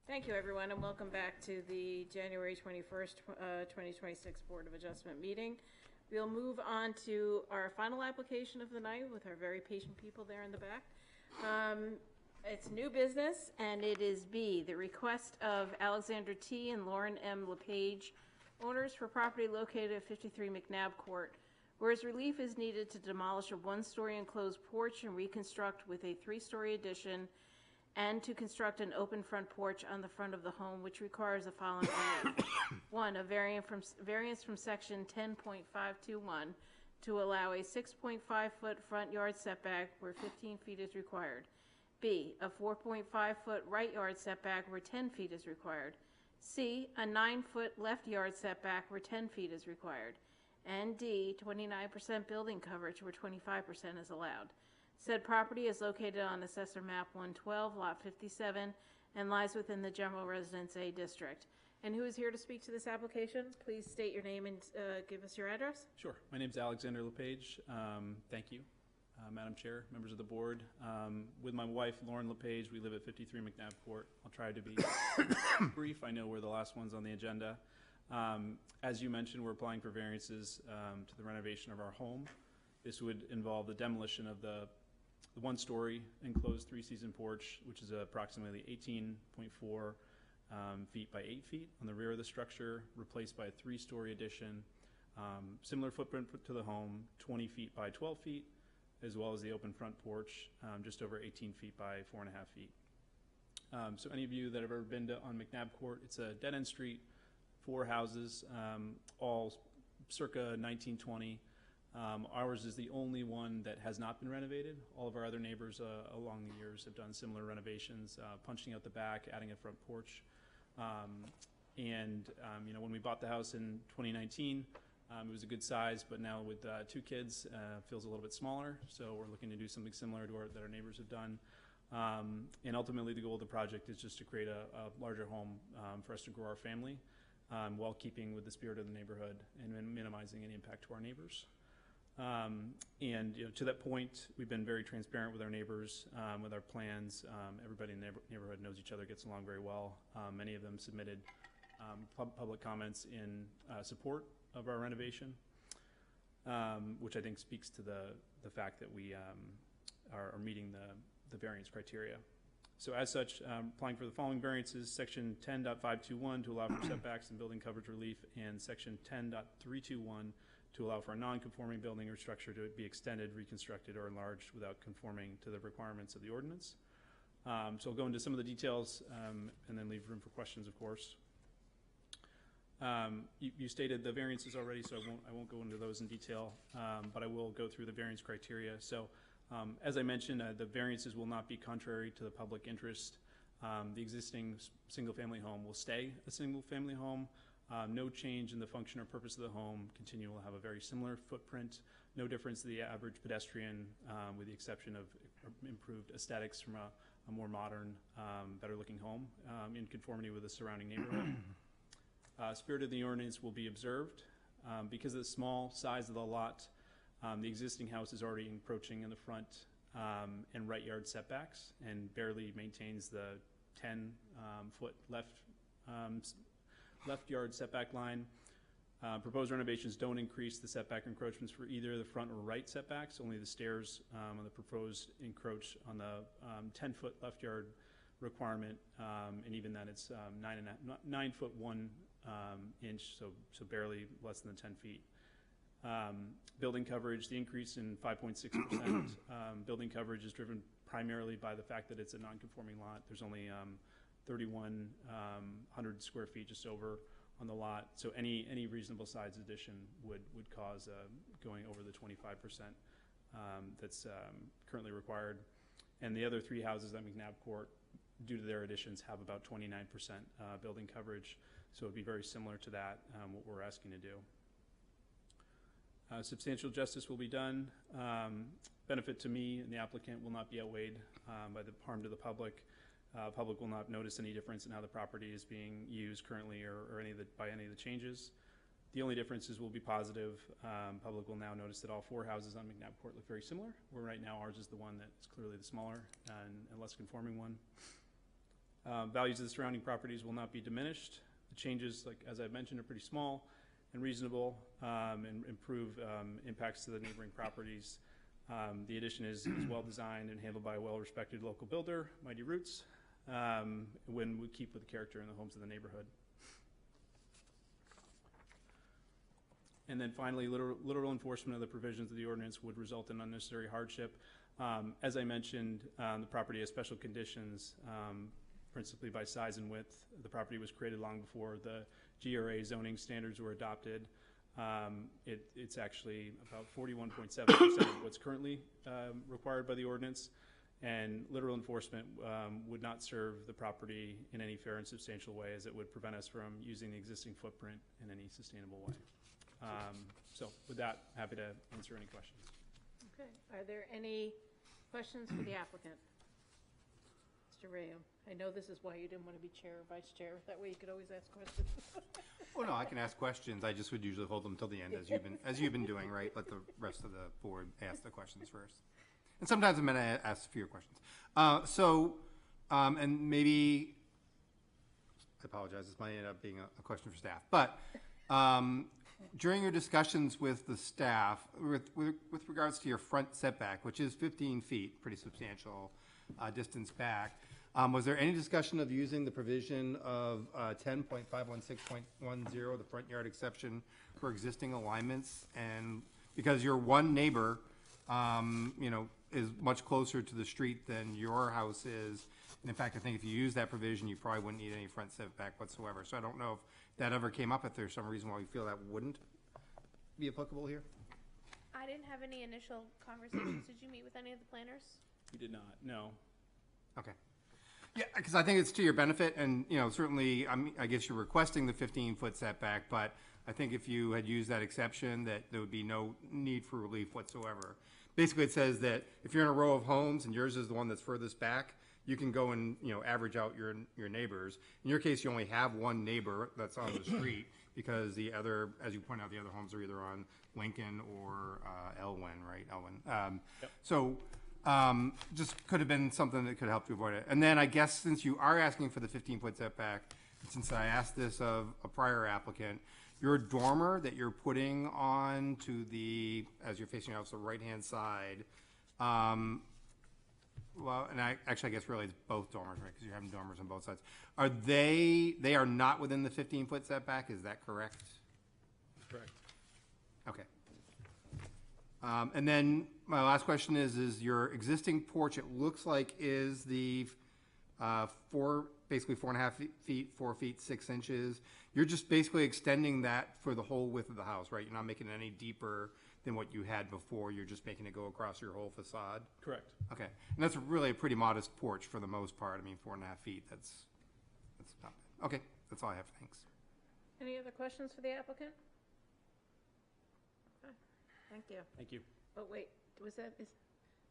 Thank you, everyone, and welcome back to the January 21st, 2026 Board of Adjustment meeting. We'll move on to our final application of the night with our very patient people there in the back. It's new business, and it is B, the request of Alexander T. and Lauren M. LePage, owners for property located at 53 McNabb Court, whereas relief is needed to demolish a one-story enclosed porch and reconstruct with a three-story addition, and to construct an open front porch on the front of the home, which requires the following relief. One, a variance from section 10.521 to allow a 6.5-foot front yard setback where 15 feet is required. B, a 4.5-foot right yard setback where 10 feet is required. C, a 9-foot left yard setback where 10 feet is required. And D, 29% building coverage where 25% is allowed. Said property is located on Assessor Map 112, Lot 57, and lies within the General Residence A District. And who is here to speak to this application? Please state your name and give us your address. Sure. My name is Alexander LePage. Thank you, Madam Chair, members of the board. With my wife, Lauren LePage, we live at 53 McNabb Court. I'll try to be brief. I know we're the last ones on the agenda. As you mentioned, we're applying for variances to the renovation of our home. This would involve the demolition of the one-story enclosed three-season porch, which is approximately 18.4 feet by 8 feet on the rear of the structure, replaced by a three-story addition, similar footprint to the home, 20 feet by 12 feet, as well as the open front porch, just over 18 feet by 4.5 feet. So any of you that have ever been on McNabb Court, it's a dead-end street, 4 houses, all circa 1920. Ours is the only one that has not been renovated. All of our other neighbors along the years have done similar renovations, punching out the back, adding a front porch. You know, when we bought the house in 2019, it was a good size, but now with 2 kids, feels a little bit smaller. So we're looking to do something similar to that our neighbors have done. And ultimately, the goal of the project is just to create a larger home for us to grow our family, while keeping with the spirit of the neighborhood and minimizing any impact to our neighbors. And you know, to that point, we've been very transparent with our neighbors, with our plans. Everybody in the neighborhood knows each other, gets along very well. Many of them submitted public comments in support of our renovation, which I think speaks to the fact that we are meeting the variance criteria. So as such, applying for the following variances: section 10.521 to allow for setbacks and building coverage relief, and section 10.321 to allow for a non-conforming building or structure to be extended, reconstructed, or enlarged without conforming to the requirements of the ordinance. So I'll go into some of the details and then leave room for questions, of course. You stated the variances already, so I won't go into those in detail, but I will go through the variance criteria. So as I mentioned, the variances will not be contrary to the public interest. The existing single-family home will stay a single-family home. No change in the function or purpose of the home. Continue will have a very similar footprint. No difference to the average pedestrian, with the exception of improved aesthetics from a more modern, better-looking home in conformity with the surrounding neighborhood. Spirit of the ordinance will be observed. Because of the small size of the lot, the existing house is already encroaching in the front and right yard setbacks and barely maintains the 10-foot left yard setback line. Proposed renovations don't increase the setback encroachments for either the front or right setbacks. Only the stairs on the proposed encroach on the 10-foot left yard requirement, and even then it's 9 foot 1 inch, so barely less than 10 feet. Building coverage, the increase in 5.6% building coverage is driven primarily by the fact that it's a non-conforming lot. There's only 3,100 square feet, just over, on the lot. So any reasonable size addition would cause going over the 25% that's currently required. And the other 3 houses at McNabb Court, due to their additions, have about 29% building coverage. So it would be very similar to that, what we're asking to do. Substantial justice will be done. Benefit to me and the applicant will not be outweighed by the harm to the public. Public will not notice any difference in how the property is being used currently or by any of the changes. The only differences will be positive. Public will now notice that all 4 houses on McNabb Court look very similar, where right now ours is the one that's clearly the smaller and less conforming one. Values of the surrounding properties will not be diminished. The changes, like as I mentioned, are pretty small and reasonable, and improve impacts to the neighboring properties. The addition is well designed and handled by a well-respected local builder, Mighty Roots, when we keep with the character in the homes of the neighborhood. And then finally, literal enforcement of the provisions of the ordinance would result in unnecessary hardship. As I mentioned, the property has special conditions, principally by size and width. The property was created long before the GRA zoning standards were adopted. It's actually about 41.7% of what's currently required by the ordinance, and literal enforcement would not serve the property in any fair and substantial way, as it would prevent us from using the existing footprint in any sustainable way. So with that, happy to answer any questions. Okay, are there any questions for the applicant? Mr. Rayam, I know this is why you didn't want to be chair or vice chair, that way you could always ask questions. Oh, no, I can ask questions. I just would usually hold them till the end, as you've been doing, right? Let the rest of the board ask the questions first. And sometimes I'm going to ask fewer questions. And maybe, I apologize, this might end up being a question for staff, but during your discussions with the staff, with regards to your front setback, which is 15 feet, pretty substantial distance back, was there any discussion of using the provision of 10.516.10, the front yard exception for existing alignments? And because your one neighbor, is much closer to the street than your house is, and in fact, I think if you use that provision, you probably wouldn't need any front setback whatsoever. So I don't know if that ever came up, if there's some reason why you feel that wouldn't be applicable here? I didn't have any initial conversations. Did you meet with any of the planners? We did not, no. Okay. Yeah, because I think it's to your benefit, and, certainly, I guess you're requesting the 15-foot setback, but I think if you had used that exception, that there would be no need for relief whatsoever. Basically, it says that if you're in a row of homes and yours is the one that's furthest back, you can go and, average out your neighbors. In your case, you only have one neighbor that's on the street, because the other, as you point out, the other homes are either on Lincoln or Elwyn, right? Elwyn. Yep. So just could have been something that could help you avoid it. And then I guess since you are asking for the 15-foot setback, since I asked this of a prior applicant, your dormer that you're putting on to the, as you're facing out, the right-hand side, well, and I guess really it's both dormers, right? Because you're having dormers on both sides. Are they are not within the 15-foot setback? Is that correct? Correct. Okay. And then my last question is your existing porch, it looks like is the basically 4.5 feet, 4 feet, 6 inches. You're just basically extending that for the whole width of the house, right? You're not making it any deeper than what you had before. You're just making it go across your whole facade? Correct. Okay. And that's really a pretty modest porch for the most part. I mean, 4.5 feet, that's not bad. Okay, that's all I have. Thanks. Any other questions for the applicant? Okay, thank you. Thank you. Oh, wait, was that,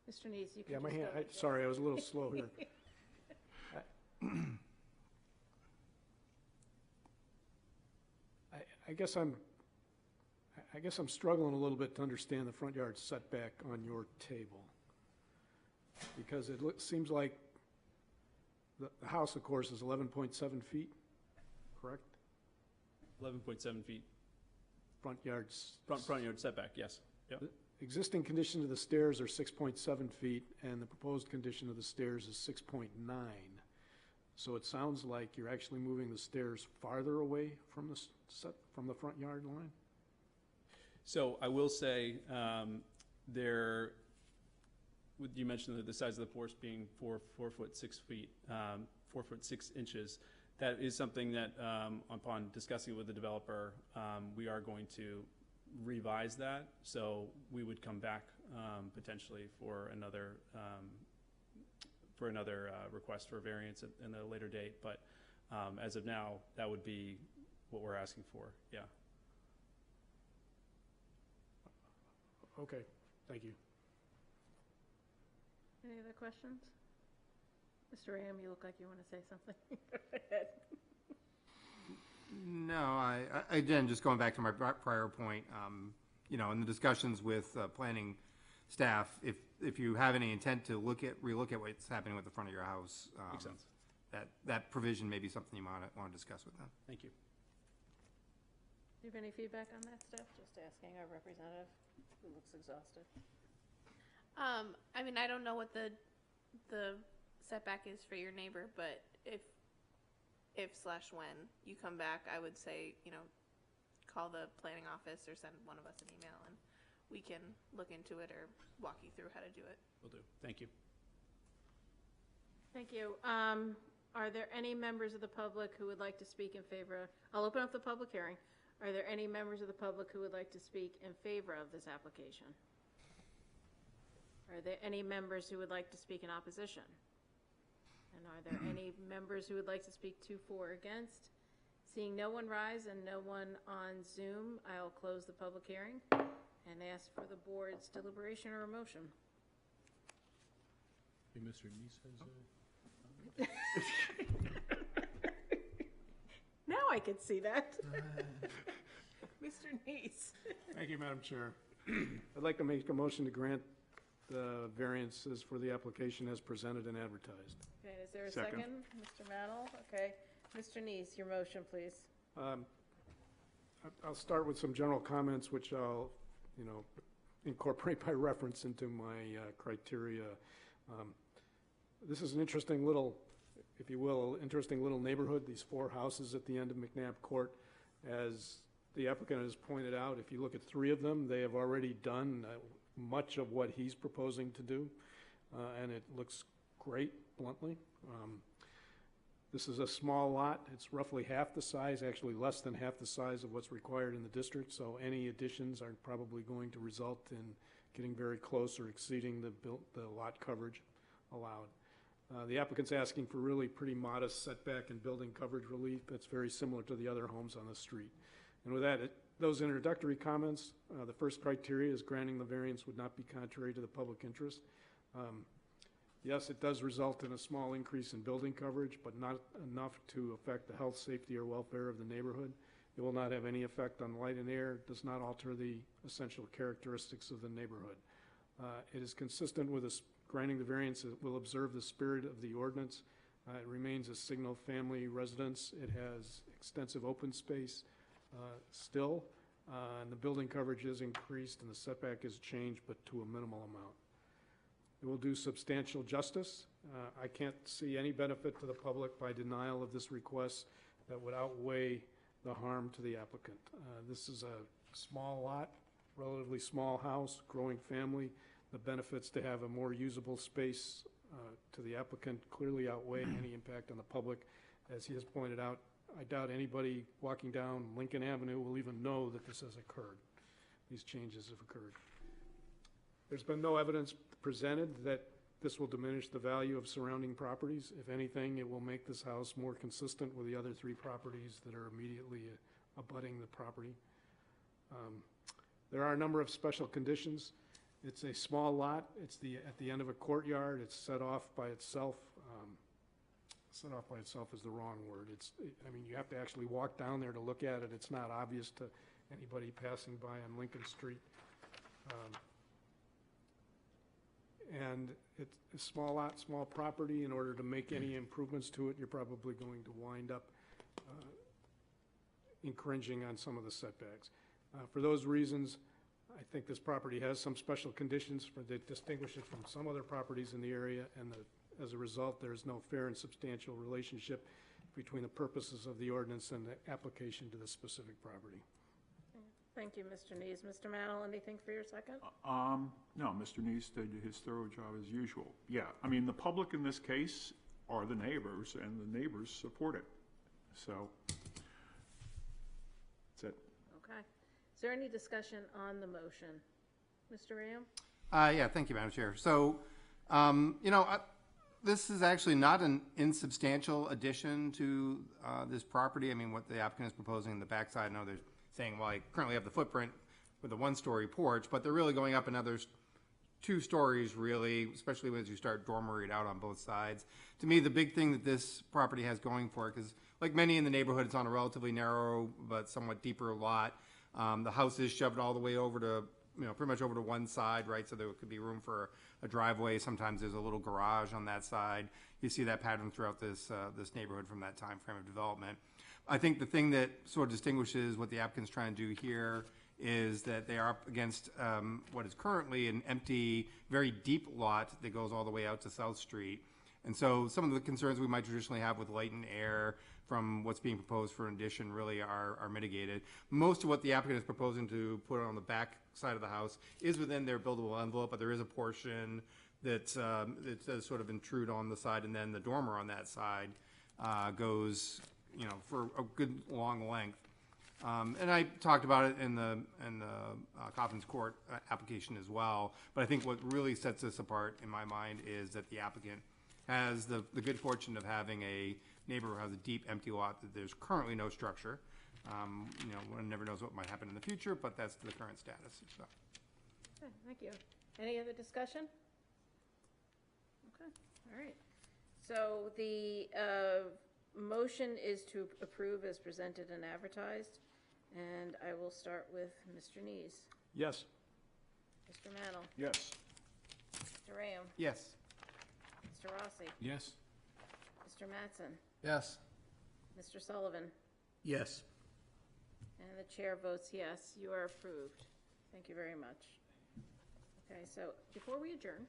Mr. Neese, you can Yeah, my just hand, go. sorry, I was a little slow here. I guess I'm struggling a little bit to understand the front yard setback on your table. Because it seems like the house, of course, is 11.7 feet, correct? 11.7 feet. Front yards. Front yard setback, yes. Yep. The existing condition of the stairs are 6.7 feet, and the proposed condition of the stairs is 6.9. So it sounds like you're actually moving the stairs farther away from the front yard line? So I will say, you mentioned the size of the porch being 4 foot 6 feet, 4 foot 6 inches. That is something that, upon discussing it with the developer, we are going to revise that. So we would come back potentially for another request for variance in a later date. But as of now, that would be what we're asking for. Yeah. Okay, thank you. Any other questions? Mr. Ram, you look like you want to say something. No, again, just going back to my prior point, in the discussions with planning staff, if you have any intent to relook at what's happening with the front of your house, Makes sense. that provision may be something you want to discuss with them. Thank you. Do you have any feedback on that, Steph? Just asking our representative, who looks exhausted. I mean, I don't know what the setback is for your neighbor, but if/when you come back, I would say, call the planning office or send one of us an email and we can look into it or walk you through how to do it. Will do. Thank you. Thank you. Are there any members of the public who would like to speak in favor? I'll open up the public hearing. Are there any members of the public who would like to speak in favor of this application? Are there any members who would like to speak in opposition? And are there any members who would like to speak to, for, or against? Seeing no one rise and no one on Zoom, I'll close the public hearing and ask for the board's deliberation or a motion. Hey, Mr. Neese has Now I can see that. Mr. Neese. Thank you, Madam Chair. I'd like to make a motion to grant the variances for the application as presented and advertised. Okay, is there a Second. second? Mr. Mantle? Okay. Mr. Neese, your motion, please. I'll start with some general comments, which I'll, incorporate by reference into my criteria. This is an interesting little, if you will, interesting little neighborhood, these 4 houses at the end of McNabb Court. As the applicant has pointed out, if you look at 3 of them, they have already done much of what he's proposing to do, and it looks great, bluntly. This is a small lot. It's roughly half the size, actually less than half the size of what's required in the district, so any additions are probably going to result in getting very close or exceeding the lot coverage allowed. The applicant's asking for really pretty modest setback and building coverage relief that's very similar to the other homes on the street. And with that, those introductory comments, the first criteria is granting the variance would not be contrary to the public interest. Yes, it does result in a small increase in building coverage, but not enough to affect the health, safety, or welfare of the neighborhood. It will not have any effect on light and air, does not alter the essential characteristics of the neighborhood. It is consistent with granting the variance. It will observe the spirit of the ordinance. It remains a single-family residence. It has extensive open space still, and the building coverage is increased and the setback is changed, but to a minimal amount. It will do substantial justice. I can't see any benefit to the public by denial of this request that would outweigh the harm to the applicant. This is a small lot, relatively small house, growing family. The benefits to have a more usable space to the applicant clearly outweigh any impact on the public. As he has pointed out, I doubt anybody walking down Lincoln Avenue will even know that this has occurred. These changes have occurred. There's been no evidence presented that this will diminish the value of surrounding properties. If anything, it will make this house more consistent with the other 3 properties that are immediately abutting the property. There are a number of special conditions. It's a small lot. It's at the end of a courtyard. It's set off by itself. Set off by itself is the wrong word. I mean, you have to actually walk down there to look at it. It's not obvious to anybody passing by on Lincoln Street. And it's a small lot, small property. In order to make any improvements to it, you're probably going to wind up infringing on some of the setbacks. For those reasons, I think this property has some special conditions that distinguish it from some other properties in the area, and as a result, there is no fair and substantial relationship between the purposes of the ordinance and the application to the specific property. Thank you, Mr. Neese. Mr. Mantle, anything for your second? No, Mr. Neese did his thorough job as usual. Yeah, I mean, the public in this case are the neighbors, and the neighbors support it. So, that's it. Okay. Is there any discussion on the motion? Mr. Ram? Yeah, thank you, Madam Chair. So, this is actually not an insubstantial addition to this property. I mean, what the applicant is proposing in the backside, I know they're saying, well, I currently have the footprint with a 1-story porch, but they're really going up another 2 stories, really, especially as you start dormeried out on both sides. To me, the big thing that this property has going for it, because like many in the neighborhood, it's on a relatively narrow but somewhat deeper lot. The house is shoved all the way over to pretty much over to one side, right? So there could be room for a driveway. Sometimes there's a little garage on that side. You see that pattern throughout this neighborhood from that time frame of development. I think the thing that sort of distinguishes what the applicant's trying to do here is that they are up against what is currently an empty, very deep lot that goes all the way out to South Street. And so some of the concerns we might traditionally have with light and air from what's being proposed for an addition really are mitigated. Most of what the applicant is proposing to put on the back side of the house is within their buildable envelope, but there is a portion that does sort of intrude on the side, and then the dormer on that side goes, for a good long length. And I talked about it in the Coffins Court application as well. But I think what really sets this apart in my mind is that the applicant has the good fortune of having a neighbor who has a deep empty lot that there's currently no structure. One never knows what might happen in the future, but that's the current status. So. Okay, thank you. Any other discussion? Okay, all right. So the motion is to approve as presented and advertised, and I will start with Mr. Nees. Yes. Mr. Mannel. Yes. Mr. Rayam. Yes. Mr. Rossi. Yes. Mr. Mattson. Yes. Mr. Sullivan. Yes. And the chair votes yes. You are approved. Thank you very much. Okay, so before we adjourn,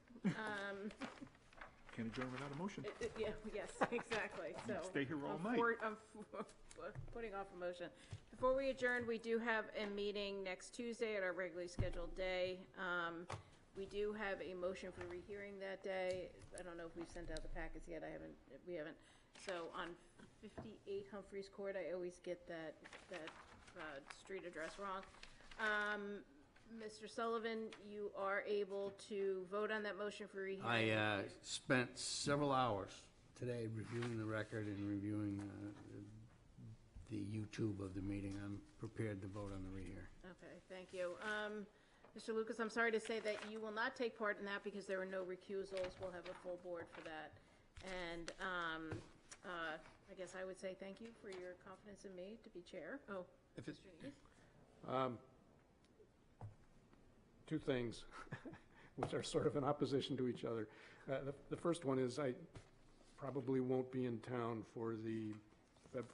Can't adjourn without a motion. yes, exactly. So Stay here all night. I'm putting off a motion. Before we adjourn, we do have a meeting next Tuesday at our regularly scheduled day. We do have a motion for rehearing that day. I don't know if we've sent out the packets yet. We haven't. So on 58 Humphreys Court, I always get that street address wrong. Mr. Sullivan, you are able to vote on that motion for rehearing. I spent several hours today reviewing the record and reviewing the YouTube of the meeting. I'm prepared to vote on the rehear. Okay, thank you. Mr. Lucas, I'm sorry to say that you will not take part in that because there were no recusals. We'll have a full board for that. And I guess I would say thank you for your confidence in me to be chair. Oh, if it's, Mr. Nees? Two things, which are sort of in opposition to each other. The first one is I probably won't be in town for the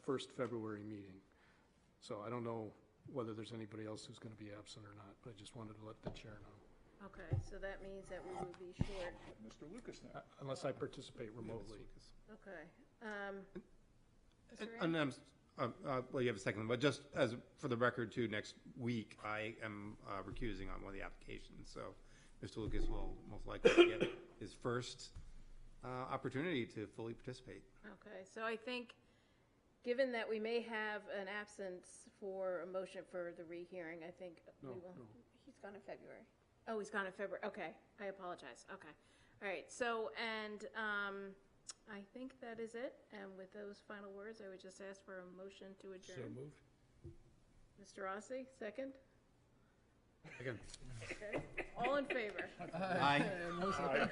first February meeting. So I don't know whether there's anybody else who's going to be absent or not, but I just wanted to let the chair know. Okay, so that means that we will be short. Mr. Lucas now. Unless I participate remotely. Okay. well, you have a second, but just as for the record, too, next week I am recusing on one of the applications, so Mr. Lucas will most likely get his first opportunity to fully participate. Okay, so I think, given that we may have an absence for a motion for the rehearing, I think we will. No. He's gone in February. Oh, he's gone in February. Okay, I apologize. Okay, all right. So, and I think that is it. And with those final words, I would just ask for a motion to adjourn. So moved. Mr. Rossi, second. Second. Okay. All in favor? Aye. No, sir.